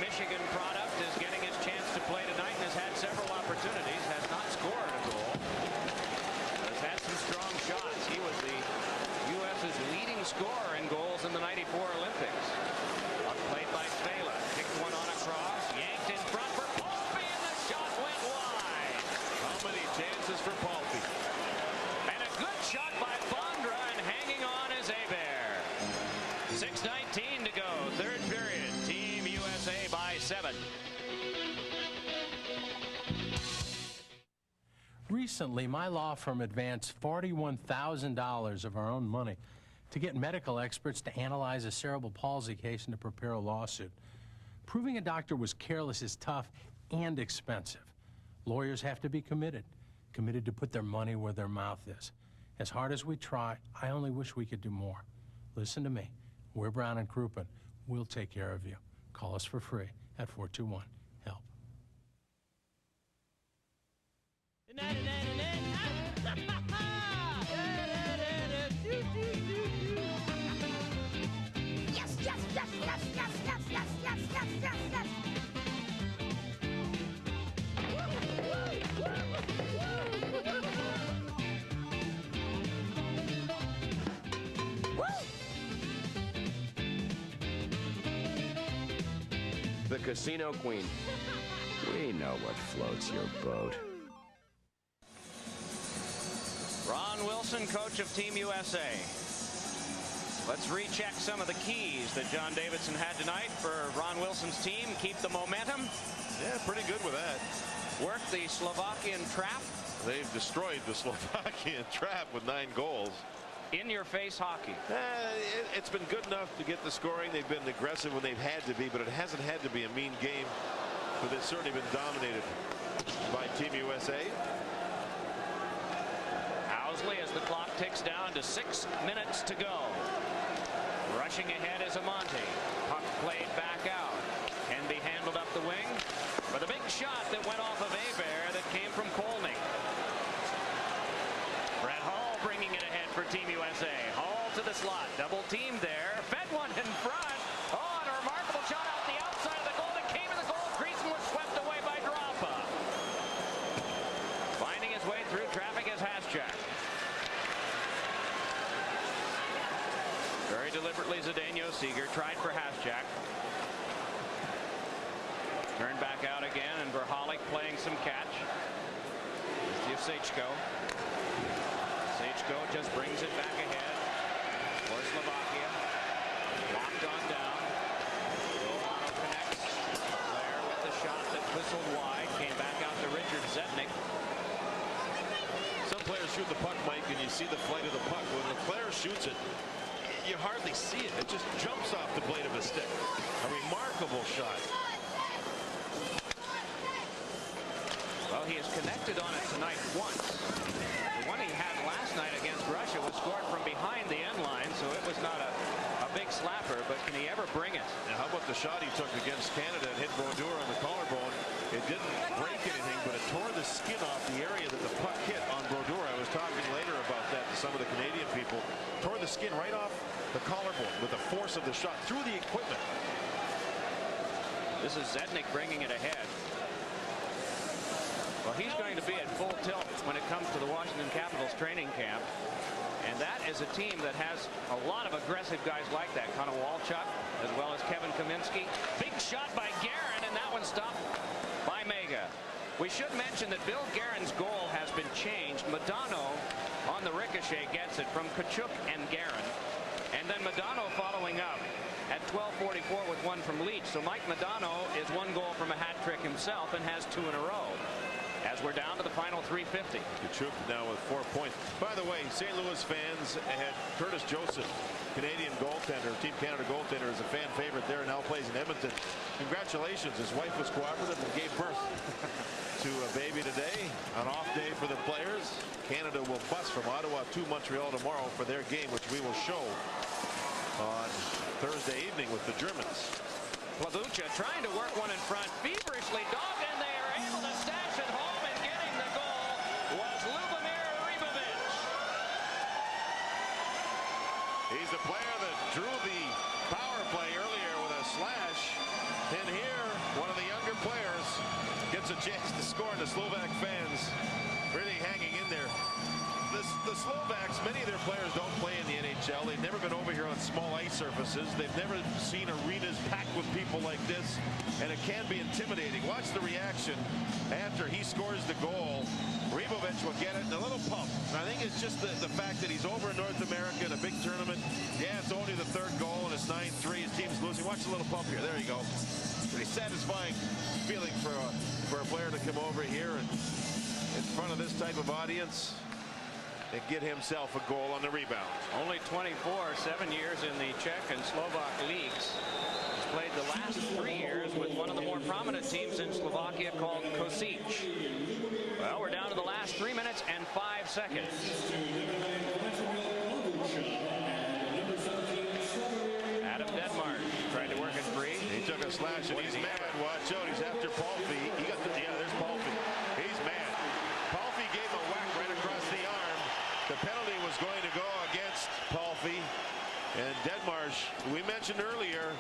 Michigan product is getting his chance to play tonight and has had several opportunities, has not scored a goal. Has had some strong shots. He was the U.S.'s leading scorer in goals in the '94 Olympics. Played by Svela, kicked one on across, yanked in front for Paulby, and the shot went wide. How many chances for Paulby? And a good shot by Bondra, and hanging on is Hebert. 6:19 to go, third period. Team USA by 7. Recently, my law firm advanced $41,000 of our own money to get medical experts to analyze a cerebral palsy case and to prepare a lawsuit. Proving a doctor was careless is tough and expensive. Lawyers have to be committed to put their money where their mouth is. As hard as we try, I only wish we could do more. Listen to me. We're Brown and Crouppen. We'll take care of you. Call us for free at 421-HELP. Yes, yes, yes, yes, yes, yes, yes, yes, yes, yes, yes. The Casino Queen. We know what floats your boat. Wilson, coach of Team USA. Let's recheck some of the keys that John Davidson had tonight for Ron Wilson's team. Keep the momentum. Yeah, pretty good with that. Work the Slovakian trap. They've destroyed the Slovakian trap with 9 goals. In-your-face hockey. It's been good enough to get the scoring. They've been aggressive when they've had to be, but it hasn't had to be a mean game. But they've certainly been dominated by Team USA. Owsley as the clock ticks down to 6 minutes to go. Rushing ahead is Amante. Puck played back out. Can be handled up the wing. For the big shot that went off of Hebert that came from Kolny. Brett Hull bringing it ahead for Team USA. Hull to the slot. Double team there. Fed one in front. Oh, and a remarkable shot out the outside of the goal. It came in the goal crease and was swept away by Drapa. Finding his way through traffic is Hasjack. Very deliberately, Zdeno Seeger tried for Hasjack. Turned back out again, and Verhalik playing some catch. Sechko. Sechko just brings it back ahead for Slovakia. Locked on down. Milano connects. Claire with the shot that whistled wide. Came back out to Richard Zednik. Some players shoot the puck, Mike, and you see the flight of the puck. When Leclerc shoots it, you hardly see it. It just jumps off the blade of his stick. A remarkable shot. Well, he has connected on it tonight once. The one he had last night against Russia was scored from behind the end line, so it was not a big slapper, but can he ever bring it? Now, how about the shot he took against Canada and hit Brodeur on the collarbone? It didn't break anything, but it tore the skin off the area that the puck hit on Brodeur. I was talking later about that to some of the Canadian people. Tore the skin right off the collarbone with the force of the shot through the equipment. This is Zednik bringing it ahead. Well, he's going to be at full tilt when it comes to the Washington Capitals training camp. And that is a team that has a lot of aggressive guys like that. Connor Walchuk, as well as Kevin Kaminski. Big shot by Guerin, and that one stopped by Mega. We should mention that Bill Guerin's goal has been changed. Modano on the ricochet gets it from Kachuk and Guerin. And then Modano following up at 12:44 with one from Leach. So Mike Modano is one goal from a hat trick himself and has 2 in a row. As we're down to the final 350. Kachuk now with 4 points. By the way, St. Louis fans had Curtis Joseph, Canadian goaltender, Team Canada goaltender, is a fan favorite there and now plays in Edmonton. Congratulations. His wife was cooperative and gave birth to a baby today. An off day for the players. Canada will bus from Ottawa to Montreal tomorrow for their game, which we will show on Thursday evening with the Germans. Plavucha trying to work one in front, feverishly dogged, and they are able to stash it home, and getting the goal was Lubomir Rybovich. He's the player that drew the power play earlier with a slash. And here, one of the younger players gets a chance to score, and the Slovak fans really hanging in there. The Slovaks, many of their players don't play in the NHL. They've never been over here on small ice surfaces. They've never seen arenas packed with people like this, and it can be intimidating. Watch the reaction after he scores the goal. Rybovich will get it in a little pump. I think it's just the fact that he's over in North America in a big tournament. Yeah, it's only the 3rd goal, and it's 9-3. His team's losing. Watch the little pump here. There you go. Pretty satisfying feeling for a player to come over here and in front of this type of audience and get himself a goal on the rebound. Only 24, 7 years in the Czech and Slovak leagues. He's played the last 3 years with one of the more prominent teams in Slovakia called Kosic. Well, we're down to the last 3 minutes and 5 seconds. Adam Denmark tried to work it free. He took a slash and he's mad. Watch out, he's after Palffy. He got there's Palffy. He's mad. Palffy gave him a whack right across the arm. The penalty was going to go against Palffy. And Denmarsh, we mentioned earlier,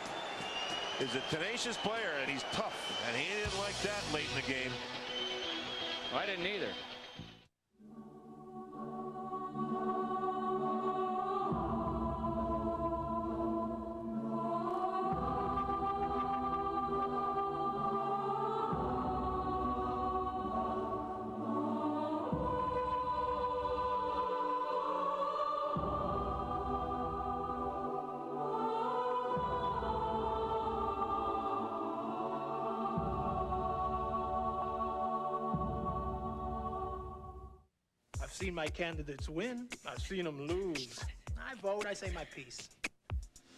is a tenacious player, and he's tough. And he didn't like that late in the game. I didn't either. seen my candidates win. I've seen them lose. I vote, I say my piece.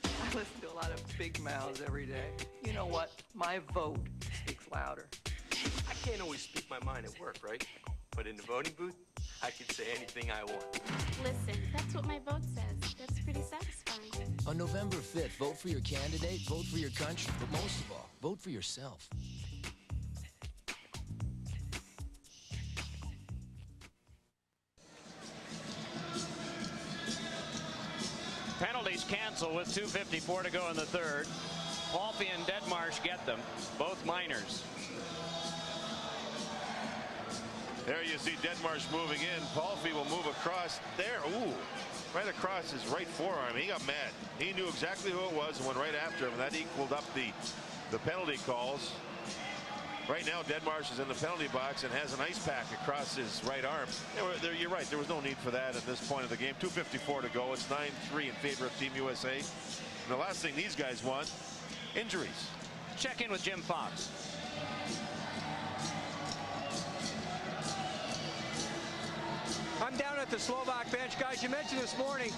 I listen to a lot of big mouths every day. You know what? My vote speaks louder. I can't always speak my mind at work, right? But in the voting booth, I can say anything I want. Listen, that's what my vote says. That's pretty satisfying. On November 5th, vote for your candidate, vote for your country, but most of all, vote for yourself. Penalties cancel with 2:54 to go in the third. Palffy and Deadmarsh get them, both minors. There you see Deadmarsh moving in. Palffy will move across there. Ooh, right across his right forearm. He got mad. He knew exactly who it was and went right after him. That equaled up the penalty calls. Right now, Deadmarsh is in the penalty box and has an ice pack across his right arm. You're right. There was no need for that at this point of the game. 2:54 to go. It's 9-3 in favor of Team USA. And the last thing these guys want, injuries. Check in with Jim Fox. I'm down at the Slovak bench. Guys, you mentioned this morning,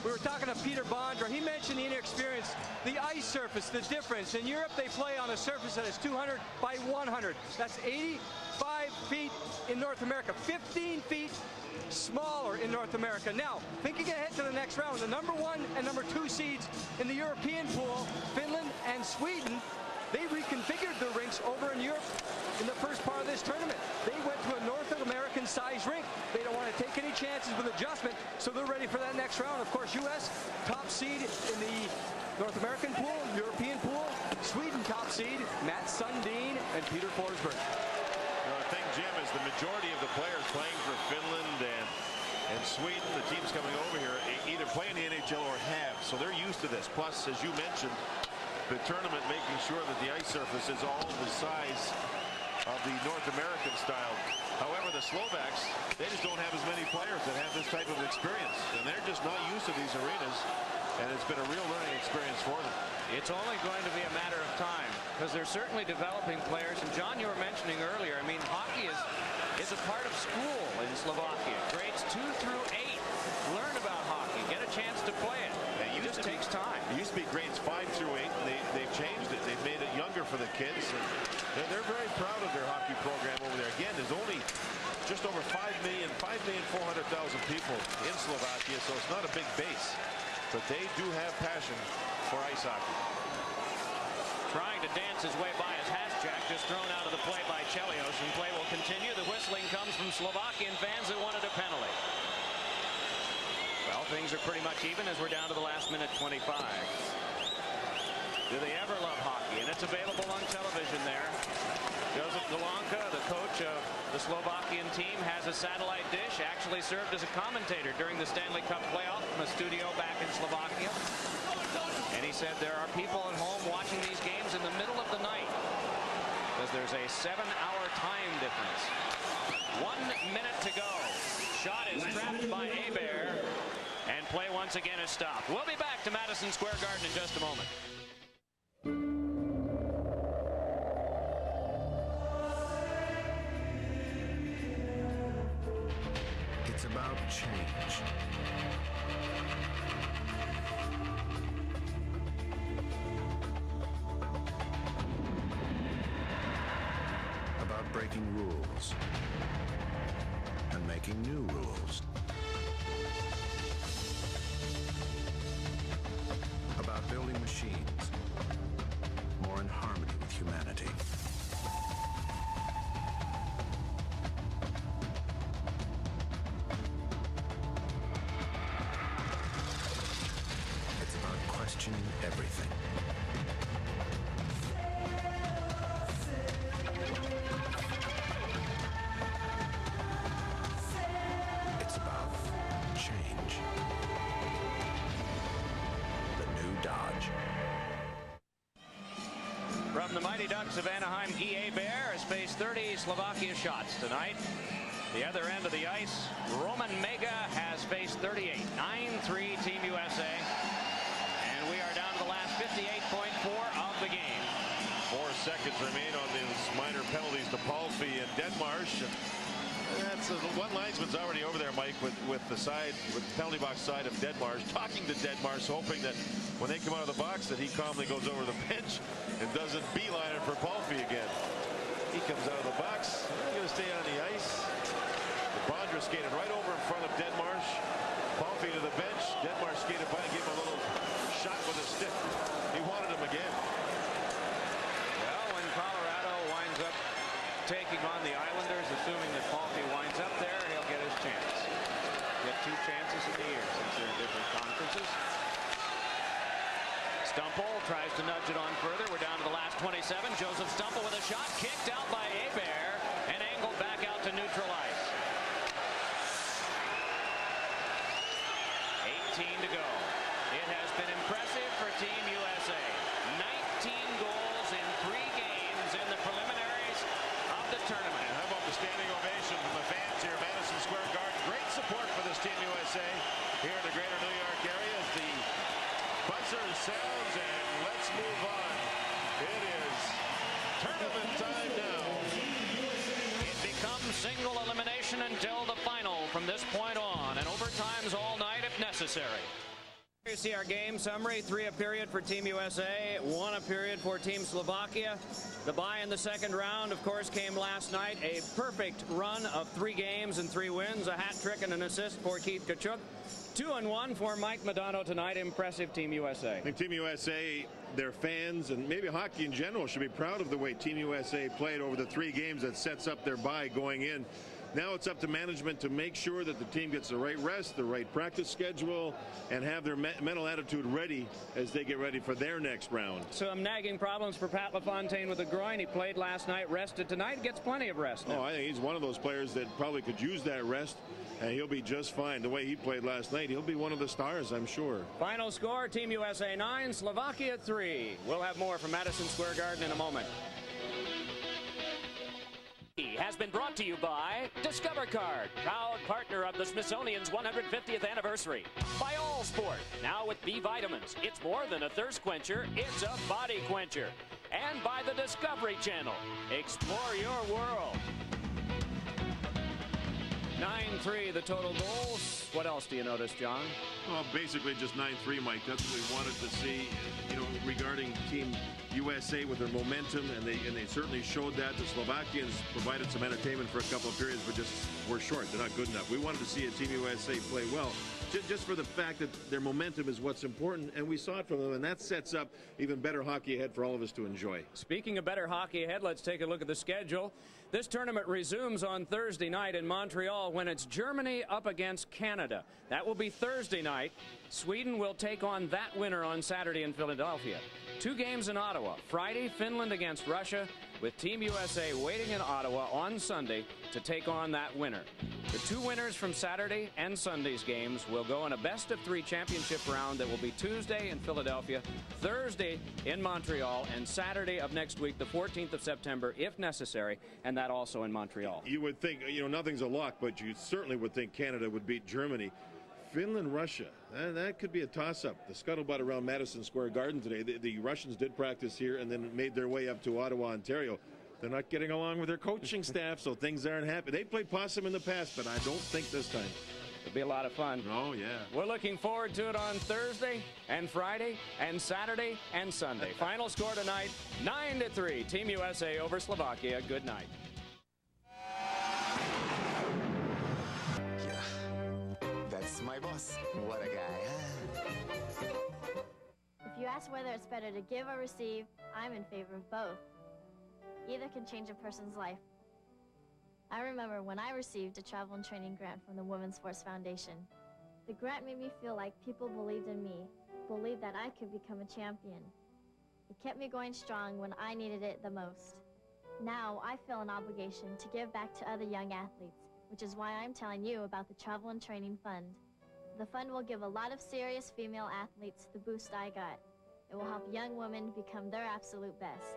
we were talking to Peter Bondra. He mentioned the inexperience, the ice surface, the difference. In Europe, they play on a surface that is 200 by 100. That's 85 feet in North America, 15 feet smaller in North America. Now, thinking ahead to the next round, the number 1 and number 2 seeds in the European pool, Finland and Sweden, they reconfigured the rinks over in Europe in the first part of this tournament. They went to a North American size rink. They don't want to take any chances with adjustment, so they're ready for that next round. Of course, U.S. top seed in the North American pool, European pool, Sweden top seed, Matt Sundin and Peter Forsberg. The thing, Jim, is the majority of the players playing for Finland and Sweden, the teams coming over here, either play in the NHL or have, so they're used to this. Plus, as you mentioned, the tournament making sure that the ice surface is all the size of the North American style. However, the Slovaks, they just don't have as many players that have this type of experience, and they're just not used to these arenas, and it's been a real learning experience for them. It's only going to be a matter of time, because they're certainly developing players. And John, you were mentioning earlier, I mean, hockey is a part of school in Slovakia. Grades 2 through 8 learn about hockey, get a chance to play it. It just takes time. It used to be grades 5 through 8, and they've changed it. They've made it younger for the kids, and they're very proud of their hockey program over there. Again, there's only just over 5,400,000 people in Slovakia, so it's not a big base, but they do have passion for ice hockey. Trying to dance his way by his Hasjack, just thrown out of the play by Chelios, and play will continue. The whistling comes from Slovakian fans that wanted a penalty. Well, things are pretty much even as we're down to the last minute 25. Do they ever love hockey? And it's available on television there. Joseph Galanka, the coach of the Slovakian team, has a satellite dish, actually served as a commentator during the Stanley Cup playoff from a studio back in Slovakia. And he said there are people at home watching these games in the middle of the night because there's a 7-hour time difference. 1 minute to go. Shot is trapped by Hebert, and play once again is stopped. We'll be back to Madison Square Garden in just a moment. It's about change. About breaking rules and making new rules. About building machines more in harmony with humanity. It's about questioning everything. It's about change. The new Dodge. From the Mighty Ducks of Anaheim, Guy Hebert has faced 30 Slovakia shots tonight. The other end of the ice, Roman Mega has faced 38. 9-3 Team USA. And we are down to the last 58.4 of the game. 4 seconds remain on these minor penalties to Palffy and Deadmarsh. That's So one linesman's already over there, Mike, with the penalty box side of Deadmarsh, talking to Deadmarsh, hoping that when they come out of the box that he calmly goes over the bench and doesn't beeline it for Palffy again. He comes out of the box. He's going to stay on the ice. The Bondra skated right over in front of Deadmarsh. Palffy to the bench. Deadmarsh skated by and gave him a little shot with a stick. He wanted him again. Well, when Colorado winds up taking on the Islanders, assuming that Palffy winds up there, he'll get his chance. Get 2 chances in the year since they're in different conferences. Stumple tries to nudge it on further. We're down to the last 27. Joseph Stumple with a shot kicked out by Hebert and angled back out to neutral ice. 18 to go. It has been impressive for Team USA. 19 goals in 3 games in the preliminaries of the tournament. And how about the standing ovation from the fans here at Madison Square Garden? Great support for this Team USA here in the greater New York area as the buzzer sounds, and let's move on. It is tournament time now. It becomes single elimination until the final from this point on, and overtimes all night if necessary. You see our game summary: 3 a period for Team USA, 1 a period for Team Slovakia. The bye in the second round, of course, came last night. A perfect run of 3 games and 3 wins, a hat trick and an assist for Keith Tkachuk. 2-1 for Mike Modano tonight. Impressive Team USA. I think Team USA, their fans, and maybe hockey in general should be proud of the way Team USA played over the 3 games that sets up their bye going in. Now it's up to management to make sure that the team gets the right rest, the right practice schedule, and have their mental attitude ready as they get ready for their next round. Some nagging problems for Pat LaFontaine with the groin. He played last night, rested tonight, gets plenty of rest now. Oh, I think he's one of those players that probably could use that rest, and he'll be just fine. The way he played last night, he'll be one of the stars, I'm sure. Final score, Team USA 9, Slovakia 3. We'll have more from Madison Square Garden in a moment. Has been brought to you by Discover Card, proud partner of the Smithsonian's 150th anniversary. By All Sport, now with B vitamins. It's more than a thirst quencher, it's a body quencher. And by the Discovery Channel. Explore your world. 9-3 the total goals. What else do you notice, John? Well, basically just 9-3, Mike. That's what we wanted to see, regarding Team USA with their momentum, and they certainly showed that. The Slovakians provided some entertainment for a couple of periods, but just were short. They're not good enough. We wanted to see a Team USA play well, just for the fact that their momentum is what's important, and we saw it from them, and that sets up even better hockey ahead for all of us to enjoy. Speaking of better hockey ahead, let's take a look at the schedule. This tournament resumes on Thursday night in Montreal when it's Germany up against Canada. That will be Thursday night. Sweden will take on that winner on Saturday in Philadelphia. 2 games in Ottawa. Friday, Finland against Russia, with Team USA waiting in Ottawa on Sunday to take on that winner. The 2 winners from Saturday and Sunday's games will go in a best-of-3 championship round that will be Tuesday in Philadelphia, Thursday in Montreal, and Saturday of next week, the 14th of September, if necessary, and that also in Montreal. You would think, nothing's a lock, but you certainly would think Canada would beat Germany. Finland, Russia, that could be a toss-up. The scuttlebutt around Madison Square Garden today, the Russians did practice here and then made their way up to Ottawa, Ontario. They're not getting along with their coaching staff, so things aren't happy. They played possum in the past, but I don't think this time. It'll be a lot of fun. Oh, yeah. We're looking forward to it on Thursday and Friday and Saturday and Sunday. Final score tonight, 9-3. Team USA over Slovakia. Good night. That's my boss. What a guy, huh? If you ask whether it's better to give or receive, I'm in favor of both. Either can change a person's life. I remember when I received a travel and training grant from the Women's Sports Foundation. The grant made me feel like people believed in me, believed that I could become a champion. It kept me going strong when I needed it the most. Now I feel an obligation to give back to other young athletes, which is why I'm telling you about the Travel and Training Fund. The fund will give a lot of serious female athletes the boost I got. It will help young women become their absolute best,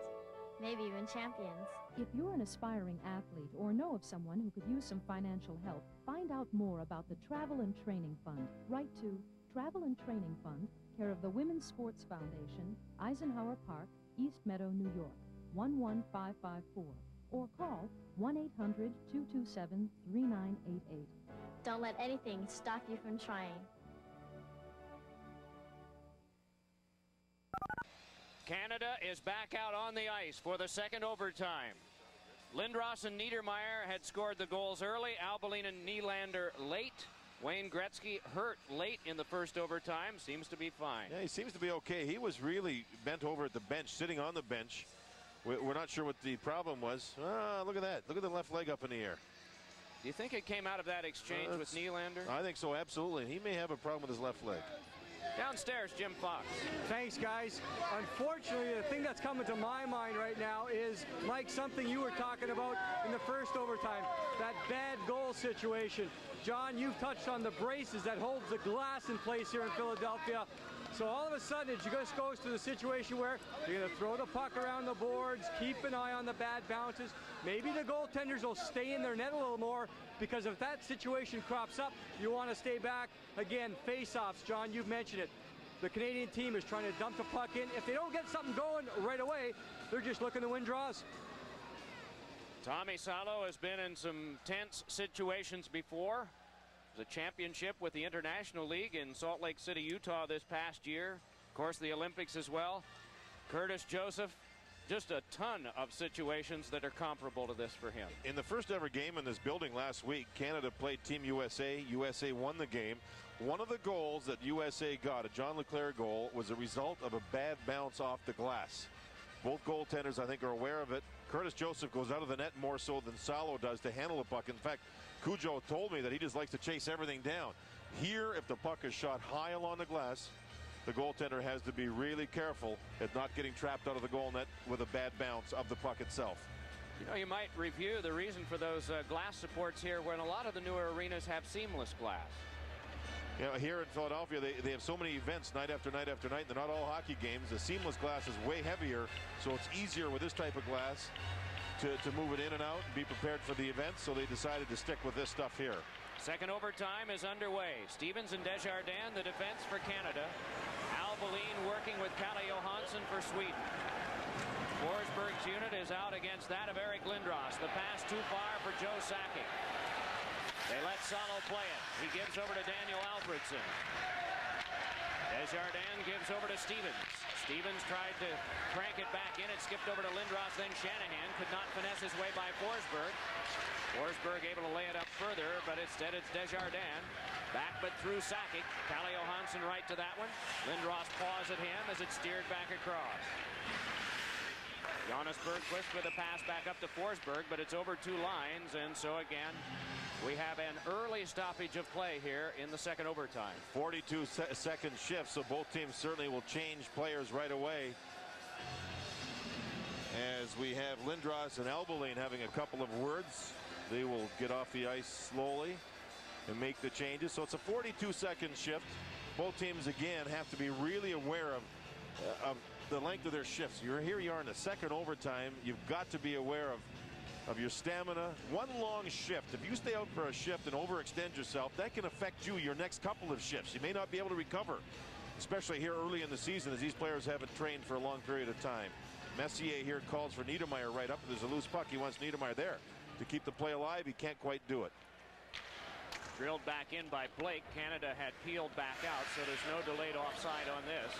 maybe even champions. If you're an aspiring athlete or know of someone who could use some financial help, find out more about the Travel and Training Fund. Write to Travel and Training Fund, care of the Women's Sports Foundation, Eisenhower Park, East Meadow, New York, 11554. or call 1-800-227-3988. Don't let anything stop you from trying. Canada is back out on the ice for the second overtime. Lindros and Niedermeyer had scored the goals early. Albeline and Nylander late. Wayne Gretzky hurt late in the first overtime. Seems to be fine. Yeah, he seems to be okay. He was really bent over at the bench, sitting on the bench. We're not sure what the problem was. Look at that. Look at the left leg up in the air. Do you think it came out of that exchange with Nylander? I think so, absolutely. He may have a problem with his left leg. Downstairs, Jim Fox. Thanks, guys. Unfortunately, the thing that's coming to my mind right now is, Mike, something you were talking about in the first overtime, that bad goal situation. John, you've touched on the braces that holds the glass in place here in Philadelphia. So all of a sudden, it just goes to the situation where you're going to throw the puck around the boards, keep an eye on the bad bounces. Maybe the goaltenders will stay in their net a little more, because if that situation crops up, you want to stay back. Again, face-offs, John, you've mentioned it. The Canadian team is trying to dump the puck in. If they don't get something going right away, they're just looking to win draws. Tommy Salo has been in some tense situations before. The championship with the International League in Salt Lake City, Utah this past year. Of course, the Olympics as well. Curtis Joseph, just a ton of situations that are comparable to this for him. In the first ever game in this building last week, Canada played Team USA. USA won the game. One of the goals that USA got, a John LeClair goal, was a result of a bad bounce off the glass. Both goaltenders, I think, are aware of it. Curtis Joseph goes out of the net more so than Salo does to handle the puck. In fact, Cujo told me that he just likes to chase everything down. Here, if the puck is shot high along the glass, the goaltender has to be really careful at not getting trapped out of the goal net with a bad bounce of the puck itself. You know, you might review the reason for those glass supports here when a lot of the newer arenas have seamless glass. You know, here in Philadelphia, they have so many events night after night after night. They're not all hockey games. The seamless glass is way heavier, so it's easier with this type of glass to move it in and out and be prepared for the event, so they decided to stick with this stuff here. Second overtime is underway. Stevens and Desjardins, the defense for Canada. Albeline working with Kalle Johansson for Sweden. Forsberg's unit is out against that of Eric Lindros. The pass too far for Joe Sakic. They let Salo play it. He gives over to Daniel Alfredson. Desjardins gives over to Stevens. Stevens tried to crank it back in. It skipped over to Lindros, then Shanahan. Could not finesse his way by Forsberg. Forsberg able to lay it up further, but instead it's Desjardins. Back but through Sakic. Kalle Johansson right to that one. Lindros paws at him as it's steered back across. Jonas Bergqvist with a pass back up to Forsberg, but it's over two lines, and so again, we have an early stoppage of play here in the second overtime. 42-second shift, so both teams certainly will change players right away. As we have Lindros and Albeline having a couple of words, they will get off the ice slowly and make the changes. So it's a 42-second shift. Both teams, again, have to be really aware of the length of their shifts. Here you are in the second overtime. You've got to be aware of your stamina. One long shift, if you stay out for a shift and overextend yourself, that can affect you your next couple of shifts. You may not be able to recover, especially here early in the season as these players haven't trained for a long period of time. Messier here calls for Niedermeyer right up. There's a loose puck. He wants Niedermeyer there to keep the play alive. He can't quite do it. Drilled back in by Blake. Canada had peeled back out, so there's no delayed offside on this.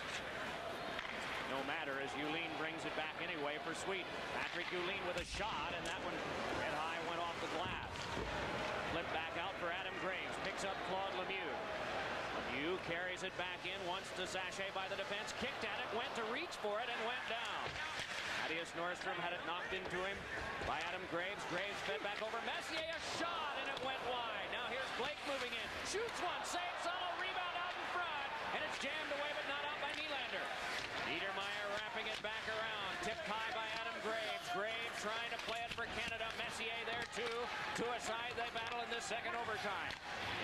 No matter as Julien brings it back anyway for Sweden. Patrick Julien with a shot, and that one head high went off the glass. Flip back out for Adam Graves. Picks up Claude Lemieux. Lemieux carries it back in, wants to sachet by the defense. Kicked at it, went to reach for it, and went down. Thaddeus Nordstrom had it knocked into him by Adam Graves. Graves fed back over. Messier, a shot, and it went wide. Now here's Blake moving in. Shoots one, saves Salo, rebound out in front, and it's jammed away, but not out by Nylander. Niedermeyer wrapping it back around. Tipped high by Adam Graves. Graves trying to play it for Canada. Messier there too. Two aside, they battle in this second overtime.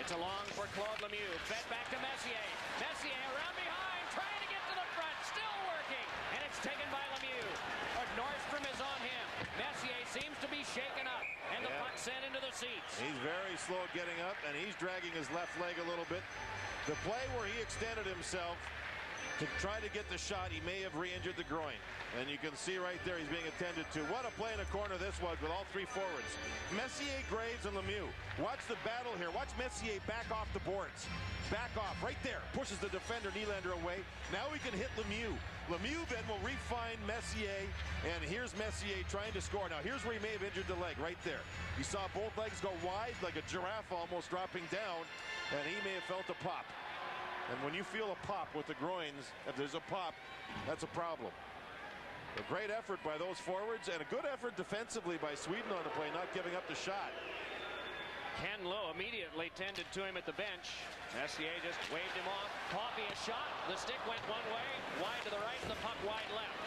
It's along for Claude Lemieux. Fed back to Messier. Messier around behind, trying to get to the front. Still working, and it's taken by Lemieux. Nordstrom is on him. Messier seems to be shaken up, and the puck sent into the seats. He's very slow getting up, and he's dragging his left leg a little bit. The play where he extended himself to try to get the shot. He may have re-injured the groin. And you can see right there he's being attended to. What a play in the corner this was with all three forwards. Messier, Graves, and Lemieux. Watch the battle here. Watch Messier back off the boards. Back off right there. Pushes the defender, Nylander, away. Now he can hit Lemieux. Lemieux then will refine Messier. And here's Messier trying to score. Now here's where he may have injured the leg right there. You saw both legs go wide like a giraffe almost dropping down. And he may have felt a pop. And when you feel a pop with the groins, if there's a pop, that's a problem. A great effort by those forwards and a good effort defensively by Sweden on the play, not giving up the shot. Ken Lowe immediately tended to him at the bench. Messier just waved him off. Coffey a shot. The stick went one way, wide to the right, and the puck wide left.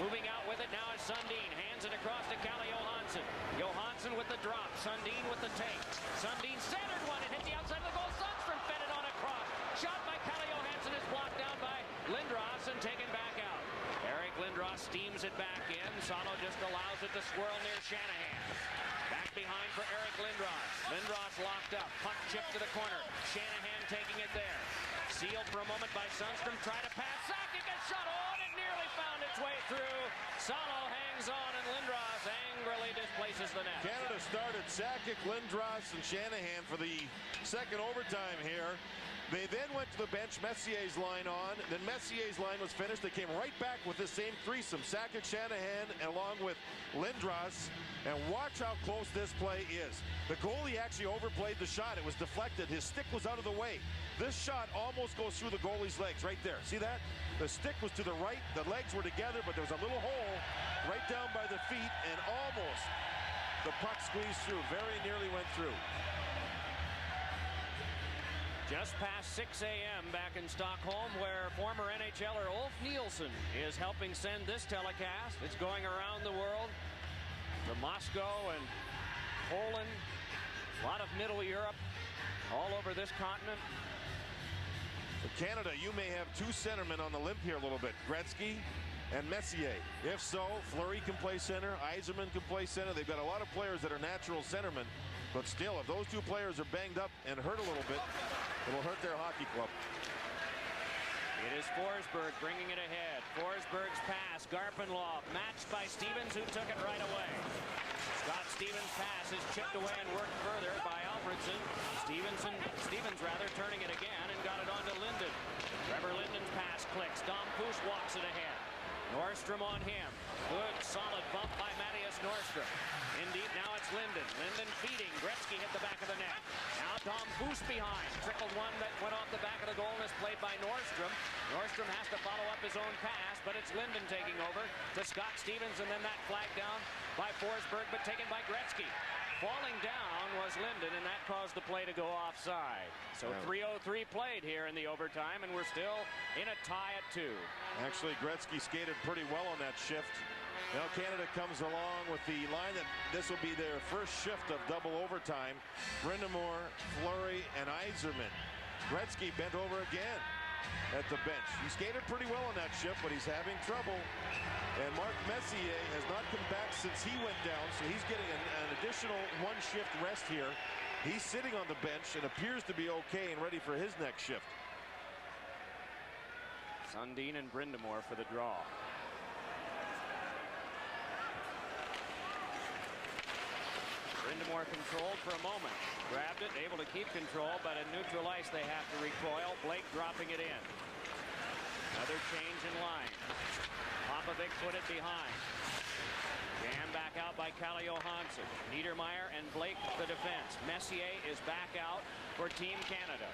Moving out with it now is Sundin. Hands it across to Calle Johansson. Johansson with the drop. Sundin with the take. Sundin centered one and hit the outside of the goal. Sundstrom fed it on across. Shot by Calle Johansson is blocked down by Lindros and taken back out. Eric Lindros steams it back in. Salo just allows it to swirl near Shanahan. Back behind for Eric Lindros. Lindros locked up. Puck chipped to the corner. Shanahan taking it there. Sealed for a moment by Sundstrom. Try to pass. Sakic gets shot on. It nearly found its way through. Salo hangs on and Lindros angrily displaces the net. Canada started Sakic, Lindros, and Shanahan for the second overtime here. They then went to the bench. Messier's line on. Then Messier's line was finished. They came right back with the same threesome. Sakic, Shanahan, along with Lindros. And watch how close this play is. The goalie actually overplayed the shot. It was deflected. His stick was out of the way. This shot almost goes through the goalie's legs right there. See that? The stick was to the right. The legs were together, but there was a little hole right down by the feet, and almost the puck squeezed through. Very nearly went through. Just past 6 a.m. back in Stockholm, where former NHLer Ulf Nielsen is helping send this telecast. It's going around the world to Moscow and Poland, a lot of Middle Europe, all over this continent. For Canada, you may have two centermen on the limp here a little bit. Gretzky and Messier. If so, Fleury can play center. Yzerman can play center. They've got a lot of players that are natural centermen. But still, if those two players are banged up and hurt a little bit, it'll hurt their hockey club. It is Forsberg bringing it ahead. Forsberg's pass, Garpenlov, matched by Stevens, who took it right away. Scott Stevens' pass is chipped away and worked further by Alfredson. Stevens turning it again and got it onto Linden. Trevor Linden's pass clicks. Dom Poos walks it ahead. Nordstrom on him. Good, solid bump by Mattias Nordstrom. In deep, now it's Linden. Linden feeding. Gretzky hit the back of the net. Now Dom Poos behind. Trickled one that went off the back of the goal and is played by Nordstrom. Nordstrom has to follow up his own pass, but it's Linden taking over to Scott Stevens, and then that flag down by Forsberg, but taken by Gretzky. Falling down was Linden, and that caused the play to go offside. So 3:03 played here in the overtime, and we're still in a tie at 2. Actually, Gretzky skated pretty well on that shift. Now Canada comes along with the line that this will be their first shift of double overtime. Brind'Amour, Fleury, and Yzerman. Gretzky bent over again at the bench. He skated pretty well on that shift, but he's having trouble. And Mark Messier has not come back since he went down, so he's getting an additional one shift rest here. He's sitting on the bench and appears to be okay and ready for his next shift. Sundin and Brind'Amour for the draw. Brind'Amour controlled for a moment. Grabbed it, able to keep control, but in neutral ice they have to recoil. Blake dropping it in. Another change in line. Popovic put it behind. Jammed back out by Calle Johansson. Niedermeyer and Blake the defense. Messier is back out for Team Canada.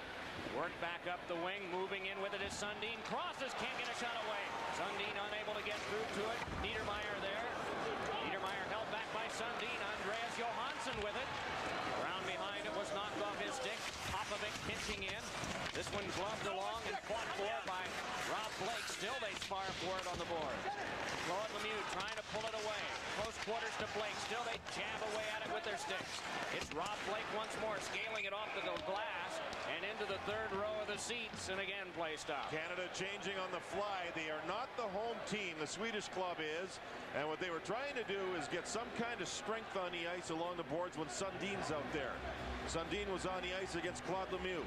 Work back up the wing. Moving in with it is Sundin. Crosses, can't get a shot away. Sundin unable to get through to it. Niedermeyer there. Niedermeyer held back by Sundin. Andreas Johansson with it. Around behind it was knocked off his stick. Popovic pinching in. This one gloved along and fought for by Rob Blake. Still they spar for it on the board. Claude Lemieux trying to pull it away. Close quarters to Blake. Still they jab away at it with their sticks. It's Rob Blake once more, scaling it off to the glass and into the third row of the seats, and again play stop. Canada changing on the fly. They are not the home team. The Swedish club is. And what they were trying to do is get some kind of strength on the ice along the boards when Sundin's out there. Sundin was on the ice against Claude Lemieux.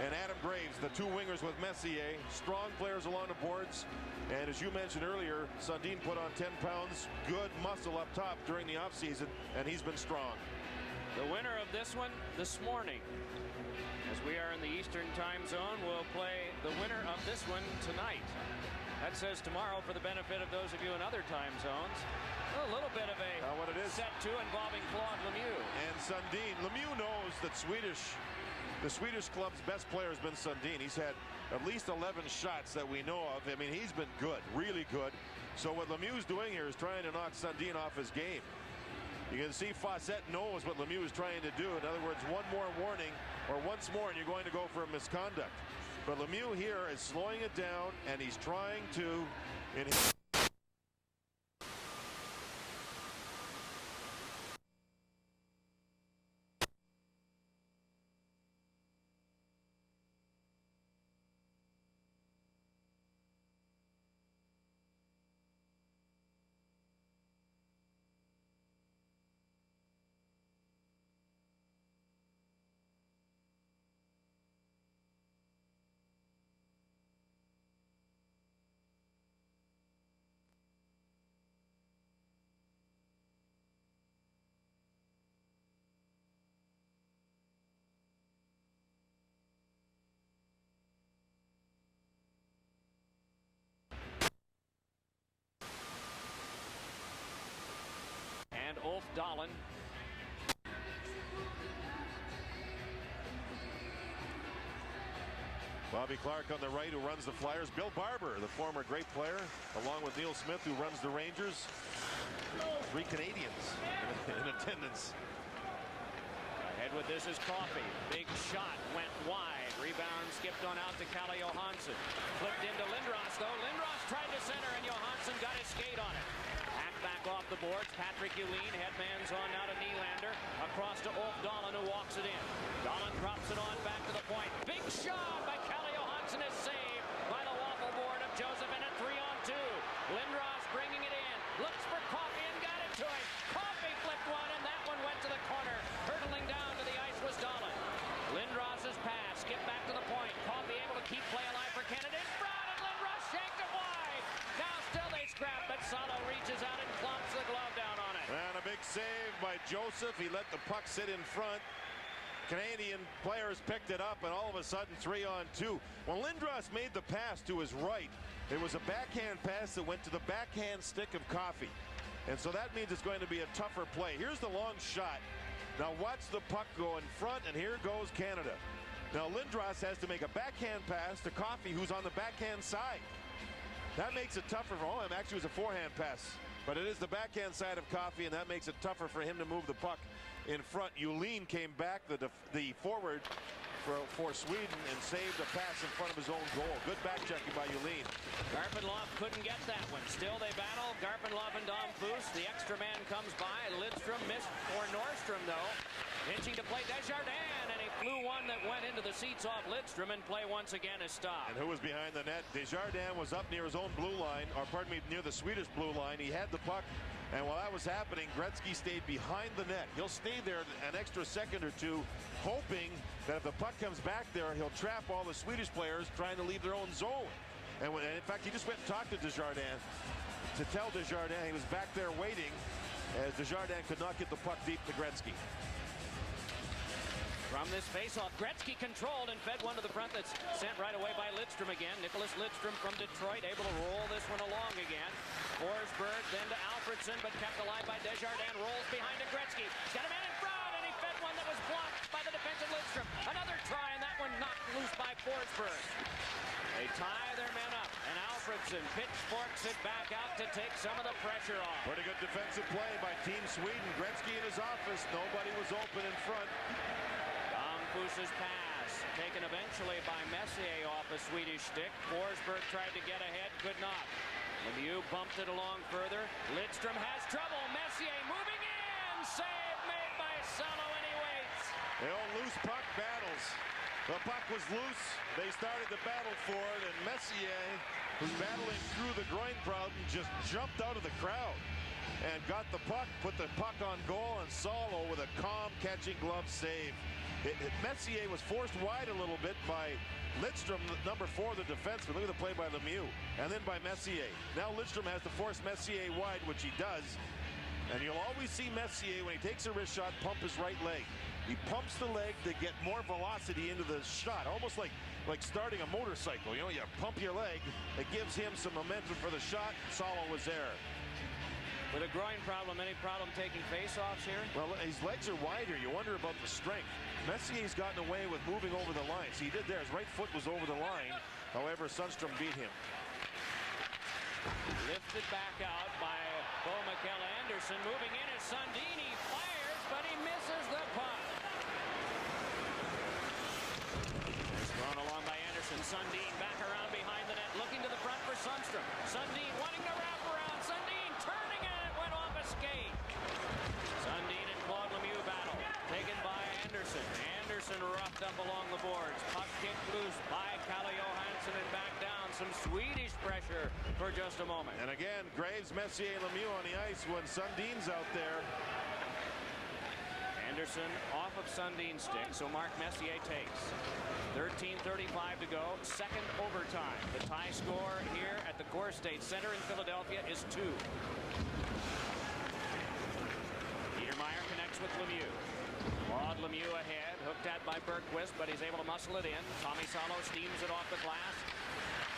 and Adam Graves, the two wingers with Messier. Strong players along the boards. And as you mentioned earlier, Sundin put on 10 pounds, good muscle up top during the offseason, and he's been strong. The winner of this one this morning, as we are in the Eastern time zone, will play the winner of this one tonight. That says tomorrow for the benefit of those of you in other time zones. A little bit of a set two involving Claude Lemieux. And Sundin. Lemieux knows that the Swedish club's best player has been Sundin. He's had at least 11 shots that we know of. I mean, he's been good, really good. So what Lemieux's doing here is trying to knock Sundin off his game. You can see Fawcett knows what Lemieux is trying to do. In other words, one more warning or once more and you're going to go for a misconduct. But Lemieux here is slowing it down and he's trying to and Ulf Dahlen. Bobby Clark on the right, who runs the Flyers. Bill Barber, the former great player, along with Neil Smith, who runs the Rangers. 3 Canadians in attendance. Ahead with this is Coffey. Big shot went wide. Rebound skipped on out to Kalle Johansson. Flipped into Lindros, though. Lindros tried to center, and Johansson got his skate on it. Back off the boards. Patrick Ewing, headman's on now to Nylander. Across to Ulf Dahlen, who walks it in. Dahlen drops it on back to the point. Big shot by Kalle Johansson is saved by the waffle board of Joseph in a 3-on-2. Lindros bringing it in. Looks for Coffey and got it to him. Coffey flipped one, and that one went to the corner. Hurtling down to the ice was Dahlen. Lindros' pass. Skip back to the point. Coffey able to keep play alive for Canada. In front, and Lindros shanked it wide. Now still they scrap, but Salo reaches out and clumps the glove down on it. And a big save by Joseph. He let the puck sit in front. Canadian players picked it up, and all of a sudden 3-on-2. When Lindros made the pass to his right, it was a backhand pass that went to the backhand stick of Coffey. And so that means it's going to be a tougher play. Here's the long shot. Now watch the puck go in front, and here goes Canada. Now Lindros has to make a backhand pass to Coffey, who's on the backhand side. That makes it tougher for him. Actually, it was a forehand pass. But it is the backhand side of Coffey, and that makes it tougher for him to move the puck in front. Uline came back, the forward for Sweden, and saved a pass in front of his own goal. Good back checking by Uline. Garpenlov couldn't get that one. Still they battle. Garpenlov and Dom Foose. The extra man comes by. Lidstrom missed for Nordstrom, though. Inching to play Desjardins, and he flew one that went into the seats off Lidstrom, and play once again is stopped. And who was behind the net? Desjardins was up near his own blue line, or pardon me, near the Swedish blue line. He had the puck, and while that was happening, Gretzky stayed behind the net. He'll stay there an extra second or two, hoping that if the puck comes back there, he'll trap all the Swedish players trying to leave their own zone. And in fact, he just went and talked to Desjardins to tell Desjardins he was back there waiting, as Desjardins could not get the puck deep to Gretzky. From this faceoff, Gretzky controlled and fed one to the front that's sent right away by Lidstrom again. Nicholas Lidstrom from Detroit able to roll this one along again. Forsberg then to Alfredsson, but kept alive by Desjardins. Rolls behind to Gretzky. He's got a man in front, and he fed one that was blocked by the defensive Lidstrom. Another try, and that one knocked loose by Forsberg. They tie their men up, and Alfredsson pitchforks it back out to take some of the pressure off. Pretty good defensive play by Team Sweden. Gretzky in his office. Nobody was open in front. Foose's pass, taken eventually by Messier off a Swedish stick. Forsberg tried to get ahead, could not. Lemieux bumped it along further. Lidstrom has trouble. Messier moving in. Save made by Salo, and he waits. The old loose puck battles. The puck was loose. They started the battle for it, and Messier, who's battling through the groin problem, just jumped out of the crowd and got the puck, put the puck on goal, and Salo with a calm catching glove save. Messier was forced wide a little bit by Lidstrom, number 4, the defenseman. Look at the play by Lemieux. And then by Messier. Now Lidstrom has to force Messier wide, which he does. And you'll always see Messier, when he takes a wrist shot, pump his right leg. He pumps the leg to get more velocity into the shot, almost like starting a motorcycle. You know, you pump your leg. It gives him some momentum for the shot. Salo was there. With a groin problem, any problem taking face-offs here? Well, his legs are wider. You wonder about the strength. Messier's gotten away with moving over the line. See, he did there. His right foot was over the line. However, Sundstrom beat him. Lifted back out by Bo Mikel Anderson. Moving in is Sundin. He fires, but he misses the puck. It's thrown along by Anderson. Sundin back around behind the net, looking to the front for Sundstrom. Sundin wanting to wrap around. Sundin turning, and it went off a skate. Sundin and Claude Lemieux battle, taken by Anderson. Anderson roughed up along the boards. Puck kicked loose by Kalle Johansson and back down. Some Swedish pressure for just a moment. And again, Graves, Messier, and Lemieux on the ice when Sundin's out there. Anderson off of Sundin's stick, so Mark Messier takes. 13:35 to go, second overtime. The tie score here at the Core State Center in Philadelphia is 2. Niedermeyer connects with Lemieux. Claude Lemieux ahead, hooked at by Bergquist, but he's able to muscle it in. Tommy Salo steams it off the glass.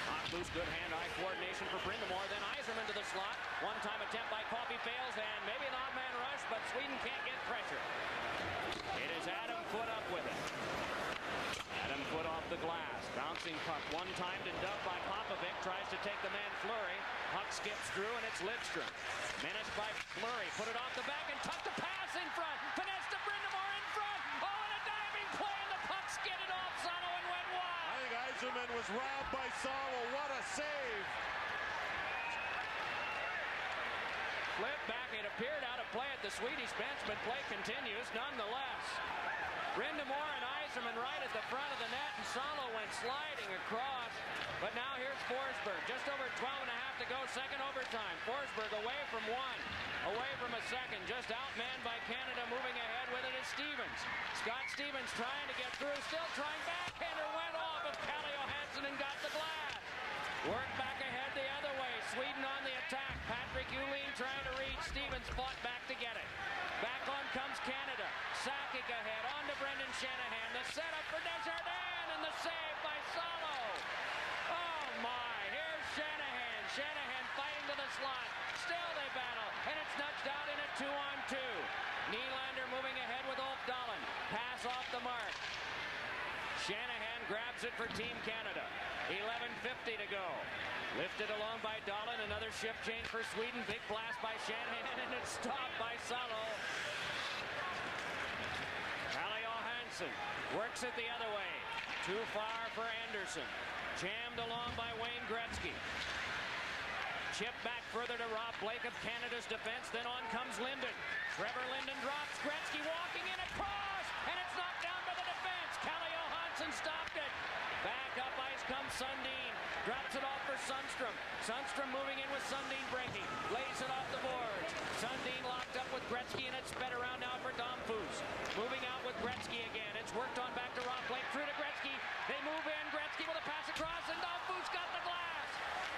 Knocked loose, good hand-eye coordination for Brindamore. Then Yzerman to the slot. One-time attempt by Coffey fails, and maybe an odd-man rush, but Sweden can't get pressure. It is Adam Foote up with it. Adam Foote off the glass. Bouncing puck, one-timed and dubbed by Popovic. Tries to take the man Fleury. Puck skips through, and it's Lidstrom. Managed by Fleury. Put it off the back and tucked the pass in front. Finesse to Brindamore in front. Oh, and a diving play, and the puck skidded off Salo and went wide. I think Yzerman was robbed by Salo. What a save. Flip back. It appeared out of play at the Swedish bench, but play continues nonetheless. Brindamore and Yzerman right at the front of the net, and Salo went sliding across. But now here's Forsberg. Just over 12.5 to go, second overtime. Forsberg away from one, away from a second. Just outmanned by Canada. Moving ahead with it is Stevens. Scott Stevens trying to get through, still trying. Backhander went off of Kalle Johansson and got the glass. Work back ahead the other way. Sweden on the attack. Patrick Uhlin trying to reach. Stevens fought back to get it. Back on comes Canada. Sakic ahead. On to Brendan Shanahan. The setup for Desjardins and the save by Salo. Oh my. Here's Shanahan. Shanahan fighting to the slot. Still they battle. And it's nudged out in a 2-on-2. Nylander moving ahead with Ulf Dahlen. Pass off the mark. Shanahan grabs it for Team Canada. 11:50 to go. Lifted along by Dahlen. Another shift change for Sweden. Big blast by Shanahan, and it's stopped by Salo. Kalle Johansson works it the other way. Too far for Anderson. Jammed along by Wayne Gretzky. Chip back further to Rob Blake of Canada's defense. Then on comes Linden. Trevor Linden drops. Gretzky walking in across, and it's knocked down by the defense. Kalle Johansson stopped it. Back up ice comes Sundin. Drops it off for Sundstrom. Sundstrom moving in with Sundin breaking. Lays it off the boards. Sundin locked up with Gretzky, and it's sped around now for Domfus. Moving out with Gretzky again. It's worked on back to Rob Blake. Through to Gretzky. They move in. Gretzky with a pass across, and Domfus got the glass.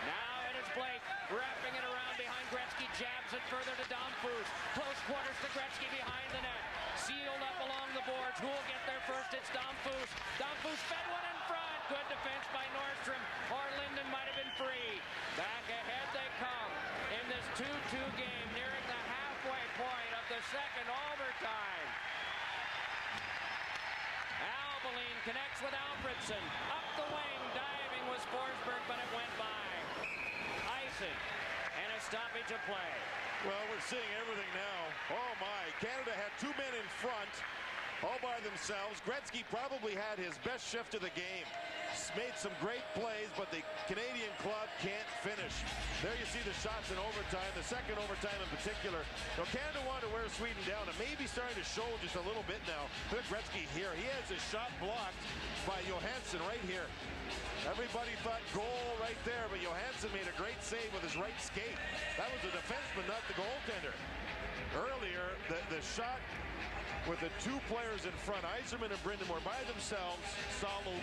Now it is Blake wrapping it around behind Gretzky. Jabs it further to Domfus. Close quarters to Gretzky behind the net. Sealed up along the boards. Who will get there first? It's Domfus. Domfus fed one in front. Good defense by Nordstrom, or Linden might have been free. Back ahead they come in this 2-2 game, nearing the halfway point of the second overtime. Albeline connects with Alfredson. Up the wing, diving was Forsberg, but it went by. Icing and a stoppage of play. Well, we're seeing everything now. Oh my, Canada had 2 men in front, all by themselves. Gretzky probably had his best shift of the game. Made some great plays, but the Canadian club can't finish. There you see the shots in overtime, the second overtime in particular. Now, Canada wanted to wear Sweden down. It may be starting to show just a little bit now. Look at Gretzky here. He has his shot blocked by Johansson right here. Everybody thought goal right there, but Johansson made a great save with his right skate. That was the defenseman, not the goaltender. Earlier, the shot with the two players in front. Yzerman and Brendan were by themselves. Salo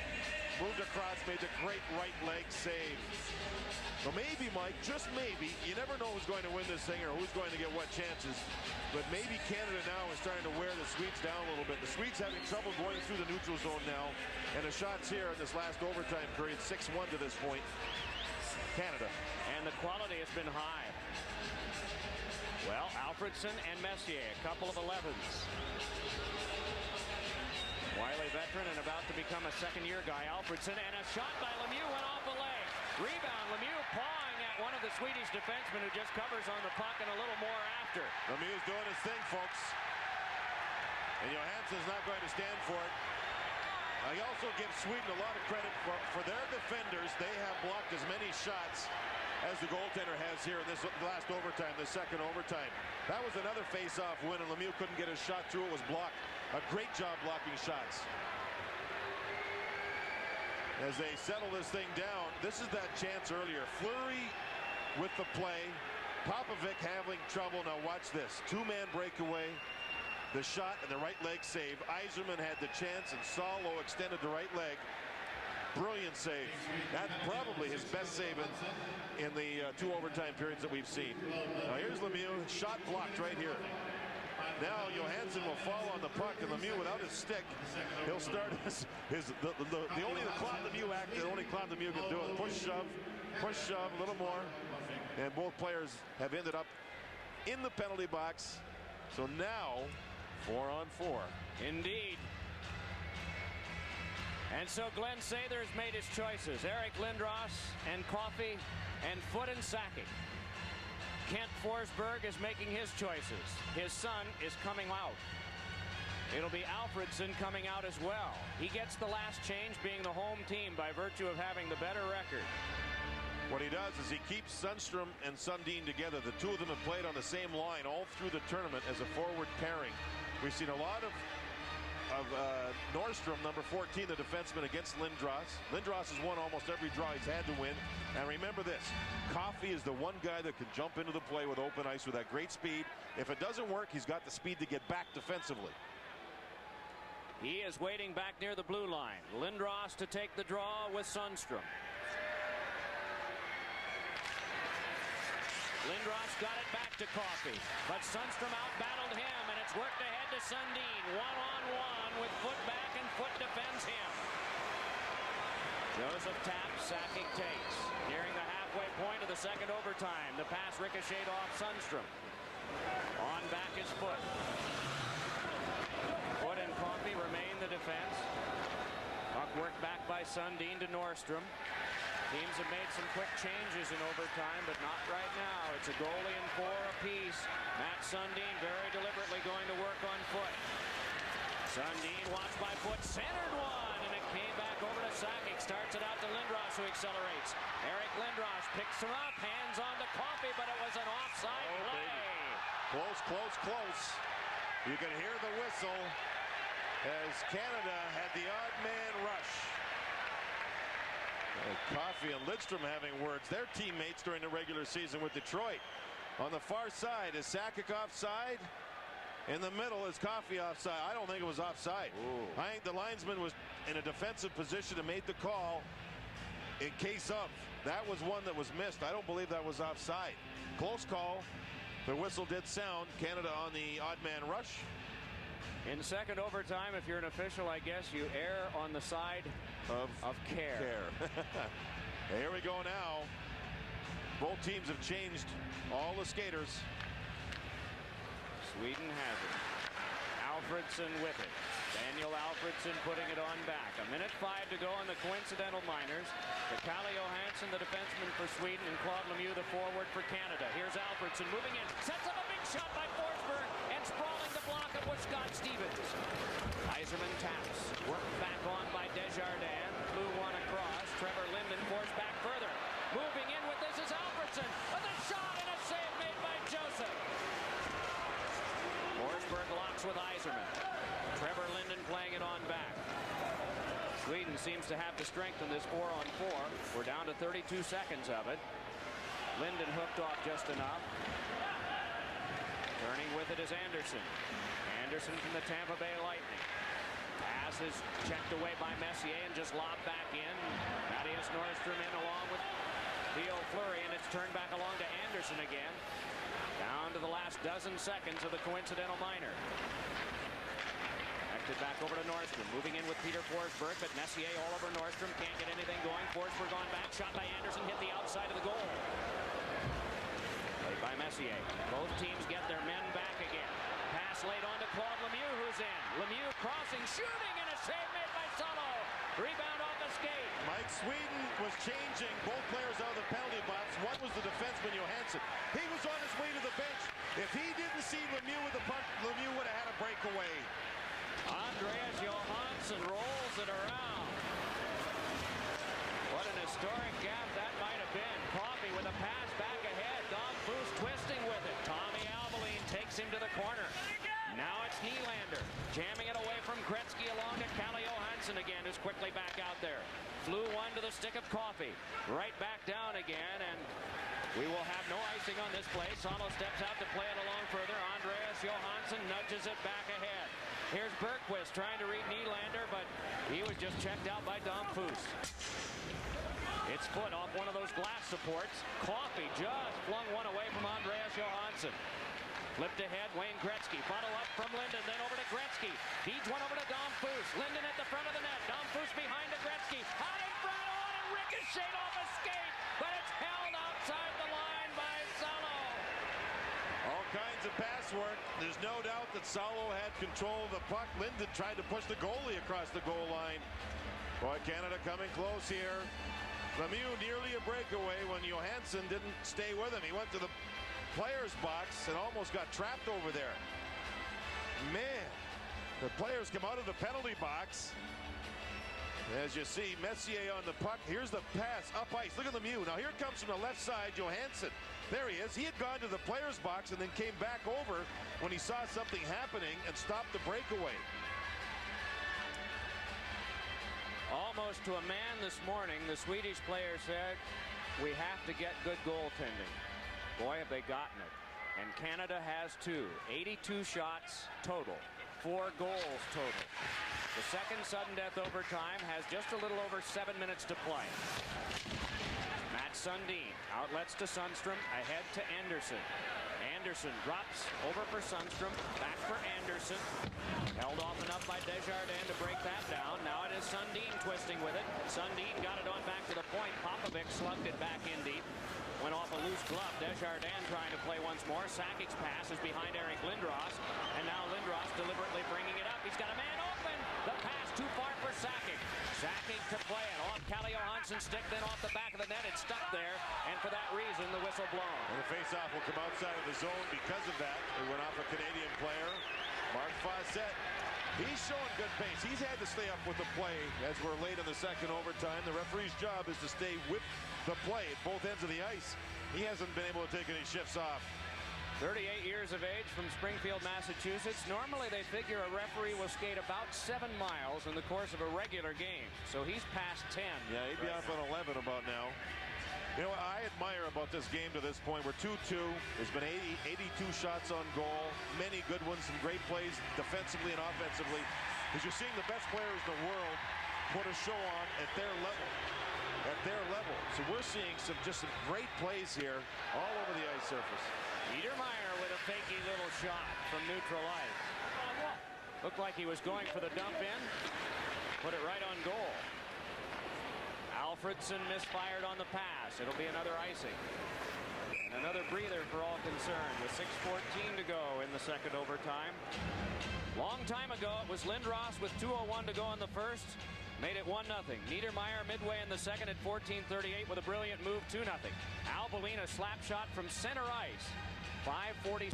moved across, made a great right leg save. So maybe, Mike, just maybe, you never know who's going to win this thing or who's going to get what chances, but maybe Canada now is starting to wear the Swedes down a little bit. The Swedes having trouble going through the neutral zone now, and the shots here in this last overtime period, 6-1 to this point. Canada. And the quality has been high. Well, Alfredson and Messier, a couple of 11s. Wily veteran and about to become a second-year guy. Alfredson, and a shot by Lemieux went off the leg. Rebound, Lemieux pawing at one of the Swedish defensemen who just covers on the puck and a little more after. Lemieux's doing his thing, folks. And Johansson's not going to stand for it. I also give Sweden a lot of credit for their defenders. They have blocked as many shots as the goaltender has here in this last overtime, the second overtime. That was another face-off win, and Lemieux couldn't get his shot through. It was blocked. A great job blocking shots. As they settle this thing down, this is that chance earlier. Fleury with the play. Popovic having trouble. Now watch this. Two-man breakaway. The shot and the right leg save. Yzerman had the chance, and Salo extended the right leg. Brilliant save. That's probably his best save in the two overtime periods that we've seen. Now here's Lemieux. Shot blocked right here. Now Johansson will fall on the puck, and Lemieux, without his stick, he'll start the only Claude Lemieux act, the only Claude Lemieux can do it. Push, shove, a little more. And both players have ended up in the penalty box. So now, 4-on-4. Indeed. And so Glenn Sather's made his choices. Eric Lindros and Coffey and Foote and Sakic. Kent Forsberg is making his choices. His son is coming out. It'll be Alfredson coming out as well. He gets the last change, being the home team by virtue of having the better record. What he does is he keeps Sundstrom and Sundin together. The two of them have played on the same line all through the tournament as a forward pairing. We've seen a lot of Nordstrom, number 14, the defenseman, against Lindros. Lindros has won almost every draw he's had to win. And remember this, Coffey is the one guy that can jump into the play with open ice with that great speed. If it doesn't work, he's got the speed to get back defensively. He is waiting back near the blue line. Lindros to take the draw with Sundstrom. Lindros got it back to Coffey, but Sundstrom out-battled him, and it's worked ahead to Sundin. One-on-one with Foote back, and Foote defends him. Joseph taps, Sakic takes. Nearing the halfway point of the second overtime. The pass ricocheted off Sundstrom. On back is Foote. Foote and Coffey remain the defense. Puck worked back by Sundin to Nordstrom. Teams have made some quick changes in overtime, but not right now. It's a goalie and 4 apiece. Matt Sundin very deliberately going to work on Foote. Sundin watched by Foote, centered one, and it came back over to Sakic. Starts it out to Lindros, who accelerates. Eric Lindros picks him up, hands on to Coffey, but it was an offside play. Baby. Close. You can hear the whistle as Canada had the odd man rush. Coffey and Lidstrom having words. They're teammates during the regular season with Detroit. On the far side, is Sakic offside? In the middle, is Coffey offside? I don't think it was offside. Ooh. I think the linesman was in a defensive position and made the call in case of. That was one that was missed. I don't believe that was offside. Close call. The whistle did sound. Canada on the odd man rush. In second overtime, if you're an official, I guess you err on the side of care. Here we go now. Both teams have changed all the skaters. Sweden has it. Alfredson with it. Daniel Alfredson putting it on back. 1:05 to go on the coincidental minors. Kalle Johansson, the defenseman for Sweden, and Claude Lemieux, the forward for Canada. Here's Alfredson moving in. Sets up a big shot by Forsberg, and sprawling the block of was Scott Stevens. Yzerman taps. Worked back on by Desjardins. Flew one across. Trevor Linden forced back further. Moving in with this is Alfredson. With a shot and a save made by Joseph. Forsberg locks with Yzerman. Trevor Linden playing it on back. Sweden seems to have the strength in this 4-on-4. We're down to 32 seconds of it. Linden hooked off just enough. Turning with it is Anderson. Anderson from the Tampa Bay Lightning. Pass is checked away by Messier and just lobbed back in. Thaddeus Nordstrom in along with Theo Fleury, and it's turned back along to Anderson again. Down to the last dozen seconds of the coincidental minor. Connected back over to Nordstrom. Moving in with Peter Forsberg, but Messier all over Nordstrom. Can't get anything going. Forsberg on back. Shot by Anderson. Hit the outside of the goal. Played by Messier. Both teams get their men back again. Pass laid on to Claude Lemieux, who's in. Lemieux crossing, shooting, and a save made by Salo. Rebound off the skate. Mike Sweden was changing both players out of the penalty box. One was the defenseman Johansson. He was on his way to the bench. If he didn't see Lemieux with the puck, Lemieux would have had a breakaway. Andreas Johansson rolls it around. What an historic gap that might have been. Coffey with a pass back ahead. Dom Foose twisting with it. Tommy Albaline takes him to the corner. Now it's Nylander jamming it away from Gretzky along to Calle Johansson again, who's quickly back out there. Flew one to the stick of Coffey. Right back down again, and we will have no icing on this play. Salo steps out to play it along further. Andreas Johansson nudges it back ahead. Here's Bergquist trying to read Nylander, but he was just checked out by Dom Foose. It's foot off one of those glass supports. Coffey just flung one away from Andreas Johansson. Flipped ahead, Wayne Gretzky. Bottle up from Linden, then over to Gretzky. Feeds one over to Dom Foose. Linden at the front of the net. Dom Foose behind to Gretzky. Out in front, on and ricocheted off a skate, but it's held outside the line by Salo. All kinds of pass work. There's no doubt that Salo had control of the puck. Linden tried to push the goalie across the goal line. Boy, Canada coming close here. Lemieux nearly a breakaway when Johansson didn't stay with him. He went to the players box and almost got trapped over there. Man, the players come out of the penalty box. As you see, Messier on the puck. Here's the pass up ice. Look at Lemieux. Now here comes from the left side Johansson. There he is. He had gone to the players box and then came back over when he saw something happening and stopped the breakaway. Almost to a man this morning, the Swedish player said, we have to get good goaltending. Boy, have they gotten it. And Canada has two. 82 shots total. 4 goals total. The second sudden death overtime has just a little over 7 minutes to play. Matt Sundin outlets to Sundstrom, ahead to Anderson. Anderson drops over for Sundstrom, back for Anderson. Held off enough by Desjardins to break that down. Now it is Sundin twisting with it. Sundin got it on back to the point. Popovic slugged it back in deep. Went off a loose glove. Desjardins trying to play once more. Sakic's pass is behind Eric Lindros. And now Lindros deliberately bringing it up. He's got a man open. The pass too far for Sakic. Sakic to play it. On Calle Johansson's stick, then off the back of the net. It's stuck there. And for that reason, the whistle blown. And the faceoff will come outside of the zone because of that. It went off a Canadian player, Mark Fawcett. He's showing good pace. He's had to stay up with the play as we're late in the second overtime. The referee's job is to stay with the play at both ends of the ice. He hasn't been able to take any shifts off. 38 years of age from Springfield, Massachusetts. Normally they figure a referee will skate about 7 miles in the course of a regular game. So he's past 10. Yeah, he'd be off on 11 about now. You know what I admire about this game to this point? We're 2-2. There's been 82 shots on goal. Many good ones, some great plays defensively and offensively. Because you're seeing the best players in the world put a show on at their level. At their level. So we're seeing some great plays here all over the ice surface. Niedermeyer with a fakey little shot from neutral ice. Looked like he was going for the dump in. Put it right on goal. Alfredson misfired on the pass. It'll be another icing. And another breather for all concerned with 6:14 to go in the second overtime. Long time ago, it was Lindros with 2:01 to go in the first. Made it 1-0. Niedermeyer midway in the second at 14:38 with a brilliant move, 2-0. Albalina slap shot from center ice. 5:40.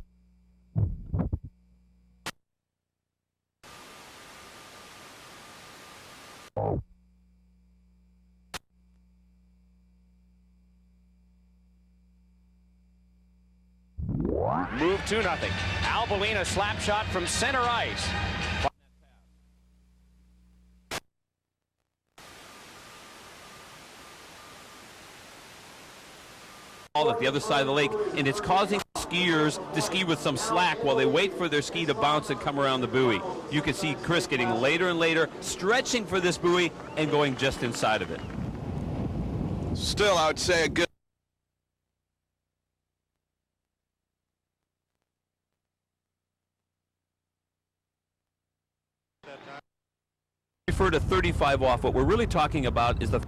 Move 2-0. Albalina slap shot from center ice. At the other side of the lake, and it's causing skiers to ski with some slack while they wait for their ski to bounce and come around the buoy. You can see Chris getting later and later, stretching for this buoy and going just inside of it. Still, I would say a good refer to 35 off. What we're really talking about is the